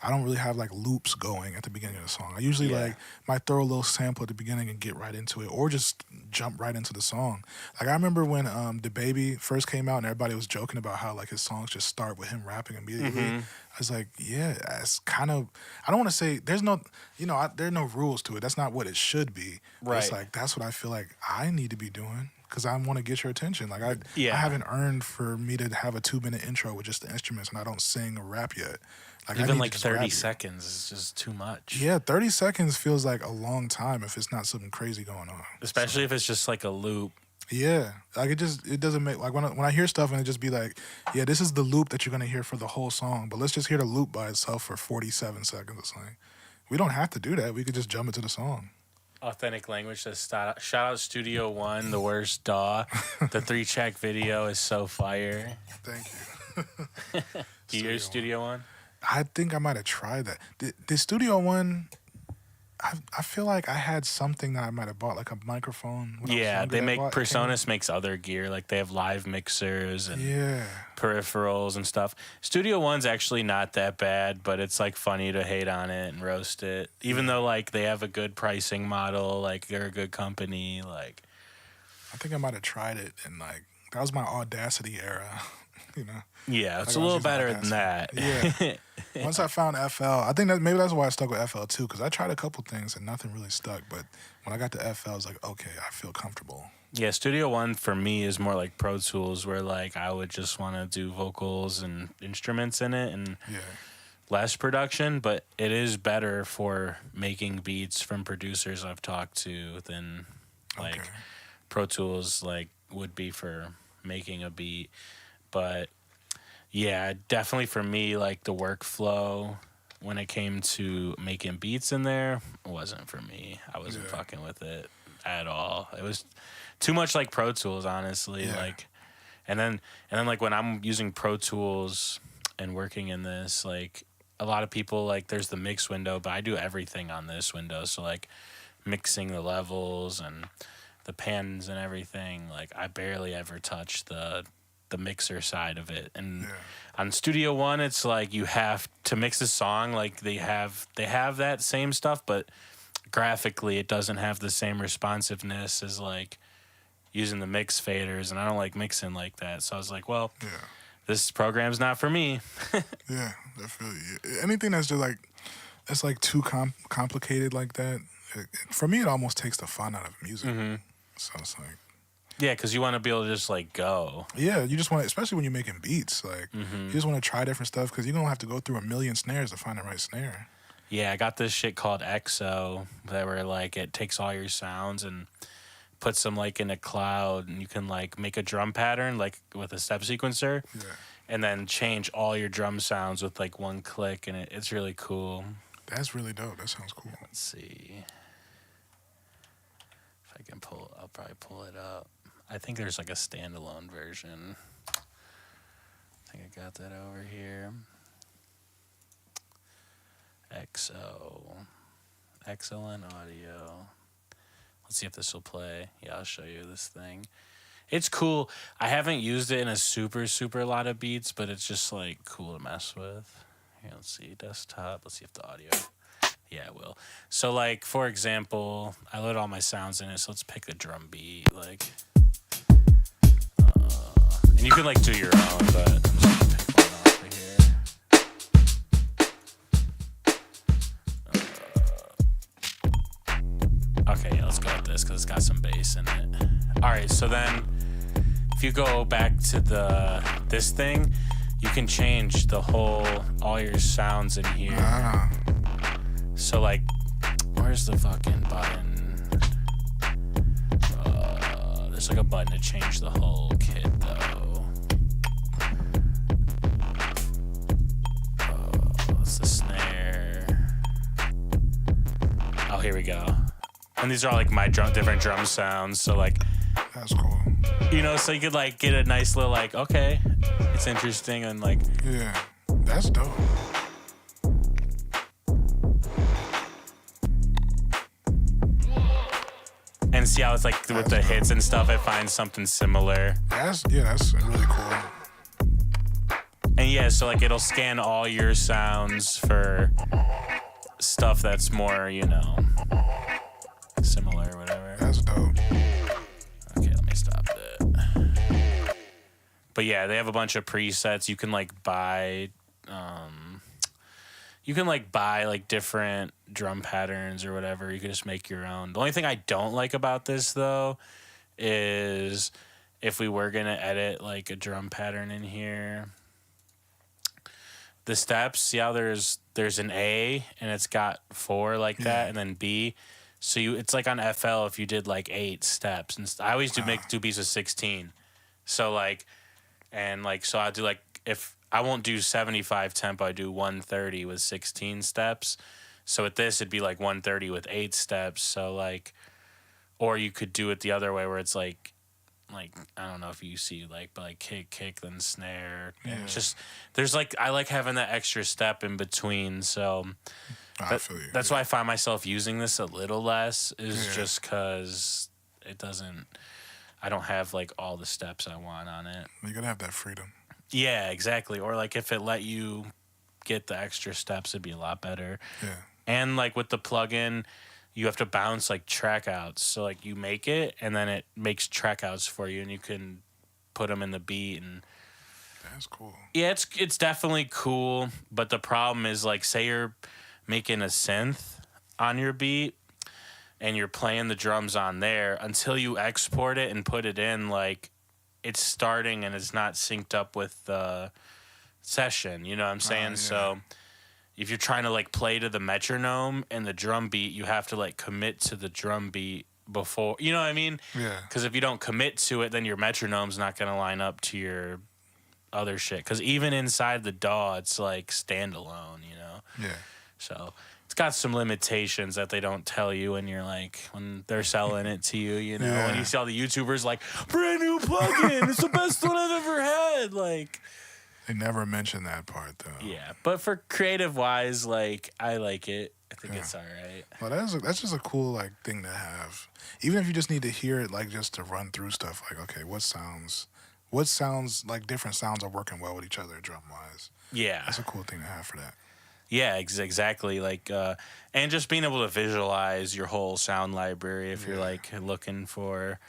I don't really have, like, loops going at the beginning of the song. I usually, like, might throw a little sample at the beginning and get right into it or just jump right into the song. Like, I remember when The Baby first came out and everybody was joking about how, like, his songs just start with him rapping immediately. I was like, yeah, it's kind of, I don't want to say, there's no, you know, there are no rules to it. That's not what it should be. But it's like, that's what I feel like I need to be doing because I want to get your attention. Like, I haven't earned for me to have a 2-minute intro with just the instruments and I don't sing or rap yet. Like, even like 30 seconds is just too much. Yeah, 30 seconds feels like a long time if it's not something crazy going on. Especially if it's just like a loop. Yeah, like it doesn't make, like when I hear stuff and it just be like, yeah, this is the loop that you're gonna hear for the whole song, but let's just hear the loop by itself for 47 seconds or something. We don't have to do that. We could just jump into the song. Authentic Language says, shout out Studio One, the worst DAW. The 3-track video is so fire. Thank you. Do you use Studio One? I think I might have tried that. The Studio One, I feel like I had something that I might have bought, like a microphone. When I was younger they make, that Presonus makes other gear. Like they have live mixers and peripherals and stuff. Studio One's actually not that bad, but it's like funny to hate on it and roast it. Even though like they have a good pricing model, like they're a good company. Like, I think I might have tried it and like, that was my Audacity era, you know? Yeah, it's like a little better than that. Yeah. Once I found FL, I think that maybe that's why I stuck with FL too, because I tried a couple things and nothing really stuck. But when I got to FL, I was like, okay, I feel comfortable. Yeah, Studio One for me is more like Pro Tools, where like I would just want to do vocals and instruments in it and less production. But it is better for making beats from producers I've talked to than like Pro Tools like would be for making a beat. But yeah, definitely for me, like the workflow when it came to making beats in there wasn't for me. I wasn't fucking with it at all. It was too much like Pro Tools, honestly. Like, and then like when I'm using Pro Tools and working in this, like a lot of people like there's the mix window, but I do everything on this window. So like mixing the levels and the pans and everything. Like I barely ever touch the mixer side of it. And on Studio One, it's like you have to mix a song, like they have that same stuff, but graphically it doesn't have the same responsiveness as like using the mix faders, and I don't like mixing like that. So I was like, well, this program's not for me. Yeah, I feel you. Anything that's just like that's like too complicated like that, for me it almost takes the fun out of music. So it's like, yeah, because you want to be able to just like go. Yeah, you just want to, especially when you're making beats, like you just want to try different stuff because you're gonna have to go through a million snares to find the right snare. Yeah, I got this shit called EXO that where like it takes all your sounds and puts them like in a cloud, and you can like make a drum pattern like with a step sequencer, and then change all your drum sounds with like one click, and it's really cool. That's really dope. That sounds cool. Let's see if I can pull. I'll probably pull it up. I think there's like a standalone version. I think I got that over here. Excellent audio. Let's see if this will play. Yeah, I'll show you this thing. It's cool. I haven't used it in a super lot of beats, but it's just like cool to mess with. Here, let's see. Desktop. Let's see if the audio. Yeah, it will. So like, for example, I load all my sounds in it, so let's pick the drum beat. Like, and you can like do your own, but I'm just gonna pick one off of here. Okay, yeah, let's go with this because it's got some bass in it. All right, so then if you go back to this thing, you can change all your sounds in here. Ah. So like, where's the fucking button? There's like a button to change the whole kit though. What's the snare? Oh, here we go. And these are all like my different drum sounds. So like, That's cool. you know, so you could like get a nice little like, okay, it's interesting and like. Yeah, that's dope. And see how it's like with the hits and stuff, it finds something similar. That's really cool. And yeah, so like it'll scan all your sounds for stuff that's more, you know, similar or whatever. That's dope. Okay, let me stop that. But yeah, they have a bunch of presets you can like buy. You can like buy like different drum patterns or whatever. You can just make your own. The only thing I don't like about this though is if we were gonna edit like a drum pattern in here, the steps. See how there's an A and it's got 4 like that, and then B. So it's like on FL if you did like 8 steps, and I always do beats with 16. So like, and like so I do like if. I won't do 75 tempo. I do 130 with 16 steps. So with this, it'd be like 130 with 8 steps. So like, or you could do it the other way where it's like I don't know if you see like, but like kick, then snare. Yeah. It's just there's like I like having that extra step in between. So I feel you. That's why I find myself using this a little less. Is just because it doesn't. I don't have like all the steps I want on it. You're gonna have that freedom. Yeah, exactly. Or like if it let you get the extra steps, it'd be a lot better. Yeah. And like with the plugin, you have to bounce like track outs. So like you make it and then it makes track outs for you and you can put them in the beat. And that's cool. Yeah, it's definitely cool. But the problem is like say you're making a synth on your beat and you're playing the drums on there, until you export it and put it in, like it's starting and it's not synced up with the session, you know what I'm saying? Yeah. So if you're trying to like play to the metronome and the drum beat, you have to like commit to the drum beat before, you know what I mean? Yeah. Because if you don't commit to it, then your metronome's not going to line up to your other shit. Because even inside the DAW, it's like standalone, you know? Yeah. So it's got some limitations that they don't tell you when you're like, when they're selling it to you, you know? Yeah. When you see all the YouTubers like, brand new plugin, it's the best one I've ever had. Like, they never mention that part though. Yeah, but for creative wise, like I like it. I think it's all right. Well, that's just a cool like thing to have. Even if you just need to hear it, like just to run through stuff. Like, okay, what sounds like different sounds are working well with each other drum wise. Yeah, that's a cool thing to have for that. Yeah, exactly. Like, and just being able to visualize your whole sound library if you're like looking for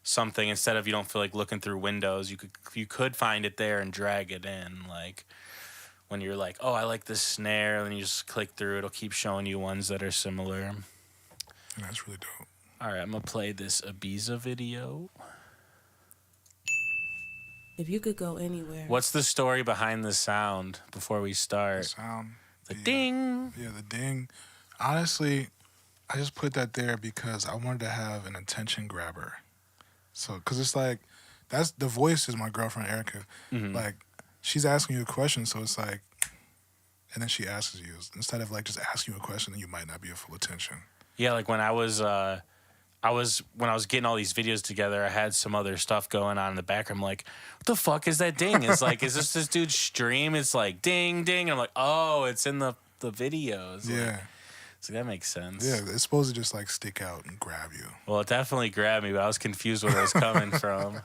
something, instead of you don't feel like looking through windows, you could find it there and drag it in. Like when you're like, oh, I like this snare, and you just click through, it'll keep showing you ones that are similar. Yeah, that's really dope. All right, I'm gonna play this Ibiza video. If you could go anywhere. What's the story behind the sound before we start? The sound. The ding. Yeah, the ding. Honestly, I just put that there because I wanted to have an attention grabber. So, because it's like, that's the voice is my girlfriend, Erica. Mm-hmm. Like, she's asking you a question, so it's like, and then she asks you. Instead of like just asking you a question, then you might not be at full attention. Yeah, like when I was getting all these videos together, I had some other stuff going on in the background. I'm like, what the fuck is that ding? It's like, is this dude's stream? It's like ding, ding. And I'm like, oh, it's in the videos. Yeah. Like, so that makes sense. Yeah, it's supposed to just like stick out and grab you. Well, it definitely grabbed me, but I was confused where it was coming from.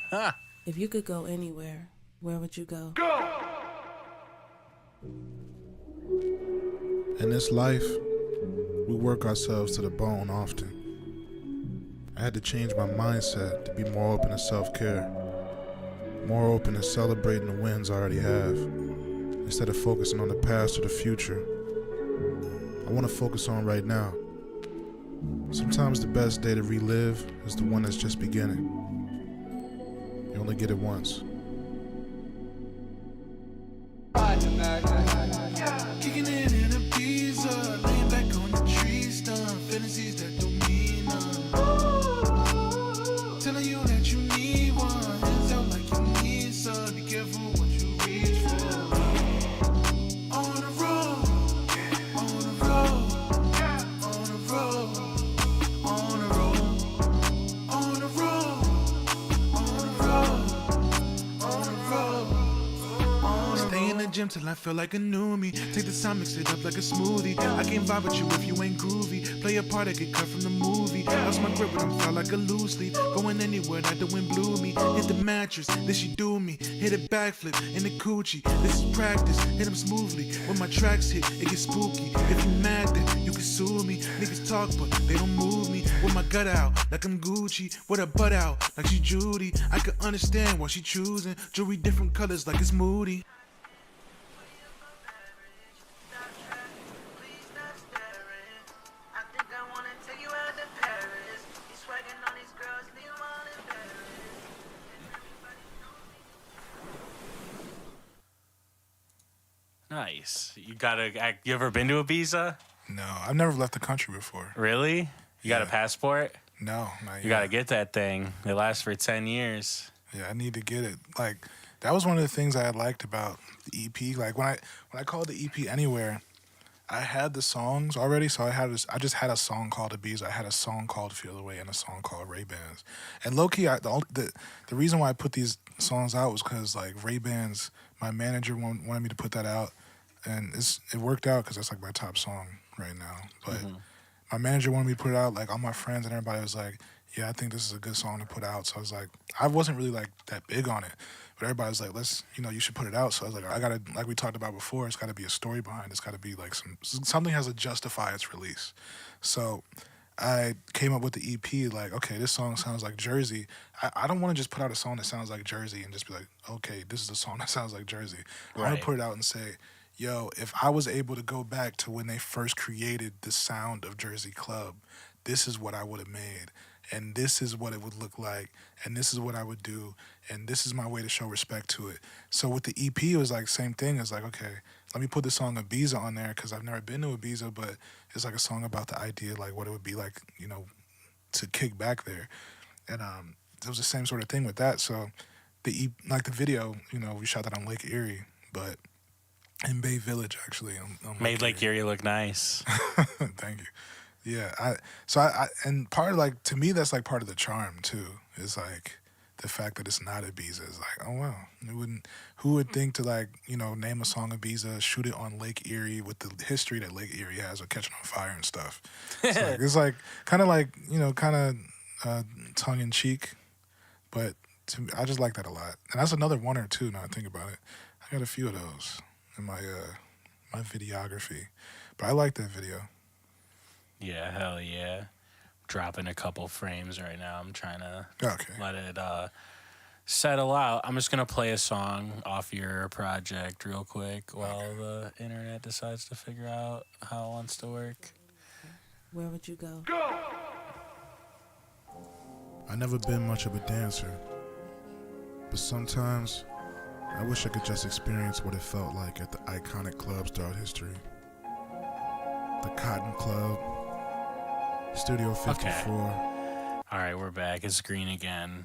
Huh. If you could go anywhere, where would you go? In this life, we work ourselves to the bone often. I had to change my mindset to be more open to self-care, more open to celebrating the wins I already have, instead of focusing on the past or the future. I want to focus on right now. Sometimes the best day to relive is the one that's just beginning. You only get it once. Kicking in Ibiza, laying back on the tree stump, fantasies that don't mean nothing. Telling you that you need one, hands out like you need some. Be careful what you reach for. On the road, on the road, on the road, on the road, on the road, on the road, on the road. Stay in the gym till I feel like a new me. Take the time, mix it up like a smoothie. I can't vibe with you if you ain't groovy. Play a part I get cut from the movie. Lost my grip, but I'm felt like a loose leaf. Going anywhere that the wind blew me. Hit the mattress, then she do me. Hit a backflip in the coochie. This is practice, hit them smoothly. When my tracks hit, it gets spooky. If you mad, then you can sue me. Niggas talk, but they don't move me. With my gut out, like I'm Gucci. With her butt out, like she Judy. I can understand why she choosing. Jewelry different colors, like it's moody. Nice. You ever been to Ibiza? No, I've never left the country before. Really? You got a passport? No, not yet. You got to get that thing. It lasts for 10 years. Yeah, I need to get it. Like, that was one of the things I had liked about the EP. Like, when I called the EP Anywhere, I had the songs already, so I just had a song called Ibiza. I had a song called Feel the Way and a song called Ray-Bans. And low-key, the reason why I put these songs out was because, like, Ray-Bans, my manager wanted me to put that out, and it worked out because that's, like, my top song right now. But my manager wanted me to put it out, like, all my friends and everybody was like, yeah, I think this is a good song to put out. So I was like, I wasn't really, like, that big on it. But everybody was like, you should put it out. So I was like, I gotta, like we talked about before, it's gotta be a story behind it. It's gotta be like something has to justify its release. So I came up with the EP, like, okay, this song sounds like Jersey. I don't want to just put out a song that sounds like Jersey and just be like, okay, this is a song that sounds like Jersey. I want to put it out and say, yo, if I was able to go back to when they first created the sound of Jersey Club, this is what I would have made. And this is what it would look like, and this is what I would do, and this is my way to show respect to it. So with the EP, it was like same thing. It's like, okay, let me put the song Ibiza on there because I've never been to Ibiza, but it's like a song about the idea, like what it would be like, to kick back there. And it was the same sort of thing with that. So the video, we shot that on Lake Erie, but in Bay Village actually. On Made Lake Erie look nice. Thank you. Yeah, and part of, like, to me, that's like part of the charm too. Is like the fact that it's not Ibiza. It's like, oh wow, who would think to, like, name a song Ibiza, shoot it on Lake Erie with the history that Lake Erie has with catching on fire and stuff. It's like kind of tongue in cheek, but to me, I just like that a lot. And that's another one or two. Now I think about it, I got a few of those in my videography, but I like that video. Yeah, hell yeah. Dropping a couple frames right now. I'm trying to let it settle out. I'm just going to play a song off your project real quick while the internet decides to figure out how it wants to work. Where would you go? I've never been much of a dancer, but sometimes I wish I could just experience what it felt like at the iconic clubs throughout history. The Cotton Club, Studio 54. Okay. All right, we're back. It's green again.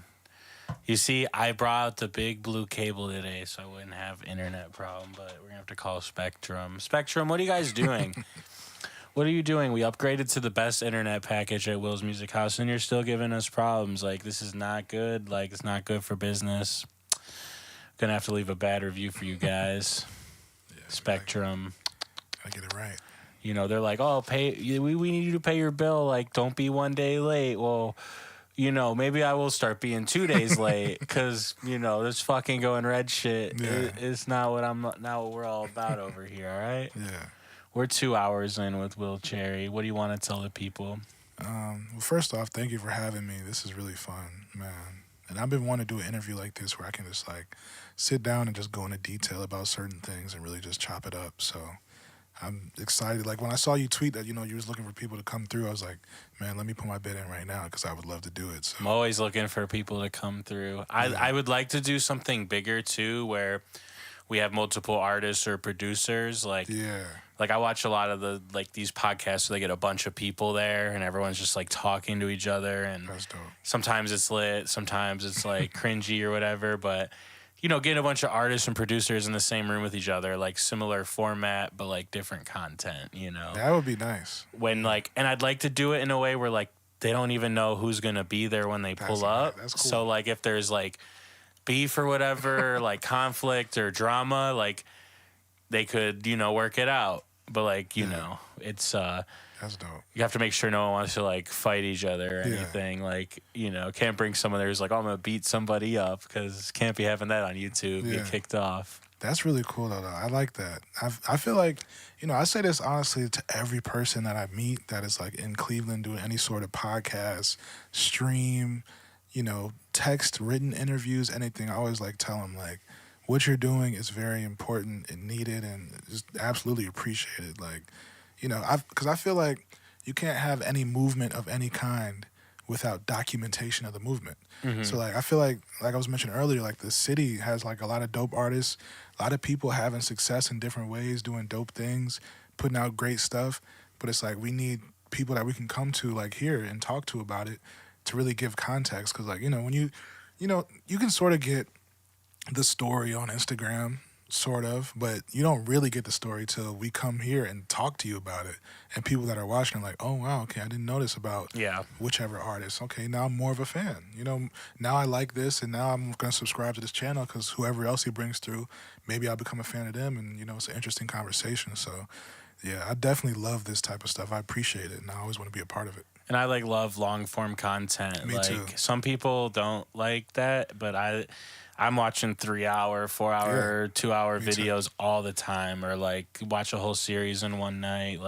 You see, I brought out the big blue cable today so I wouldn't have internet problem, but we're going to have to call Spectrum. Spectrum, what are you guys doing? What are you doing? We upgraded to the best internet package at Will's Music House, and you're still giving us problems. Like, this is not good. Like, it's not good for business. Going to have to leave a bad review for you guys. Yeah, Spectrum. Gotta get it right. They're like, oh, we need you to pay your bill. Like, don't be 1 day late. Well, maybe I will start being 2 days late because, this fucking going red shit. Yeah. It's not what we're all about over here, all right? Yeah. We're 2 hours in with Will Cherry. What do you want to tell the people? Well, first off, thank you for having me. This is really fun, man. And I've been wanting to do an interview like this where I can just, like, sit down and just go into detail about certain things and really just chop it up. So I'm excited. Like when I saw you tweet that, you was looking for people to come through, I was like, man, let me put my bid in right now because I would love to do it. So I'm always looking for people to come through. I would like to do something bigger too, where we have multiple artists or producers. Like I watch a lot of the these podcasts where they get a bunch of people there and everyone's just like talking to each other, and that's dope. Sometimes it's lit, sometimes it's like cringy or whatever, but getting a bunch of artists and producers in the same room with each other, like similar format, but like different content, That would be nice. And I'd like to do it in a way where like they don't even know who's going to be there when they pull up. That's cool. So like if there's like beef or whatever, like conflict or drama, like they could, work it out. But like, it's that's dope. You have to make sure no one wants to like fight each other or anything. Like, can't bring someone there who's like, oh, I'm going to beat somebody up, because can't be having that on YouTube, get kicked off. That's really cool though. I like that. I feel like, I say this honestly to every person that I meet that is like in Cleveland doing any sort of podcast, stream, text, written interviews, anything. I always like tell them like, what you're doing is very important and needed and just absolutely appreciated. Like, because I feel like you can't have any movement of any kind without documentation of the movement. Mm-hmm. So like I feel like I was mentioning earlier, like the city has like a lot of dope artists, a lot of people having success in different ways, doing dope things, putting out great stuff. But it's like we need people that we can come to like here and talk to about it to really give context. Because like when you can sort of get the story on Instagram, sort of, but you don't really get the story till we come here and talk to you about it. And people that are watching are like, oh, wow, okay, I didn't know this about whichever artist. Okay, now I'm more of a fan. Now I like this, and now I'm going to subscribe to this channel because whoever else he brings through, maybe I'll become a fan of them, and, it's an interesting conversation. So, yeah, I definitely love this type of stuff. I appreciate it, and I always want to be a part of it. And I love long-form content. Me too. Some people don't like that, but I'm watching 3-hour, 4-hour, 2-hour videos all the time, or like watch a whole series in one night,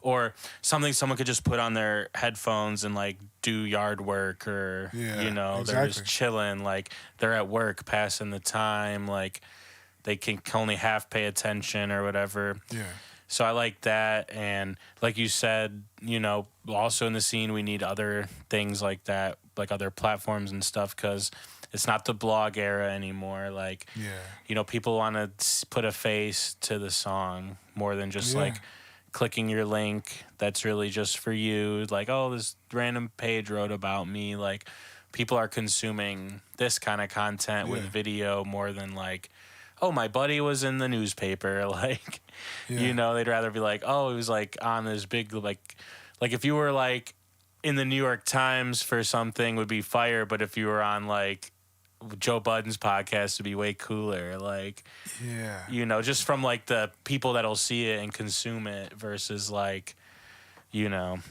or something someone could just put on their headphones and like do yard work, or they're just chilling, like they're at work passing the time, like they can only half pay attention or whatever. Yeah. So I like that, and like you said, also in the scene we need other things like that, like other platforms and stuff, because it's not the blog era anymore. Like, people want to put a face to the song more than just like clicking your link that's really just for you. Like, oh, this random page wrote about me. Like, people are consuming this kind of content with video more than like, oh, my buddy was in the newspaper. Like, they'd rather be like, oh, it was like on this big, like if you were like in the New York Times for something would be fire, but if you were on like Joe Budden's podcast would be way cooler. Like, just from like the people that'll see it and consume it versus like, I don't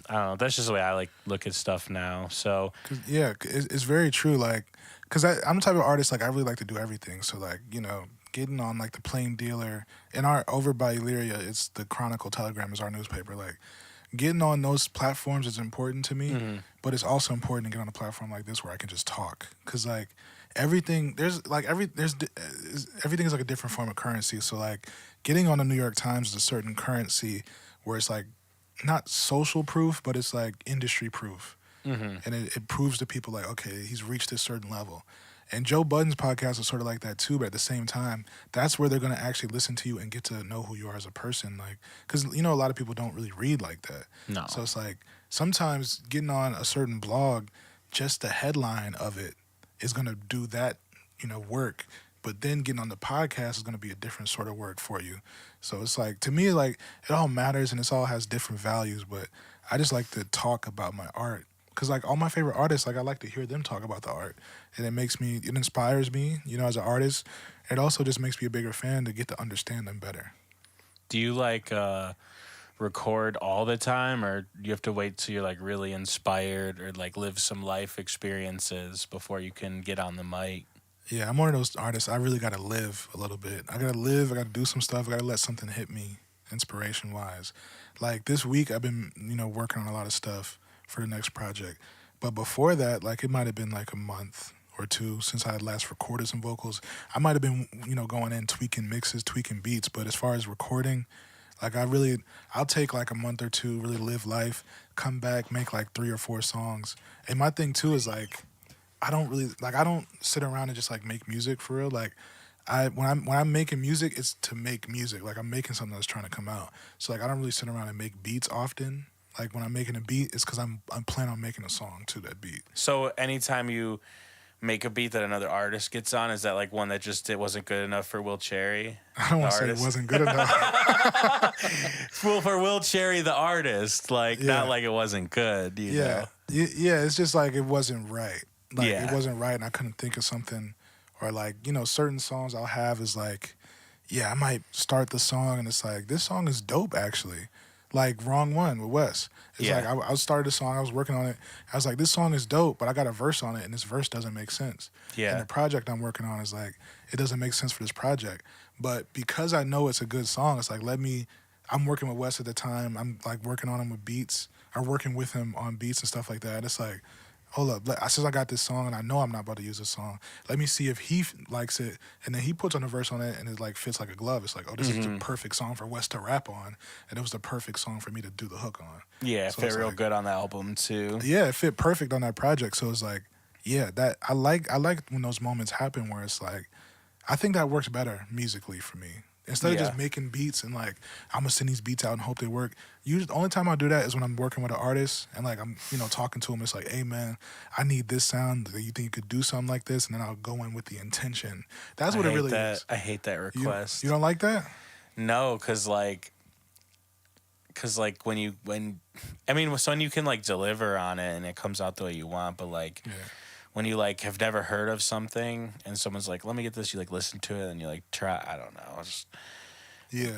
know. That's just the way I like look at stuff now. So it's very true. Like, because I'm the type of artist, like I really like to do everything. So like, getting on like the Plain Dealer and our over by Illyria, it's the Chronicle Telegram is our newspaper. Like getting on those platforms is important to me, but it's also important to get on a platform like this where I can just talk. Because like everything is like a different form of currency. So like getting on the New York Times is a certain currency where it's like not social proof, but it's like industry proof. And it proves to people like, okay, he's reached this certain level. And Joe Budden's podcast is sort of like that too, but at the same time, that's where they're going to actually listen to you and get to know who you are as a person. Like, because, a lot of people don't really read like that. No. So it's like sometimes getting on a certain blog, just the headline of it is going to do that, work. But then getting on the podcast is going to be a different sort of work for you. So it's like, to me, like, it all matters and it all has different values, but I just like to talk about my art. Because, like, all my favorite artists, like, I like to hear them talk about the art. And it inspires me, as an artist. It also just makes me a bigger fan to get to understand them better. Do you, like, record all the time, or do you have to wait till you're, like, really inspired or, like, live some life experiences before you can get on the mic? Yeah, I'm one of those artists. I really got to live a little bit. I got to live. I got to do some stuff. I got to let something hit me inspiration-wise. Like, this week, I've been, working on a lot of stuff for the next project. But before that, like, it might have been like a month or two since I had last recorded some vocals. I might have been, going in, tweaking mixes, tweaking beats. But as far as recording, Like I'll take like a month or two, really live life, come back, make like 3 or 4 songs. And my thing too is like, I don't sit around and just like make music for real. Like when I'm making music, it's to make music. Like I'm making something that's trying to come out. So like I don't really sit around and make beats often. Like when I'm making a beat, it's because I'm planning on making a song to that beat. So anytime you make a beat that another artist gets on, is that like one that just it wasn't good enough for Will Cherry? I don't want to say it wasn't good enough. Well, for Will Cherry, the artist, like not like it wasn't good. You know? Yeah. It's just like it wasn't right. Like Yeah. it wasn't right, and I couldn't think of something. Or like certain songs I'll have is like, I might start the song and it's like this song is dope actually. Like Wrong One with Wes. It's like I started the song, I was working on it. I was like, this song is dope, but I got a verse on it, and this verse doesn't make sense. Yeah. And the project I'm working on is like, it doesn't make sense for this project. But because I know it's a good song, it's like, I'm working with Wes at the time. I'm like working on him with beats. I'm working with him on beats and stuff like that. It's like, hold up, since I got this song and I know I'm not about to use this song, let me see if he likes it. And then he puts on a verse on it and it like fits like a glove. It's like, oh, this is the perfect song for Wes to rap on. And it was the perfect song for me to do the hook on. Yeah, it So fit it's real like, good on the album too. Yeah, it fit perfect on that project. So it's like, that I like when those moments happen where it's like, I think that works better musically for me. Instead of just making beats and like, I'm gonna send these beats out and hope they work. Usually, the only time I do that is when I'm working with an artist and like I'm, talking to him. It's like, hey man, I need this sound. Do you think you could do something like this? And then I'll go in with the intention. That's what it really is. I hate that request. You don't like that? No, cause when you can like deliver on it and it comes out the way you want, but like. Yeah. When you like have never heard of something and someone's like, let me get this, you like listen to it and you like try, I don't know.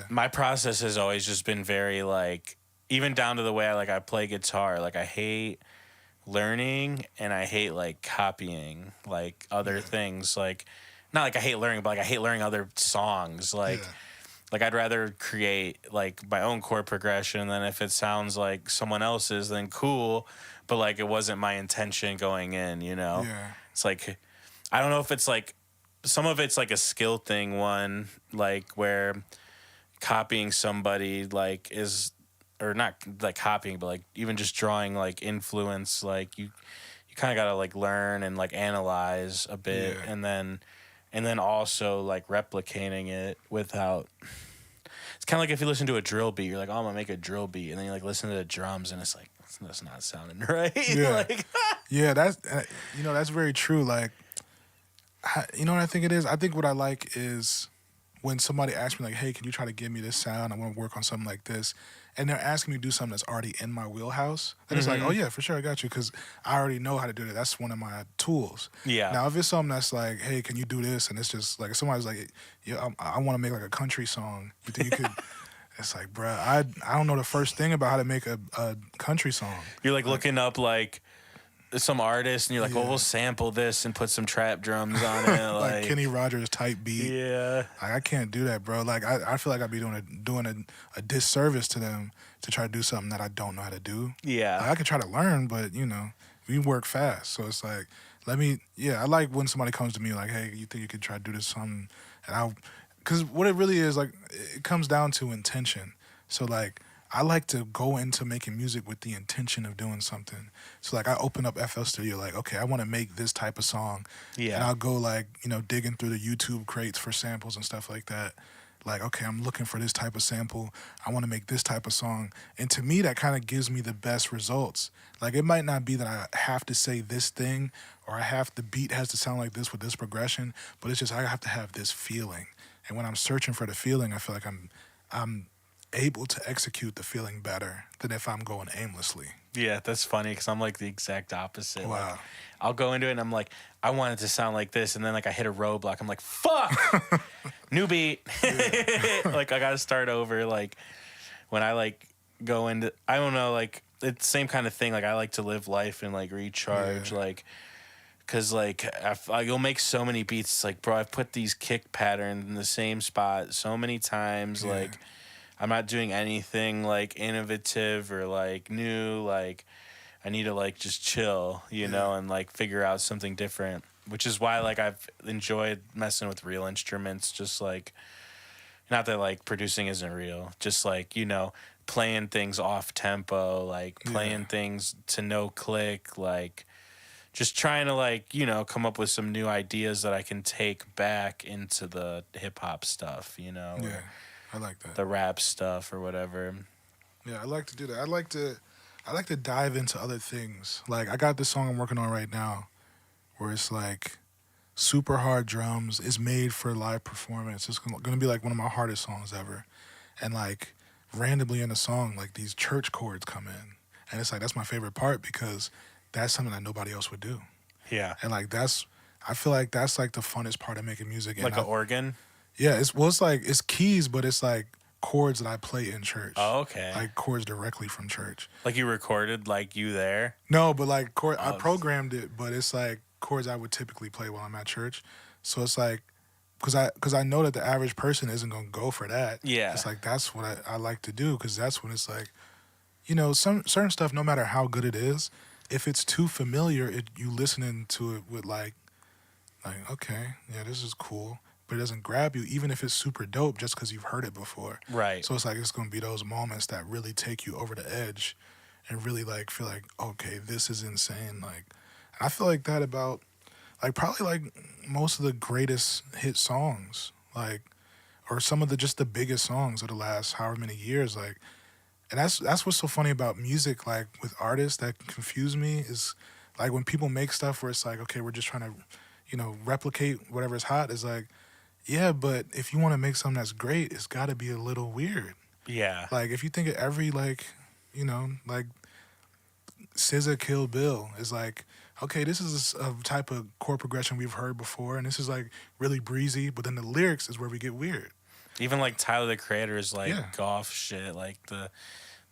My process has always just been very like, even down to the way I play guitar. Like I hate learning and I hate like copying like other things. Like not like I hate learning, but like I hate learning other songs. Like I'd rather create like my own chord progression, and then if it sounds like someone else's, then cool. But like it wasn't my intention going in, Yeah. It's like I don't know if it's like some of it's like a skill thing, one, like where copying somebody like is or not like copying, but like even just drawing like influence, like you kinda gotta like learn and like analyze a bit and then also like replicating it without. It's kind of like if you listen to a drill beat, you're like, oh, I'm gonna make a drill beat, and then you like listen to the drums, and it's like that's not sounding right. That's very true. Like, what I think it is. I think what I like is when somebody asks me like, hey, can you try to give me this sound? I want to work on something like this. And they're asking me to do something that's already in my wheelhouse. And it's like, oh, yeah, for sure, I got you, because I already know how to do that. That's one of my tools. Yeah. Now, if it's something that's like, hey, can you do this? And it's just like, if somebody's like, I want to make like a country song. You think you could... It's like, bruh, I don't know the first thing about how to make a country song. You're like looking up like some artist, and you're like, well, we'll sample this and put some trap drums on it, like Kenny Rogers type beat. Yeah, like, I can't do that, bro. Like I feel like I'd be doing a disservice to them to try to do something that I don't know how to do. Yeah, like, I could try to learn, but we work fast, so it's like I like when somebody comes to me like, hey, you think you could try to do this something, and because what it really is, like, it comes down to intention. So, like, I like to go into making music with the intention of doing something. So, like, I open up FL Studio, like, okay, I want to make this type of song. Yeah. And I'll go, like, digging through the YouTube crates for samples and stuff like that. Like, okay, I'm looking for this type of sample. I want to make this type of song. And to me, that kind of gives me the best results. Like, it might not be that I have to say this thing or the beat has to sound like this with this progression, but it's just I have to have this feeling. And when I'm searching for the feeling, I feel like I'm able to execute the feeling better than if I'm going aimlessly. Yeah, that's funny because I'm like the exact opposite. Wow. Like, I'll go into it and I'm like, I want it to sound like this, and then like I hit a roadblock. I'm like, fuck, new beat. Like I gotta start over. Like when I like go into, I don't know, like it's the same kind of thing. Like I like to live life and like recharge, like. Cause like you'll make so many beats. It's like, bro, I've put these kick patterns in the same spot so many times. Yeah. Like, I'm not doing anything like innovative or like new. Like, I need to like just chill, you know, and like figure out something different. Which is why like I've enjoyed messing with real instruments, just like not that like producing isn't real, just like, you know, playing things off tempo, like playing things to no click, like just trying to like, you know, come up with some new ideas that I can take back into the hip hop stuff, you know, Yeah, or I like that. the rap stuff or whatever. Yeah, I like to do that. I like to dive into other things. Like I got this song I'm working on right now, where it's like super hard drums. It's made for live performance. It's gonna be like one of my hardest songs ever, and like randomly in the song, like these church chords come in, and it's like that's my favorite part because that's something that nobody else would do. Yeah. And like I feel like that's like the funnest part of making music. And Like an organ? Yeah, it's like it's keys, but it's like chords that I play in church. Oh, okay. Like chords directly from church. Like you recorded like you there? No, but like I programmed it, but it's like chords I would typically play while I'm at church. So it's like because I know that the average person isn't gonna go for that. Yeah. It's like that's what I like to do because that's when it's like, you know, some certain stuff, no matter how good it is, if it's too familiar, you listening to it with like okay, yeah, this is cool, but it doesn't grab you, even if it's super dope, just because you've heard it before. Right. So it's like it's gonna be those moments that really take you over the edge, and really like feel like, okay, this is insane. Like, and I feel like that about like probably like most of the greatest hit songs, like, or some of the biggest songs of the last however many years, like. And that's what's so funny about music, like with artists that confuse me is like when people make stuff where it's like, okay, we're just trying to, you know, replicate whatever's hot. Is like, yeah, but if you want to make something that's great, it's got to be a little weird. Yeah. Like if you think of every like, you know, like SZA Kill Bill is like, okay, this is a type of chord progression we've heard before, and this is like really breezy, but then the lyrics is where we get weird. Even like Tyler the Creator's like goth shit, like the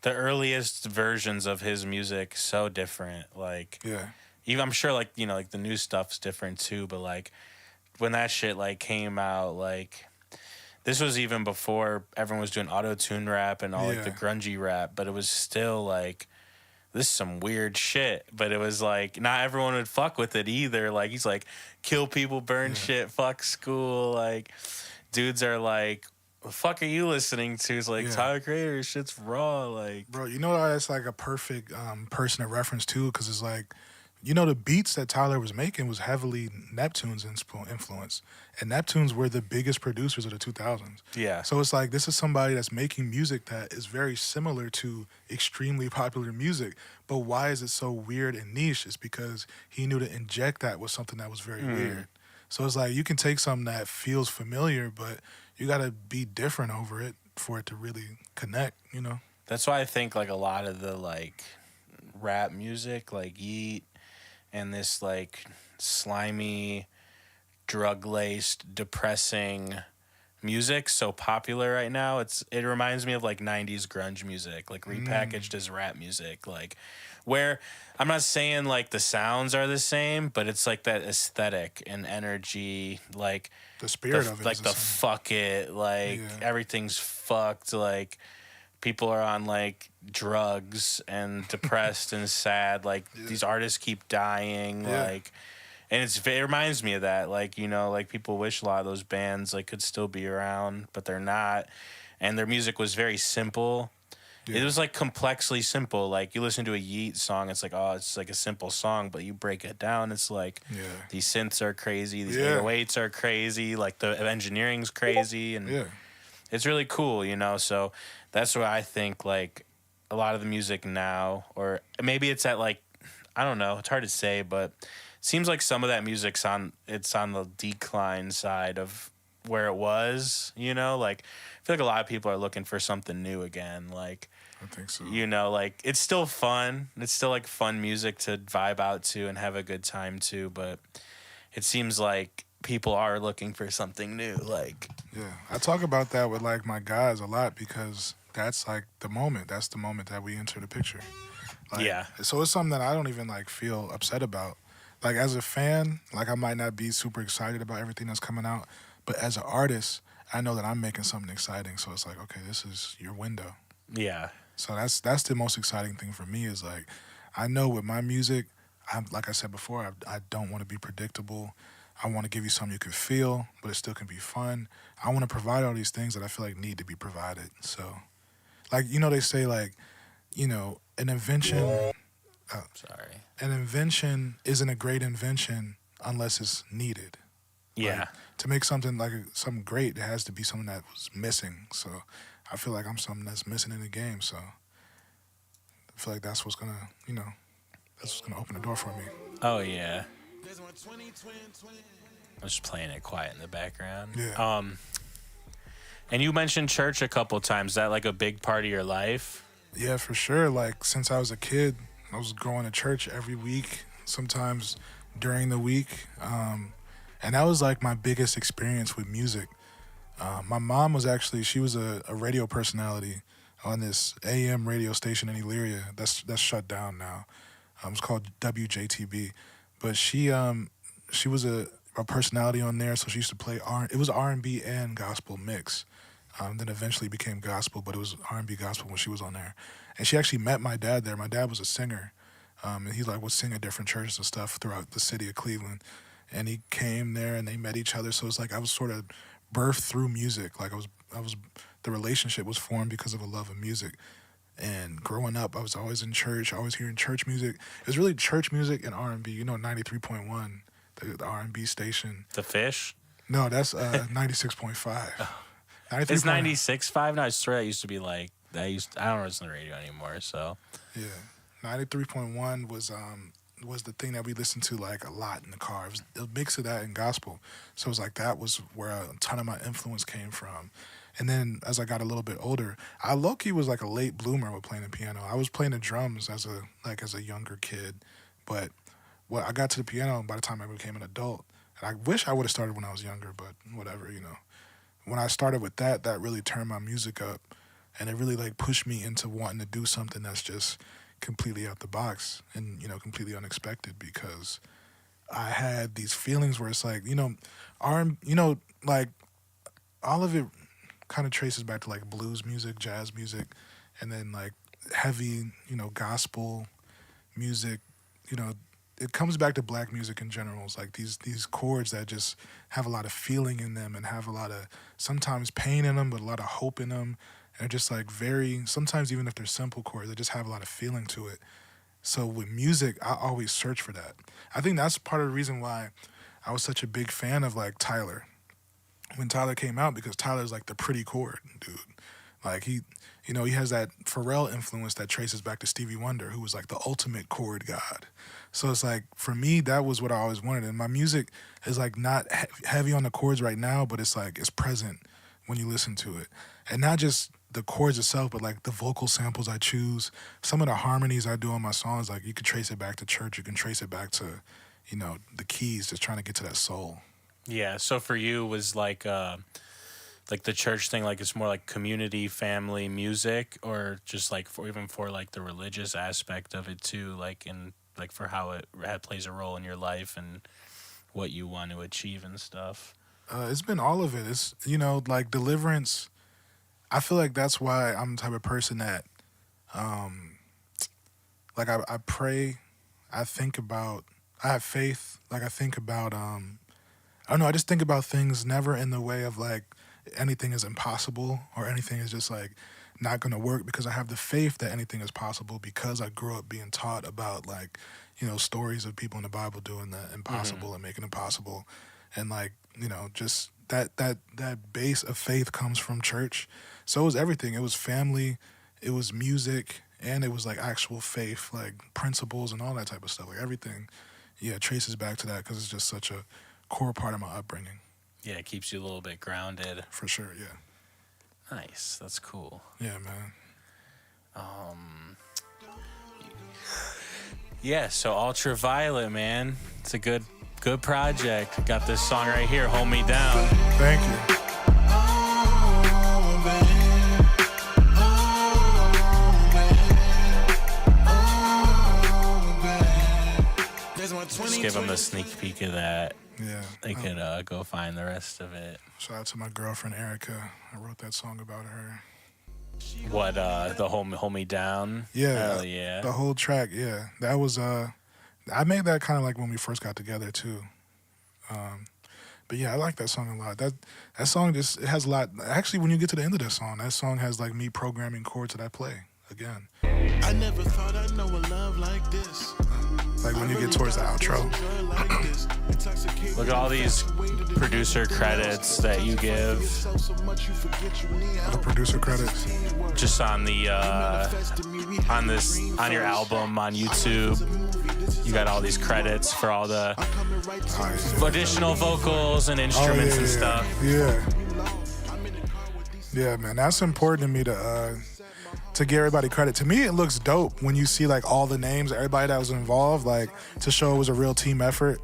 earliest versions of his music so different. Like even I'm sure like, you know, like the new stuff's different too, but like when that shit like came out, like this was even before everyone was doing auto-tune rap and all like the grungy rap, but it was still like this is some weird shit. But it was like not everyone would fuck with it either. Like he's like kill people, burn shit, fuck school, like dudes are like, what the fuck are you listening to? It's like Tyler Creator, shit's raw. Like, bro, you know that's like a perfect person to reference too, because it's like, you know, the beats that Tyler was making was heavily Neptune's influence, and Neptunes were the biggest producers of the 2000s. Yeah. So it's like this is somebody that's making music that is very similar to extremely popular music, but why is it so weird and niche? It's because he knew to inject that with something that was very weird. So it's like you can take something that feels familiar, but you got to be different over it for it to really connect, you know? That's why I think like a lot of the like rap music, like Yeet and this like slimy, drug-laced, depressing music so popular right now. It reminds me of like 90s grunge music, like repackaged as rap music, like where I'm not saying like the sounds are the same, but it's like that aesthetic and energy, like the spirit of it, like the fuck it, like everything's fucked, like people are on like drugs and depressed and sad, like these artists keep dying, like, and it reminds me of that, like, you know, like people wish a lot of those bands like could still be around, but they're not, and their music was very simple. It was like complexly simple. Like you listen to a Yeet song, it's like, oh, it's like a simple song, but you break it down, it's like these synths are crazy, these 808s are crazy, like the engineering's crazy, and it's really cool, you know. So that's why I think like a lot of the music now, or maybe it's at like, I don't know, it's hard to say, but it seems like some of that music's on the decline side of where it was, you know. Like I feel like a lot of people are looking for something new again. Like I think so. You know, like it's still fun. It's still like fun music to vibe out to and have a good time to, but it seems like people are looking for something new. Like I talk about that with like my guys a lot because that's like the moment. That's the moment that we enter the picture. Like, so it's something that I don't even like feel upset about. Like as a fan, like I might not be super excited about everything that's coming out, but as an artist, I know that I'm making something exciting. So it's like, okay, this is your window. Yeah. So that's the most exciting thing for me is like, I know with my music, like I said before, I don't want to be predictable. I want to give you something you can feel, but it still can be fun. I want to provide all these things that I feel like need to be provided. So, like, they say, like, an invention. Sorry. An invention isn't a great invention unless it's needed. Yeah. Like, to make something like something great, it has to be something that was missing. So I feel like I'm something that's missing in the game. So I feel like that's what's gonna, that's what's gonna open the door for me. Oh yeah. I'm just playing it quiet in the background. Yeah. And you mentioned church a couple times. Is that like a big part of your life? Yeah, for sure. Like, since I was a kid, I was going to church every week, sometimes during the week. And that was like my biggest experience with music. My mom was actually, she was a radio personality on this AM radio station in Elyria that's shut down now. It's called WJTB. But she was a personality on there, so she used to play it was R&B and gospel mix. Then eventually became gospel, but it was R&B gospel when she was on there. And she actually met my dad there. My dad was a singer, and he would sing at different churches and stuff throughout the city of Cleveland. And he came there, and they met each other. So it's like I was sort of birthed through music. Like the relationship was formed because of a love of music. And growing up, I was always in church, always hearing church music. It was really church music and R&B. 93.1, the R&B station. The Fish? No, that's 96.5. It's 96.5. No, I swear that used to be like I don't listen to the radio anymore. So yeah, 93.1 was the thing that we listened to like a lot in the car. It was a mix of that and gospel. So it was like that was where a ton of my influence came from. And then as I got a little bit older, I low-key was like a late bloomer with playing the piano. I was playing the drums as a younger kid, but I got to the piano by the time I became an adult. And I wish I would have started when I was younger, but whatever, When I started with that really turned my music up, and it really like pushed me into wanting to do something that's just completely out the box and completely unexpected, because I had these feelings where it's like like all of it kind of traces back to like blues music, jazz music, and then like heavy gospel music. It comes back to black music in general. It's like these chords that just have a lot of feeling in them and have a lot of sometimes pain in them, but a lot of hope in them. And they're just like sometimes even if they're simple chords, they just have a lot of feeling to it. So with music, I always search for that. I think that's part of the reason why I was such a big fan of like Tyler when Tyler came out, because Tyler's like the pretty chord dude. Like he has that Pharrell influence that traces back to Stevie Wonder, who was like the ultimate chord god. So it's like, for me, that was what I always wanted. And my music is like not heavy on the chords right now, but it's like, it's present when you listen to it. And not just the chords itself, but like the vocal samples I choose. Some of the harmonies I do on my songs, like you can trace it back to church. You can trace it back to, the keys, just trying to get to that soul. yeah. So for you was like the church thing, like it's more like community, family, music, or just like for like the religious aspect of it too, like for how it plays a role in your life and what you want to achieve and stuff. It's been all of it. It's like deliverance. I feel like that's why I'm the type of person that, like I pray, I have faith. Like I think about, I don't know. I just think about things never in the way of like anything is impossible or anything is just like not going to work, because I have the faith that anything is possible, because I grew up being taught about like, stories of people in the Bible doing the impossible and making it possible. And like, just that base of faith comes from church. So it was everything. It was family, it was music, and it was like actual faith, like principles and all that type of stuff. Like everything, traces back to that, because it's just such a core part of my upbringing. Yeah, it keeps you a little bit grounded. For sure, yeah. Nice, that's cool. Yeah, man. Yeah, so Ultraviolet, man, it's a good project. Got this song right here, "Hold Me Down." Thank you. Just give them a sneak peek of that. Yeah. They could go find the rest of it. Shout out to my girlfriend Erica. I wrote that song about her. What, the Hold Me Down? Yeah. Hell yeah. The whole track, yeah. That was I made that kind of like when we first got together too. But yeah, I like that song a lot. That song just, it has a lot. Actually, when you get to the end of that song has like me programming chords that I play again. I never thought I'd know a love like this. Like when you get towards the outro. Look at all these producer credits that you give. The producer credits. Just on the on your album on YouTube. You got all these credits for all the additional vocals and instruments and stuff. Yeah. Yeah, man, that's important to me to give everybody credit. To me, it looks dope when you see like all the names, everybody that was involved, like to show it was a real team effort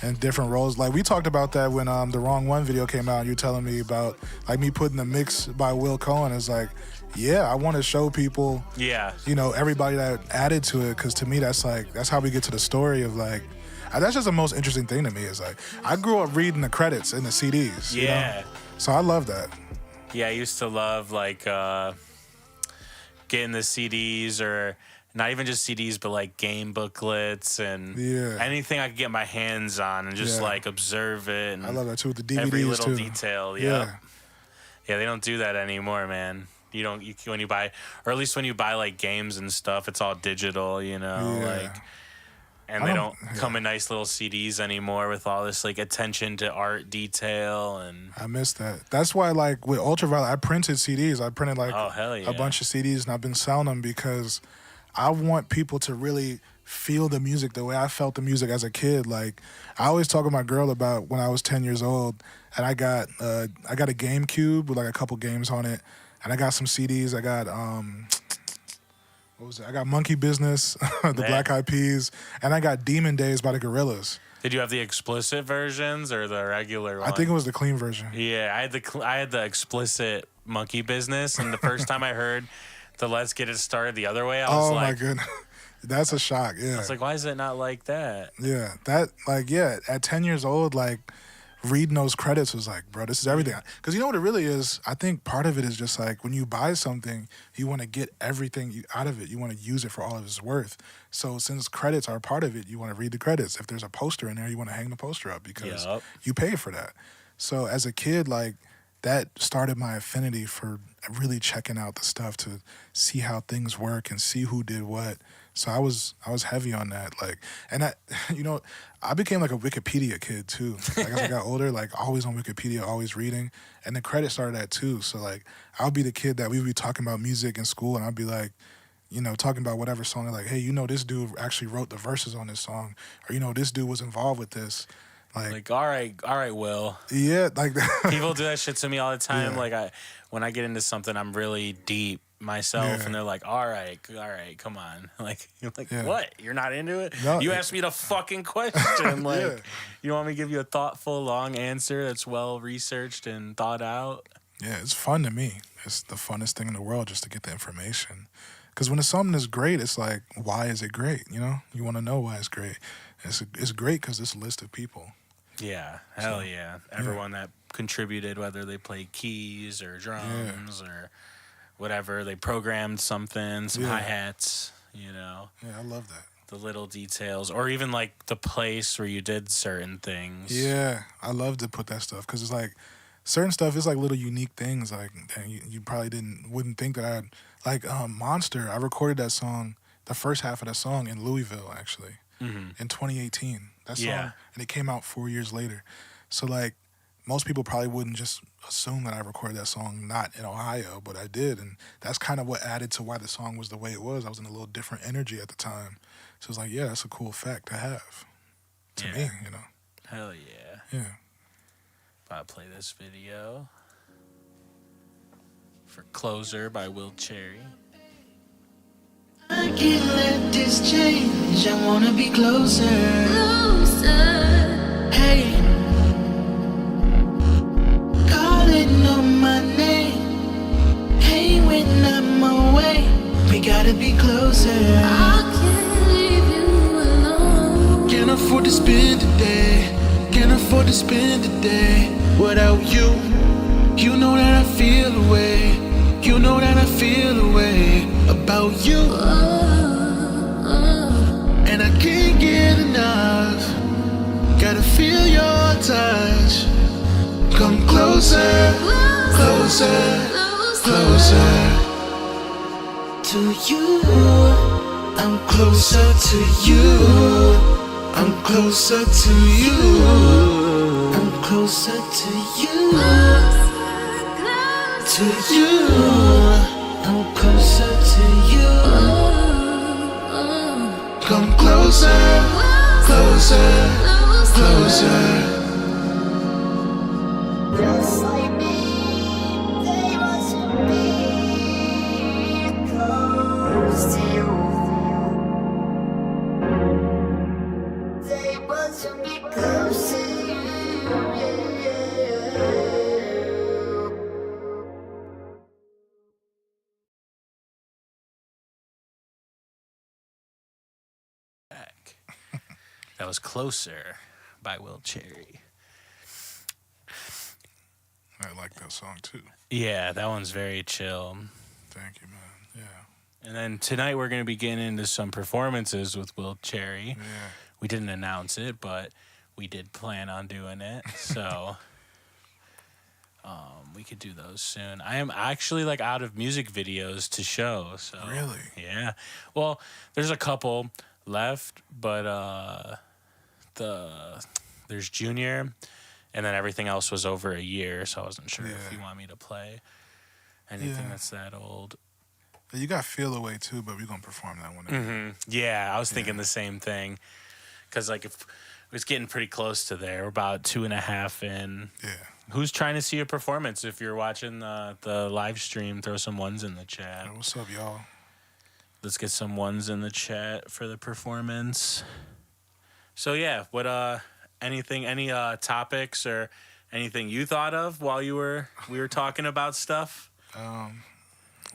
and different roles. Like we talked about that when the Wrong One video came out. And you telling me about like me putting the mix by Will Cohen is like, yeah, I want to show people, you know, everybody that added to it, because to me that's how we get to the story of like. That's just the most interesting thing to me is like I grew up reading the credits in the CDs. You know? So I love that. Yeah, I used to love like getting the CDs, or not even just CDs, but like game booklets and anything I could get my hands on and just like observe it. And I love that too, with the DVDs every little too. detail. Yeah, they don't do that anymore, man. When you buy, or at least when you buy like games and stuff, it's all digital, you know, like. And they don't come in nice little CDs anymore with all this like attention to art detail. And I miss that. That's why like with Ultraviolet, I printed CDs. I printed like a bunch of CDs, and I've been selling them because I want people to really feel the music the way I felt the music as a kid. Like I always talk to my girl about when I was 10 years old, and I got a GameCube with like a couple games on it, and I got some CDs. I got what was it? I got Monkey Business, the Black Eyed Peas, and I got Demon Days by the Gorillaz. Did you have the explicit versions or the regular one? I think it was the clean version. Yeah, I had the explicit Monkey Business, and the first time I heard the Let's Get It Started the other way, I was like, oh my goodness. That's a shock, yeah. I was like, why is it not like that? Yeah, at 10 years old, like, reading those credits was like, bro, this is everything. Because you know what it really is? I think part of it is just like when you buy something, you want to get everything out of it. You want to use it for all of its worth. So since credits are part of it, you want to read the credits. If there's a poster in there, you want to hang the poster up because you pay for that. So as a kid, like, that started my affinity for really checking out the stuff to see how things work and see who did what. So I was heavy on that, like, and that, you know, I became like a Wikipedia kid too. Like as I got older, like always on Wikipedia, always reading, and the credit started that too. So like I'll be the kid that we would be talking about music in school, and I'd be like, you know, talking about whatever song, like, hey, you know, this dude actually wrote the verses on this song, or you know, this dude was involved with this. Like all right, Will. Yeah, like people do that shit to me all the time. Yeah. Like when I get into something, I'm really deep myself, and they're like, all right, come on. Like, you're like, what? You're not into it? No, you asked me the fucking question. Like, you want me to give you a thoughtful, long answer that's well researched and thought out? Yeah, it's fun to me. It's the funnest thing in the world just to get the information. Because when something is great, it's like, why is it great? You know, you want to know why it's great. It's great because it's a list of people. Yeah, hell yeah. Everyone that contributed, whether they played keys or drums or whatever, they programmed something, some hi-hats, you know. Yeah, I love that. The little details, or even like the place where you did certain things. Yeah, I love to put that stuff because it's like certain stuff is like little unique things like that you probably wouldn't think that I'd like Monster. I recorded that song, the first half of that song in Louisville actually in 2018. That song, and it came out 4 years later. So like most people probably wouldn't just assume that I recorded that song not in Ohio, but I did, and that's kind of what added to why the song was the way it was. I was in a little different energy at the time, so it's like, yeah, that's a cool fact to have to me, you know. Hell yeah. Yeah. If I play this video for Closer by Will Cherry. I can't let this change. I wanna be closer. Hey, calling on my name. Hey, when I'm away, we gotta be closer. I can't leave you alone. Can't afford to spend the day. Can't afford to spend the day without you. You know that I feel the way. You know that I feel the way about you. And I can't get enough. Gotta feel your touch. closer, closer, closer to you. I'm closer to you. I'm closer to you. I'm closer to you. To you. I'm closer to you. Come closer, closer, closer. Just like me, they must be close to you. They must be close to you. Back. That was Closer by Will Cherry. I like that song too. Yeah, that one's very chill. Thank you, man. Yeah. And then tonight we're going to be getting into some performances with Will Cherry. Yeah. We didn't announce it, but we did plan on doing it. So we could do those soon. I am actually like out of music videos to show. So Really? Yeah. Well, there's a couple left, but there's Junior, and then everything else was over a year, so I wasn't sure if you want me to play anything that's that old. You got Feel Away too, but we're gonna perform that one again. Yeah, I was thinking the same thing, because like if it was getting pretty close to there, we're about 2.5 in. Yeah. Who's trying to see a performance? If you're watching the live stream, throw some ones in the chat. Hey, what's up, y'all? Let's get some ones in the chat for the performance. So yeah, what any topics or anything you thought of while we were talking about stuff?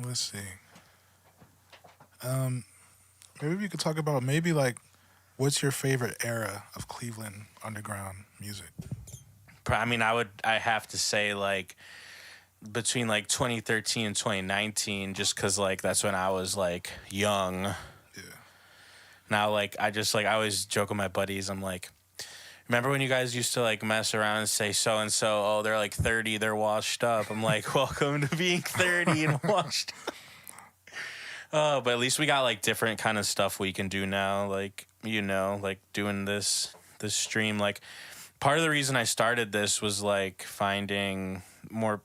Let's see. Maybe we could talk about like what's your favorite era of Cleveland underground music? I mean, I have to say like between like 2013 and 2019, just because like that's when I was like young. Yeah. Now like I always joke with my buddies. I'm like, remember when you guys used to like mess around and say so and so? Oh, they're like 30, they're washed up. I'm like, welcome to being 30 and washed up. But at least we got like different kind of stuff we can do now. Like like doing this stream. Like part of the reason I started this was like finding more.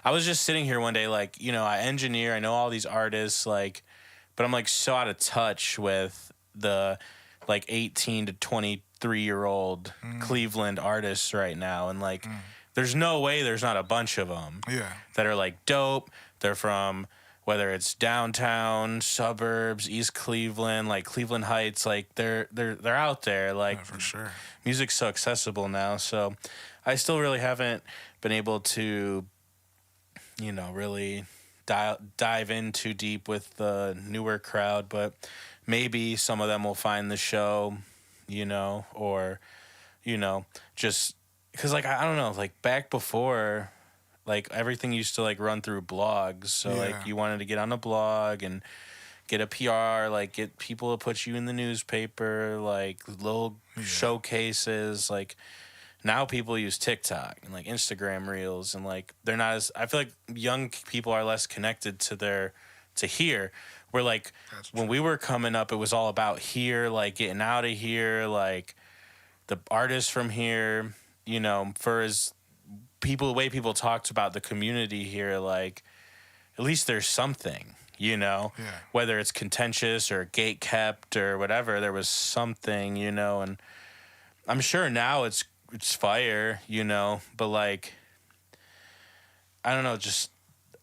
I was just sitting here one day, like, I engineer, I know all these artists, like, but I'm like so out of touch with the like 18 to 23-year-old Cleveland artists right now. And like, there's no way there's not a bunch of them that are like dope. They're from whether it's downtown, suburbs, East Cleveland, like Cleveland Heights, like they're out there. Like, for sure. Music's so accessible now. So I still really haven't been able to, really dive in too deep with the newer crowd, but maybe some of them will find the show, or, just because like, I don't know, like back before, like everything used to like run through blogs. So like you wanted to get on a blog and get a PR, like get people to put you in the newspaper, like little showcases. Like now people use TikTok and like Instagram reels, and like they're not as, I feel like young people are less connected to here. Where like when we were coming up, it was all about here, like getting out of here, like the artists from here, for as the way people talked about the community here, like at least there's something, whether it's contentious or gate kept or whatever, there was something, and I'm sure now it's fire, but like, I don't know, just,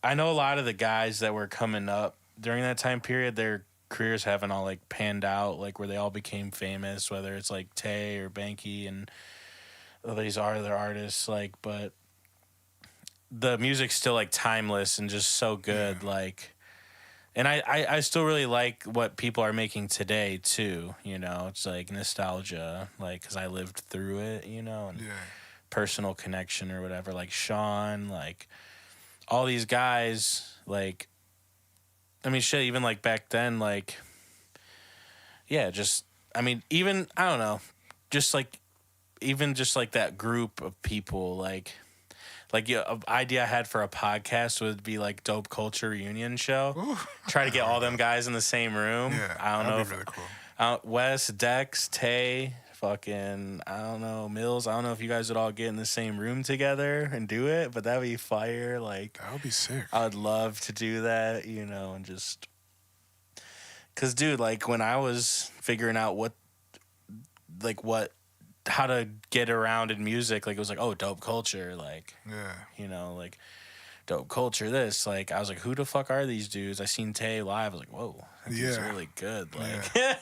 I know a lot of the guys that were coming up during that time period, their careers haven't all like panned out, like where they all became famous, whether it's like Tay or Banky and these other artists, like, but the music's still like timeless and just so good. Like, and I still really like what people are making today too, it's like nostalgia, like, cause I lived through it, and personal connection or whatever, like Sean, like all these guys, like, I mean, shit, even like back then, like, just, I mean, even, I don't know, just like, even just like that group of people, like Like, an idea I had for a podcast would be like Dope Culture Reunion Show. Try to get all them guys in the same room. Yeah, I don't know that'd if be really cool. Wes, Dex, Tay, fucking, I don't know, Mills. I don't know if you guys would all get in the same room together and do it, but that'd be fire. Like, That would be sick. I would love to do that, you know, and just. Cause, dude, like when I was figuring out how to get around in music, like it was like, oh, Dope Culture, like, Yeah. you know, like Dope Culture, this, like, I was like, who the fuck are these dudes? I seen Tay live. I was like, whoa, that dude's really good. Like,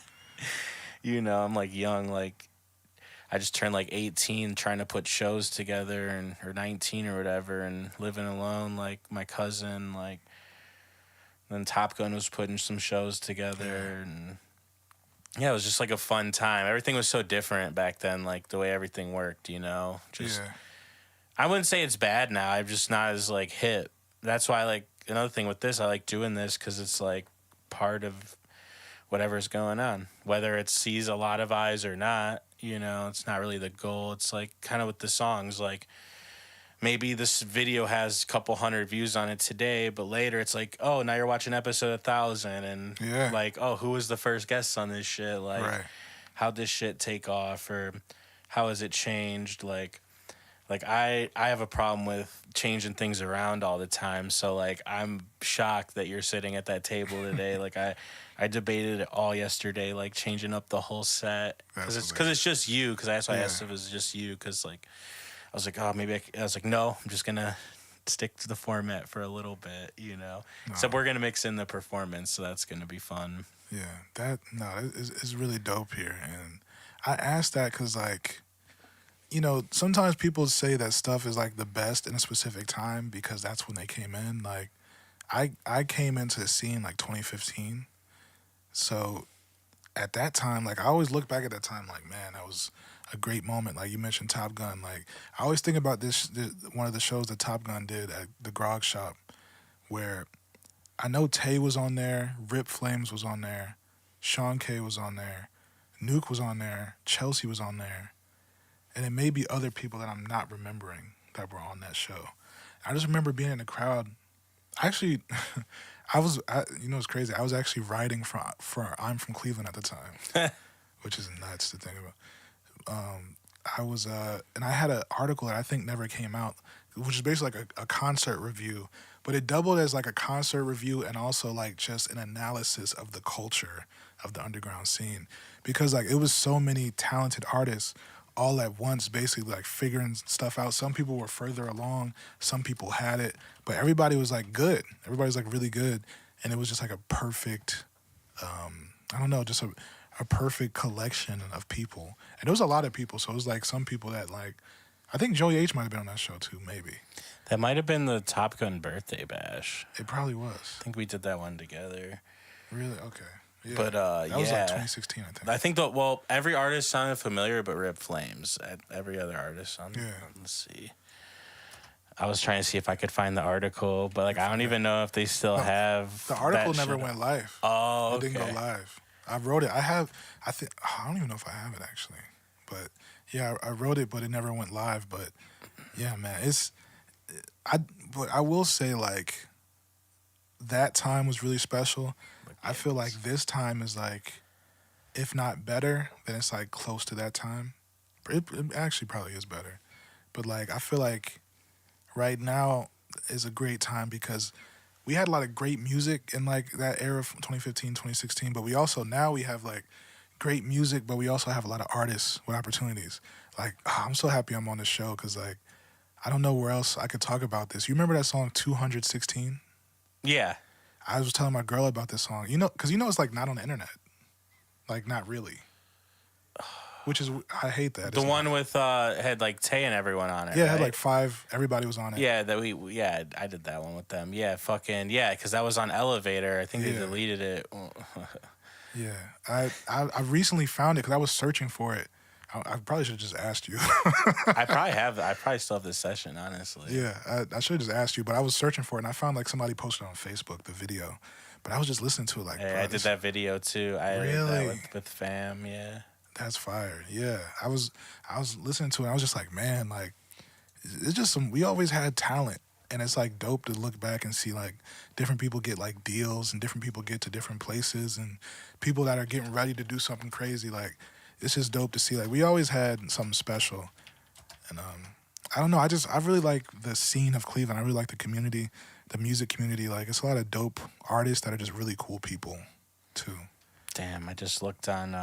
you know, I'm like young, like I just turned like 18 trying to put shows together or 19 or whatever and living alone, like my cousin, like, then Top Gun was putting some shows together and yeah, it was just like a fun time. Everything was so different back then, like the way everything worked, you know. Just I wouldn't say it's bad now. I'm just not as like hip. That's why like another thing with this, I like doing this because it's like part of whatever's going on. Whether it sees a lot of eyes or not, you know, it's not really the goal. It's like kind of with the songs, like maybe this video has a couple hundred views on it today, but later it's like, oh, now you're watching episode 1,000 and like, oh, who was the first guest on this shit? Like, how'd this shit take off or how has it changed? Like I have a problem with changing things around all the time. So like, I'm shocked that you're sitting at that table today. Like I debated it all yesterday, like changing up the whole set because it's just you. Because that's why I asked if it was just you. Because like, I was like, oh, maybe I was like, no, I'm just going to stick to the format for a little bit, you know. No. Except we're going to mix in the performance, so that's going to be fun. Yeah, that is really dope here. And I asked that because, like, you know, sometimes people say that stuff is, like, the best in a specific time because that's when they came in. Like, I came into the scene, like, 2015. So at that time, like, I always look back at that time like, man, that was a great moment. Like you mentioned Top Gun. Like I always think about this one of the shows that Top Gun did at the Grog Shop where I know Tay was on there, Rip Flames was on there, Sean K was on there, Nuke was on there, Chelsea was on there, and it may be other people that I'm not remembering that were on that show. I just remember being in the crowd. Actually, you know it's crazy. I was actually writing for I'm From Cleveland at the time, which is nuts to think about. I was, and I had an article that I think never came out, which is basically like a concert review, but it doubled as like a concert review and also like just an analysis of the culture of the underground scene, because like it was so many talented artists all at once, basically like figuring stuff out. Some people were further along, some people had it, but everybody was like good. Everybody's like really good, and it was just like a perfect, I don't know, just a perfect collection of people. And there was a lot of people, so it was like some people that like, I think Joey H might have been on that show too, maybe. That might have been the Top Gun birthday bash. It probably was. I think we did that one together. Really? Okay. Yeah. But that was like 2016, I think. Every artist sounded familiar but Rip Flames. Every other artist on let's see. I was trying to see if I could find the article, but like I don't even know if they still have the article never went live. Oh, okay. It didn't go live. I wrote it. I don't even know if I have it actually. But yeah, I wrote it, but it never went live. But yeah, man, but I will say like that time was really special. I feel like this time is like, if not better, then it's like close to that time. It actually probably is better. But like, I feel like right now is a great time because we had a lot of great music in like that era from 2015, 2016, but we have like great music, but we also have a lot of artists with opportunities. Like, I'm so happy I'm on this show because like, I don't know where else I could talk about this. You remember that song 216? Yeah. I was telling my girl about this song, you know, because you know it's like not on the internet. Like, not really. Which is, I hate that. The one with had like Tay and everyone on it. Yeah, it right? had like 5. Everybody was on it. Yeah, I did that one with them. Yeah, because that was on Elevator. I think they deleted it. Yeah, I recently found it because I was searching for it. I probably should have just asked you. I probably still have this session, honestly. Yeah, I should have just asked you, but I was searching for it and I found like somebody posted on Facebook the video, but I was just listening to it like. Hey, I did that video too. I did that with fam. Yeah. That's fire. Yeah, I was listening to it. And I was just like, man, like it's just we always had talent. And it's like dope to look back and see like different people get like deals and different people get to different places and people that are getting ready to do something crazy. Like it's just dope to see. Like we always had something special. And I don't know. I really like the scene of Cleveland. I really like the community, the music community. Like it's a lot of dope artists that are just really cool people too. Damn, I just looked on.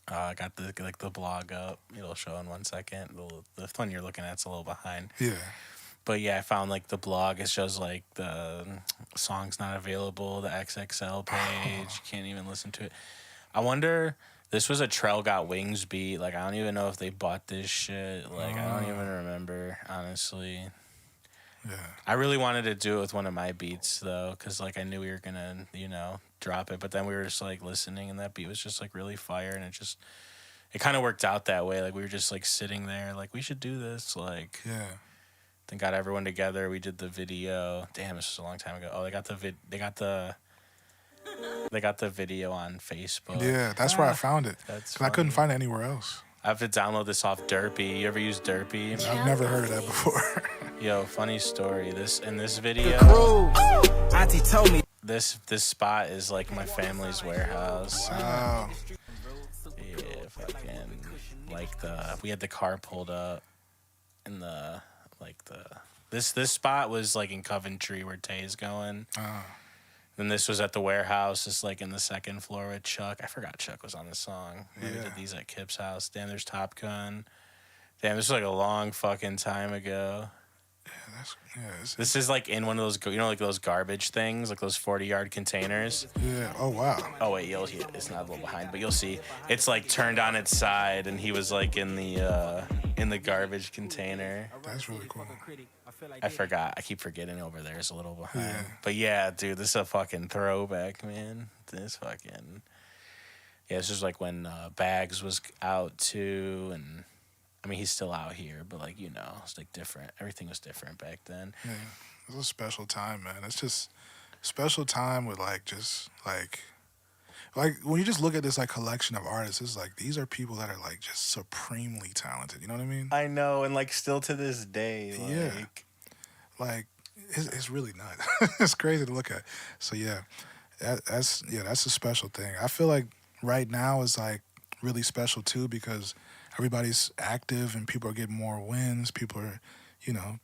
I got the blog up. It'll show in 1 second. The one you're looking at's a little behind. Yeah. But yeah, I found like the blog. It shows like the song's not available. The XXL page. You can't even listen to it. I wonder. This was a Trell Got Wings beat. Like I don't even know if they bought this shit. Like I don't even remember honestly. Yeah. I really wanted to do it with one of my beats though, because like I knew we were gonna, drop it. But then we were just like listening, and that beat was just like really fire, and it kind of worked out that way. Like we were just like sitting there, like we should do this. Like then got everyone together. We did the video. Damn, this was a long time ago. Oh, they got the video on Facebook. Yeah, that's where I found it. That's I couldn't find it anywore else. I have to download this off Derpy. You ever use Derpy? I've never heard of that before. Yo, funny story. In this video, Auntie told me this spot is like my family's warehouse. Wow. Yeah, fucking we had the car pulled up, and this spot was like in Coventry where Tay's going. Then this was at the warehouse. It's like in the second floor with Chuck. I forgot Chuck was on the song. We did these at Kip's house. Damn, there's Top Gun. Damn, this was like a long fucking time ago. This is like in one of those, like those garbage things, like those 40-yard containers. Yeah. Oh wow. Oh wait, it's not a little behind, but you'll see. It's like turned on its side, and he was like in the garbage container. That's really cool. I forgot. I keep forgetting over there is a little behind. Yeah. But yeah, dude, this is a fucking throwback, man. This is like when Bags was out too, and I mean he's still out here, but like it's like different. Everything was different back then. Yeah, it was a special time, man. It's just a special time with like when you just look at this like collection of artists, it's like these are people that are like just supremely talented. You know what I mean? I know, and like still to this day, like it's really nuts. It's crazy to look at. So that's a special thing. I feel like right now is like really special too because everybody's active and people are getting more wins. People are,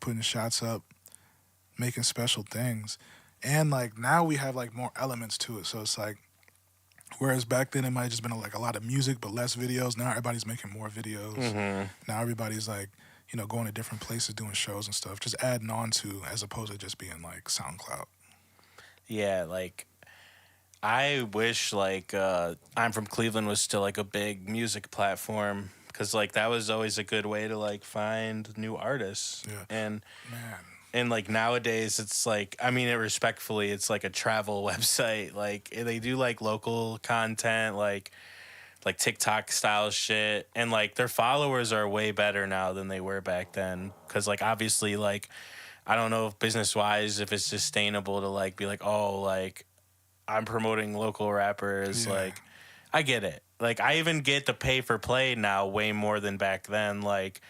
putting shots up, making special things. And like now we have like more elements to it. So it's like, whereas back then it might have just been like a lot of music but less videos. Now everybody's making more videos. Mm-hmm. Now everybody's like, going to different places doing shows and stuff. Just adding on to as opposed to just being like SoundCloud. Yeah, like I wish like I'm From Cleveland was still like a big music platform. Because, like, that was always a good way to, like, find new artists. Yeah. And, like, nowadays, it's, like, I mean it respectfully, it's, like, a travel website. Like, they do, like, local content, like TikTok-style shit. And, like, their followers are way better now than they were back then. Because, like, obviously, like, I don't know if business-wise, if it's sustainable to, like, be like, oh, like, I'm promoting local rappers. Yeah. Like, I get it. Like, I even get the pay for play now way more than back then. Like,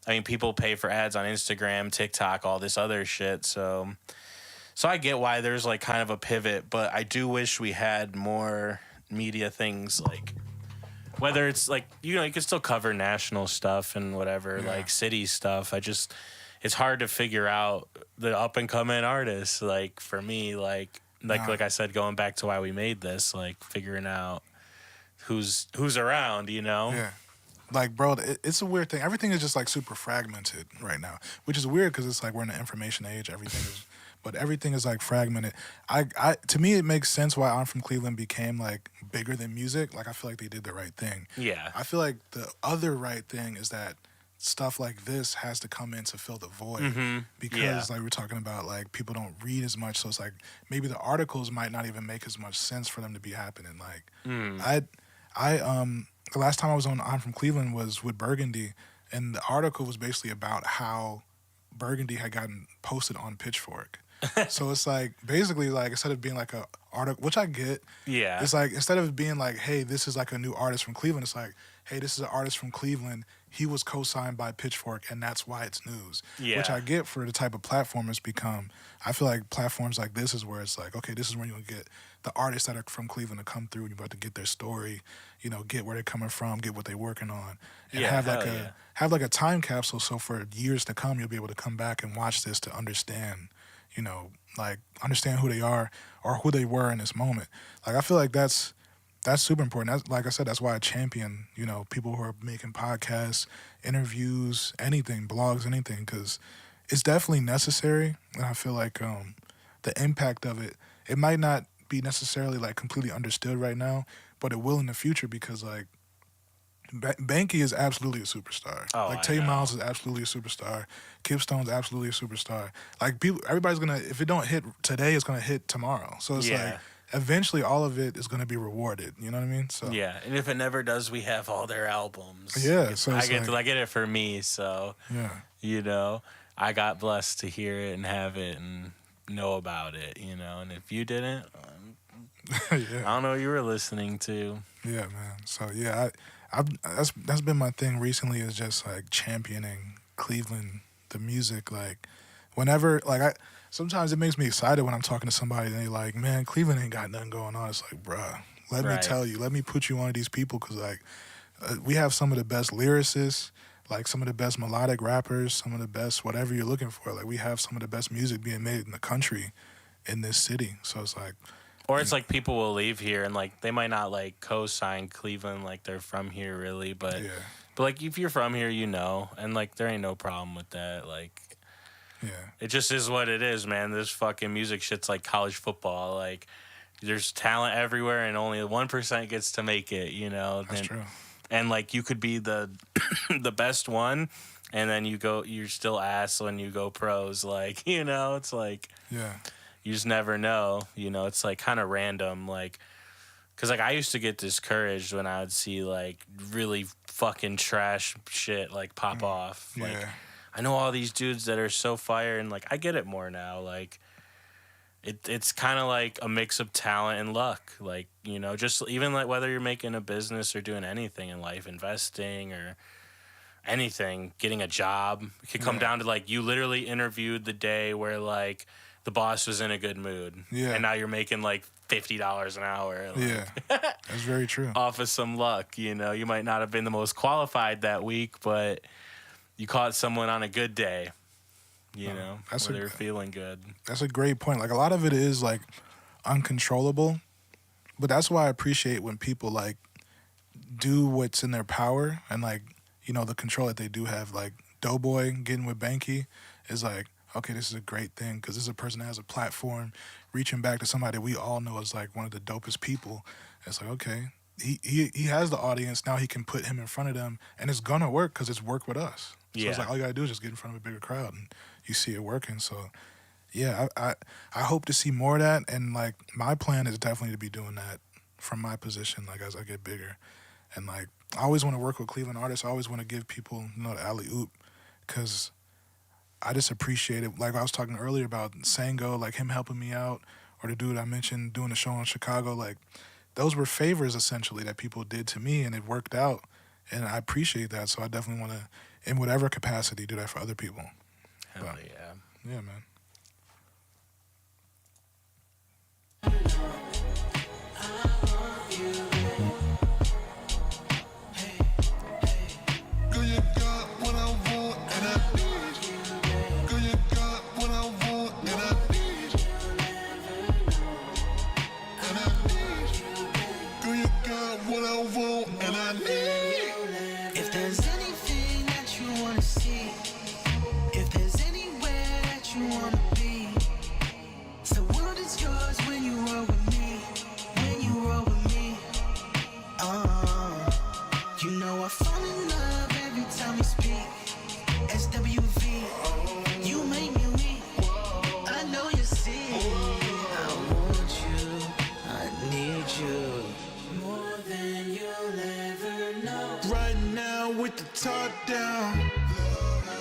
I mean, people pay for ads on Instagram, TikTok, all this other shit. So I get why there's, like, kind of a pivot. But I do wish we had more media things, like, whether it's, like, you can still cover national stuff and whatever, like, city stuff. It's hard to figure out the up-and-coming artists, like, for me, like I said, going back to why we made this, like, figuring out who's around, Yeah. Like, bro, it's a weird thing. Everything is just, like, super fragmented right now, which is weird because it's, like, we're in the information age. But everything is, like, fragmented. To me, it makes sense why I'm From Cleveland became, like, bigger than music. Like, I feel like they did the right thing. Yeah. I feel like the other right thing is that stuff like this has to come in to fill the void because like we're talking about, like, people don't read as much, so it's like maybe the articles might not even make as much sense for them to be happening. Like the last time I was on I'm From Cleveland was with Burgundy, and the article was basically about how Burgundy had gotten posted on Pitchfork. So it's like basically like instead of being like a article, which I get, it's like instead of being like, hey, this is like a new artist from Cleveland, it's like, hey, this is an artist from Cleveland. he was co-signed by Pitchfork, and that's why it's news. Yeah. Which I get for the type of platform it's become. I feel like platforms like this is where it's like, okay, this is where you'll get the artists that are from Cleveland to come through, and you're about to get their story, you know, get where they're coming from, get what they're working on, and have like a time capsule. So for years to come, you'll be able to come back and watch this to understand, you know, like understand who they are or who they were in this moment. Like I feel like that's super important. That's, like I said, that's why I champion, you know, people who are making podcasts, interviews, anything, blogs, anything, because it's definitely necessary. And I feel like the impact of it, it might not be necessarily like completely understood right now, but it will in the future because like Banky is absolutely a superstar. Like Tay Miles is absolutely a superstar. Kipstone's absolutely a superstar. Like people, everybody's gonna, if it don't hit today, it's gonna hit tomorrow. So it's like eventually all of it is gonna be rewarded. You know what I mean? So yeah, and if it never does, we have all their albums. Yeah, so I get it for me. So you know, I got blessed to hear it and have it and know about it. You know, and if you didn't, I don't know what you were listening to. Yeah, man. So yeah, that's been my thing recently, is just like championing Cleveland, the music. Like whenever, like sometimes it makes me excited when I'm talking to somebody and they like, man, Cleveland ain't got nothing going on. It's like, bruh, let me tell you, let me put you on these people, because like we have some of the best lyricists, like some of the best melodic rappers, some of the best whatever you're looking for. Like we have some of the best music being made in the country in this city. So it's like, or it's like people will leave here and like they might not like co-sign Cleveland like they're from here really, but like if you're from here, you know, and like there ain't no problem with that. Like it just is what it is, man. This fucking music shit's like college football. Like there's talent everywhere and only 1% gets to make it, you know. That's true. And like you could be the the best one, and then you're still ass when you go pros. Like, you know, it's like you just never know, you know. It's like kind of random, like, because like I used to get discouraged when I would see like really fucking trash shit like pop off. Like I know all these dudes that are so fire, and like I get it more now. Like it's kind of like a mix of talent and luck. Like, you know, just even like whether you're making a business or doing anything in life, investing or anything, getting a job, it could come down to like you literally interviewed the day where like the boss was in a good mood. And now you're making like $50 an hour. Like, that's very true. Off of some luck, you know. You might not have been the most qualified that week, but you caught someone on a good day, you know, where they're feeling good. That's a great point. Like a lot of it is like uncontrollable, but that's why I appreciate when people like do what's in their power and like, you know, the control that they do have. Like Doughboy getting with Banky is like, okay, this is a great thing because this is a person that has a platform, reaching back to somebody that we all know is like one of the dopest people. It's like, okay, he has the audience, now he can put him in front of them, and it's gonna work because it's worked with us. So it's like all you gotta do is just get in front of a bigger crowd, and you see it working. So yeah, I hope to see more of that, and like my plan is definitely to be doing that from my position, like as I get bigger, and like I always want to work with Cleveland artists. I always want to give people, you know, the alley-oop, because I just appreciate it. Like I was talking earlier about Sango, like him helping me out, or the dude I mentioned doing the show in Chicago. Like those were favors essentially that people did to me, and it worked out, and I appreciate that. So I definitely want to, in whatever capacity, do that for other people. Hell yeah. Yeah, man. If there's anything that you wanna see, if there's anywhere that you wanna be, the world is yours when you roll with me, when you roll with me. You know I fall in love every time you speak. SWV, you make me weak. I know you see. I want you, I need you more than you'll ever know. Right now with the top down,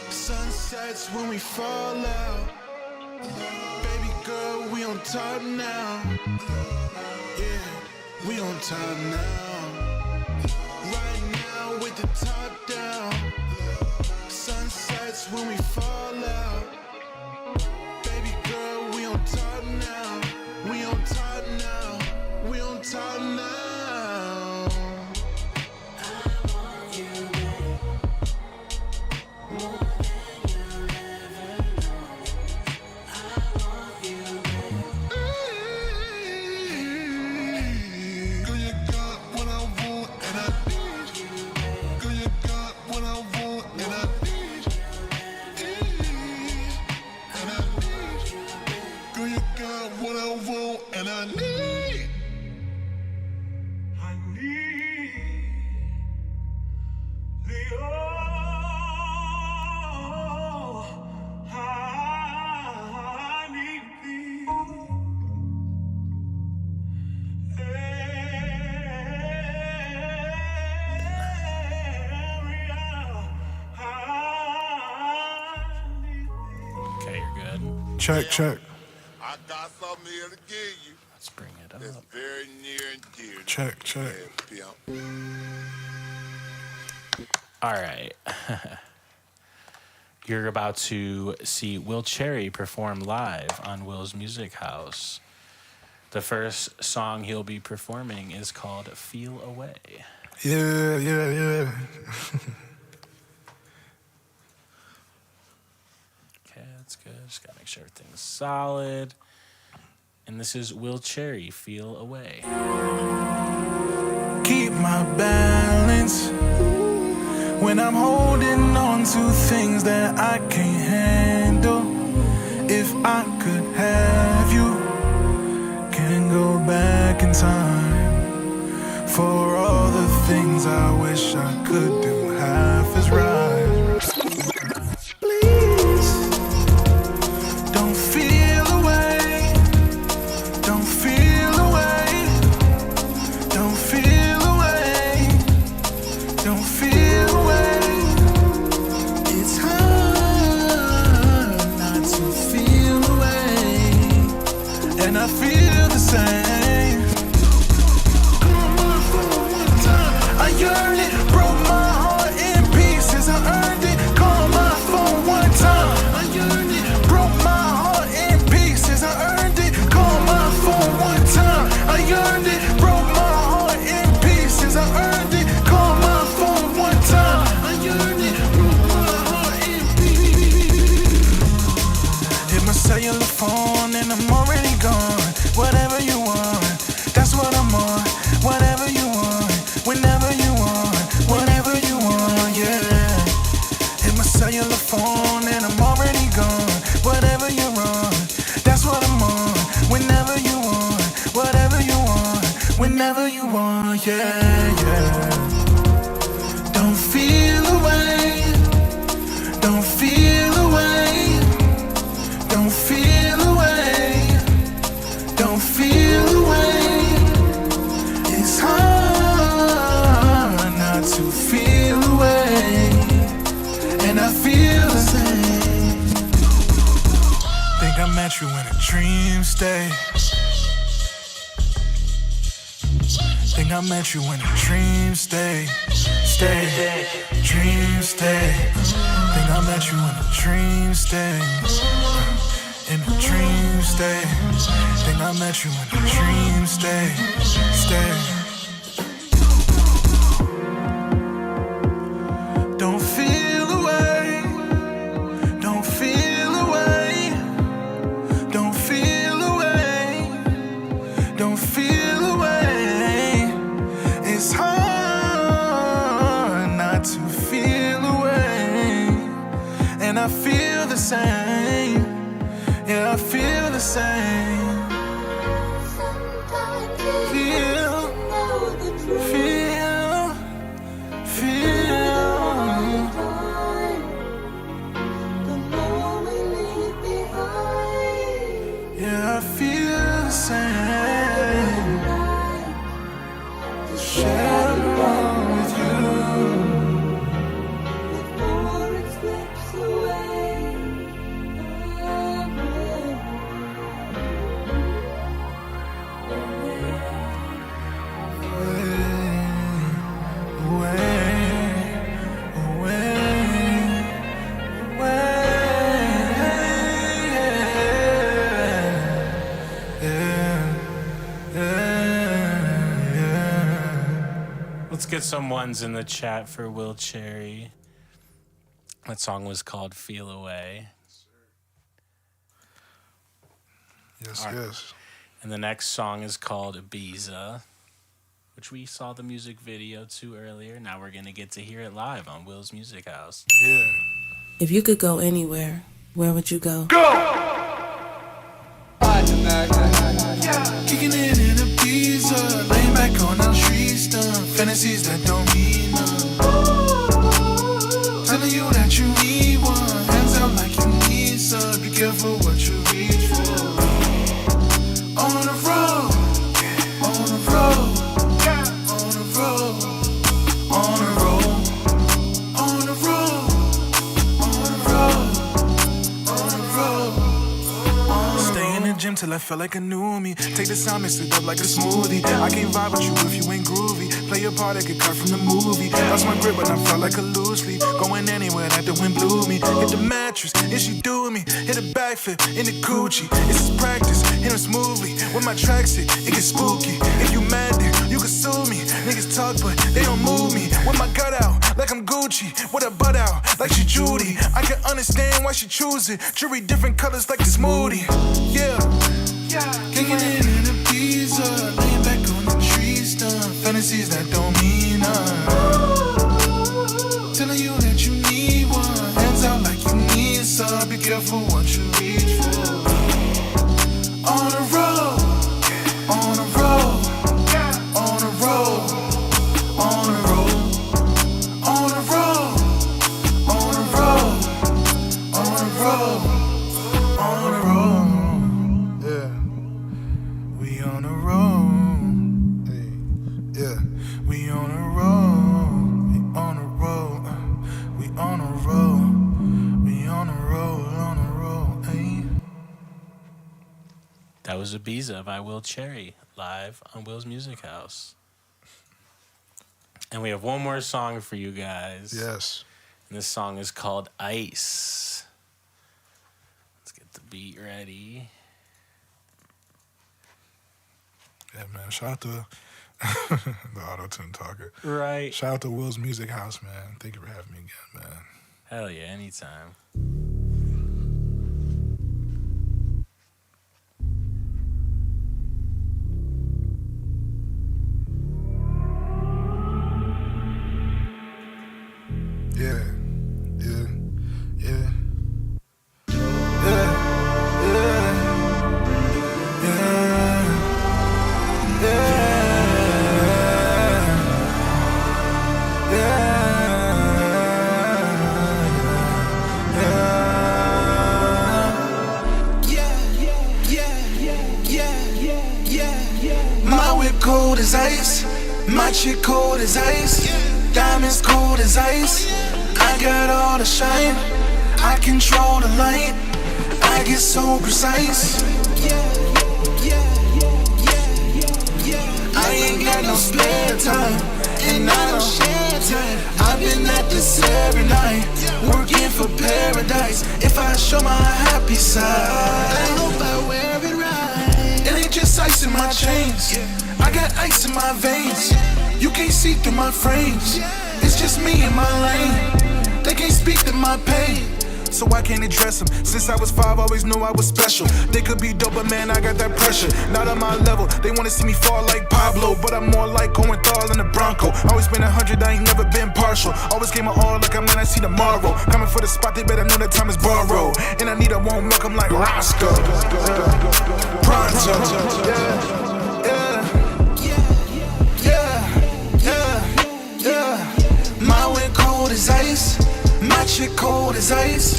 sunsets when we fall out. Baby girl, we on top now. Yeah, we on top now. Right now with the top down, sun sets when we fall out. Baby girl, we on top now. We on top now. We on top now. Okay, you're good. Check, check. I got something here to give you. Let's bring it up. It's very near and dear. Check, check. Yeah, pimp. All right. You're about to see Will Cherry perform live on Will's Music House. The first song he'll be performing is called Feel Away. Yeah. Okay, that's good. Just gotta make sure everything's solid. And this is Will Cherry, Feel Away. Keep my balance when I'm holding on to things that I can't handle. If I could have you, can go back in time for all the things I wish I could do half as right. Please don't feel away. Don't feel away. Don't feel away. Don't feel away. It's hard not to feel away, and I feel the same. Come on for one time. I yearn it, broke my heart in pieces. I earned it. Call my phone one time. I yearn it, broke my heart in pieces. I earned it. Call my phone one time. I yearned it, broke my heart in pieces. I earned it. Call my phone one time. I yearned it, broke my heart in pieces. Hit my cellular phone and I'm already gone. Whatever you want, that's what I'm on. Whatever you want, whenever you want, whatever you want, yeah. Hit my cellular phone and I'm already gone. Whatever you're on, that's what I'm on. Whenever you want, whatever you want, whenever you want, yeah. Don't feel away. Don't feel away. Don't feel away. Don't feel away. It's hard not to feel away, and I feel the same. Think I met you in a dream state. Think I met you in a dream state. Dream state. Think I met you in a dream state. In a dream state. Think I met you in a dream state. Don't feel away. Don't feel away. Don't feel away. Don't feel away. It's hard not to feel away, and I feel the same. Yeah, I feel the same. Yeah, I feel the same. Share the world with you. Before it slips away. Let's get some ones in the chat for Will Cherry. That song was called Feel Away. Yes, yes. And the next song is called Ibiza, which we saw the music video to earlier. Now we're going to get to hear it live on Will's Music House. Yeah. If you could go anywhere, where would you go? Kicking it in Ibiza, laying back on the tree stump, fantasies that don't mean nothing. Telling you that you need one, hands out like you need some. Be careful what you reach for. On the road, on the road, on the road, on the road, on the road, on the road, on the road. Stay in the gym till I felt like I knew me. Take the sound, mix it up like a smoothie. I can't vibe with you if you ain't groovy. Play a part that could cut from the movie. Lost my grip, but I felt like a loose leaf. Going anywhere that the wind blew me. Hit the mattress, and she doing me. Hit a backflip in the coochie. This is practice, hit them smoothly. With my tracks it gets spooky. If you mad then, you can sue me. Niggas talk, but they don't move me. With my gut out, like I'm Gucci. With her butt out, like she Judy. I can understand why she choose it. Jewelry different colors like the smoothie. Yeah. Kicking it in Ibiza, laying back on the tree stump, fantasies that don't mean nothing. Telling you that you need one, hands out like you need some. Be careful what you reach for. On the road, on the road, on the road, on the road, on the road, on the road, on the road, on the road. Yeah. We on the road, hey, yeah. We on the road, we on the road, we on the road, we on the road, hey. That was Ibiza by Will Cherry, live on Will's Music House. And we have one more song for you guys. Yes. And this song is called Ice. Let's get the beat ready. Yeah, man. Shout out to the auto-tune talker. Right. Shout out to Will's Music House, man. Thank you for having me again, man. Hell yeah, anytime. Yeah. Yeah. Yeah. My whip cold as ice, my chick cold as ice, diamonds cold as ice. I got all the shine, I control the light, I get so precise. I ain't got no spare time, and I don't share time. I've been at this every night, working for paradise. If I show my happy side, I hope I wear it right. It ain't just ice in my chains, I got ice in my veins. You can't see through my frames, it's just me and my lane. They can't speak to my pain, so I can't address them. Since I was 5, always knew I was special. They could be dope, but man, I got that pressure. Not on my level, they wanna see me fall like Pablo, but I'm more like Cohenthal in the Bronco. Always been 100, I ain't never been partial. Always gave my all like I'm when I see tomorrow. Coming for the spot, they better know that time is borrowed. And I need a won't milk, I'm like Roscoe. Pronto. My wind cold as ice, my chick cold as ice,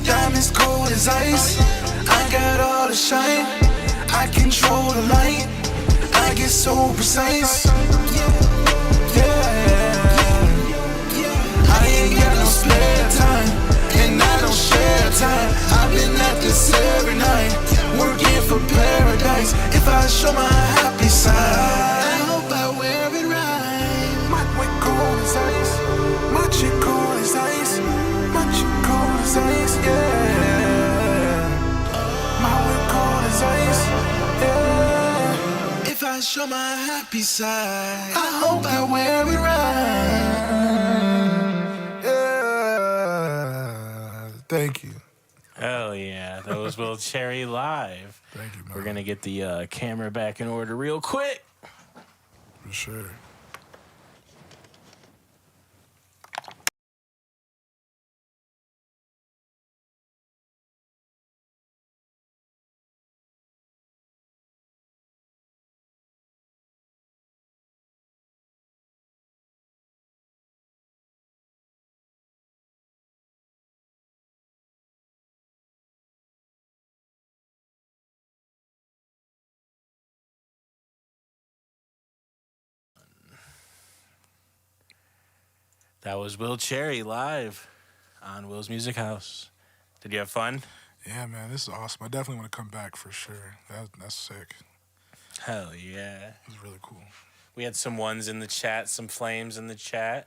diamonds cold as ice. I got all the shine, I control the light, I get so precise. I ain't got no spare time, and I don't share time. I've been at this every night, working for paradise. If I show my happy side, I hope I wear it right. My wind cold as ice, my chick cold as ice, my chick cold as ice, yeah. My wind cold as ice, yeah. If I show my happy side, I hope I wear it right. Yeah. Thank you. Hell yeah. That was Will Cherry live. Thank you, man. We're going to get the camera back in order real quick. For sure. That was Will Cherry live on Will's Music House. Did you have fun? Yeah, man, this is awesome. I definitely want to come back for sure. That's sick. Hell yeah. It was really cool. We had some ones in the chat, some flames in the chat,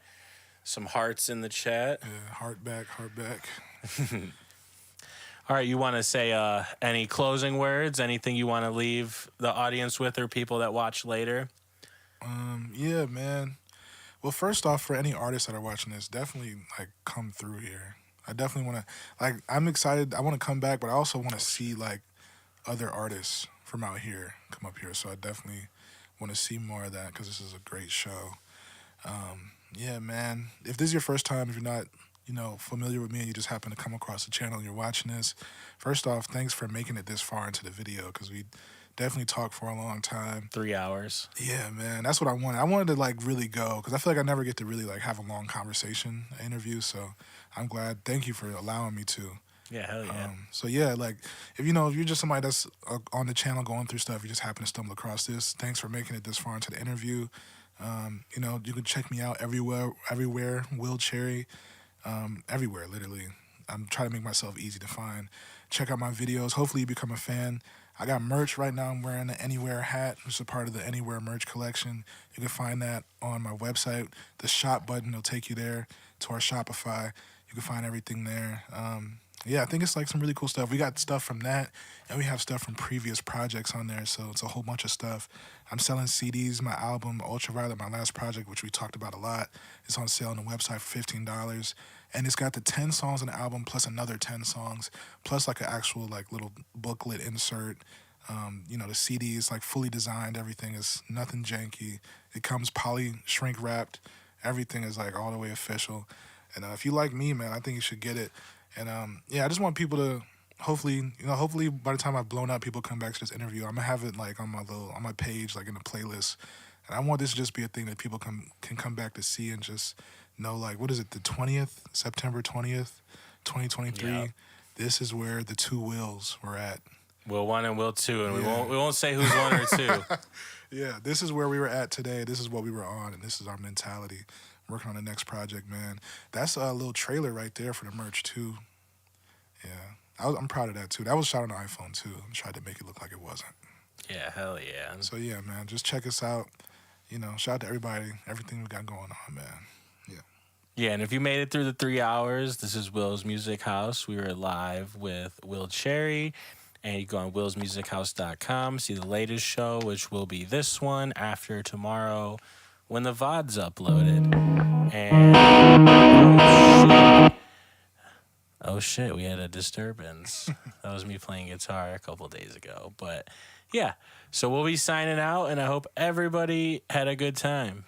some hearts in the chat. Yeah, heart back. All right, you want to say any closing words, anything you want to leave the audience with or people that watch later? Yeah, man. Well, first off, for any artists that are watching this, definitely like come through here. I definitely want to, like, I'm excited. I want to come back, but I also want to see like other artists from out here come up here. So I definitely want to see more of that because this is a great show. Yeah, man. If this is your first time, if you're not, familiar with me and you just happen to come across the channel and you're watching this, first off, thanks for making it this far into the video because we definitely talked for a long time. 3 hours. Yeah, man. That's what I wanted. I wanted to like really go because I feel like I never get to really like have a long conversation interview. So I'm glad. Thank you for allowing me to. Yeah, hell yeah. So yeah, like if you're just somebody that's on the channel going through stuff, you just happen to stumble across this. Thanks for making it this far into the interview. You can check me out everywhere. Will Cherry, everywhere, literally. I'm trying to make myself easy to find. Check out my videos. Hopefully you become a fan. I got merch right now. I'm wearing the Anywhere hat, which is a part of the Anywhere merch collection. You can find that on my website. The shop button will take you there to our Shopify. You can find everything there. Yeah, I think it's like some really cool stuff. We got stuff from that, and we have stuff from previous projects on there, so it's a whole bunch of stuff. I'm selling CDs. My album, Ultraviolet, my last project, which we talked about a lot, is on sale on the website for $15. And it's got the 10 songs on the album plus another 10 songs, plus like an actual like little booklet insert. The CD is like fully designed. Everything is nothing janky. It comes poly shrink wrapped. Everything is like all the way official. And if you like me, man, I think you should get it. And I just want people to hopefully by the time I've blown up, people come back to this interview. I'm gonna have it like on my page, like in a playlist. And I want this to just be a thing that people can come back to see and just know, like, what is it, the 20th, September 20th, 2023? Yep. This is where the two Wills were at. Will 1 and Will 2, and we won't say who's 1 or 2. Yeah, this is where we were at today. This is what we were on, and this is our mentality. Working on the next project, man. That's a little trailer right there for the merch, too. Yeah, I'm proud of that, too. That was shot on an iPhone, too. I tried to make it look like it wasn't. Yeah, hell yeah. So, yeah, man, just check us out. Shout out to everybody, everything we got going on, man. Yeah. Yeah, and if you made it through the 3 hours, this is Will's Music House. We were live with Will Cherry. And you go on willsmusichouse.com, see the latest show, which will be this one after tomorrow when the VOD's uploaded. And oh shit, we had a disturbance. That was me playing guitar a couple days ago. But yeah, so we'll be signing out, and I hope everybody had a good time.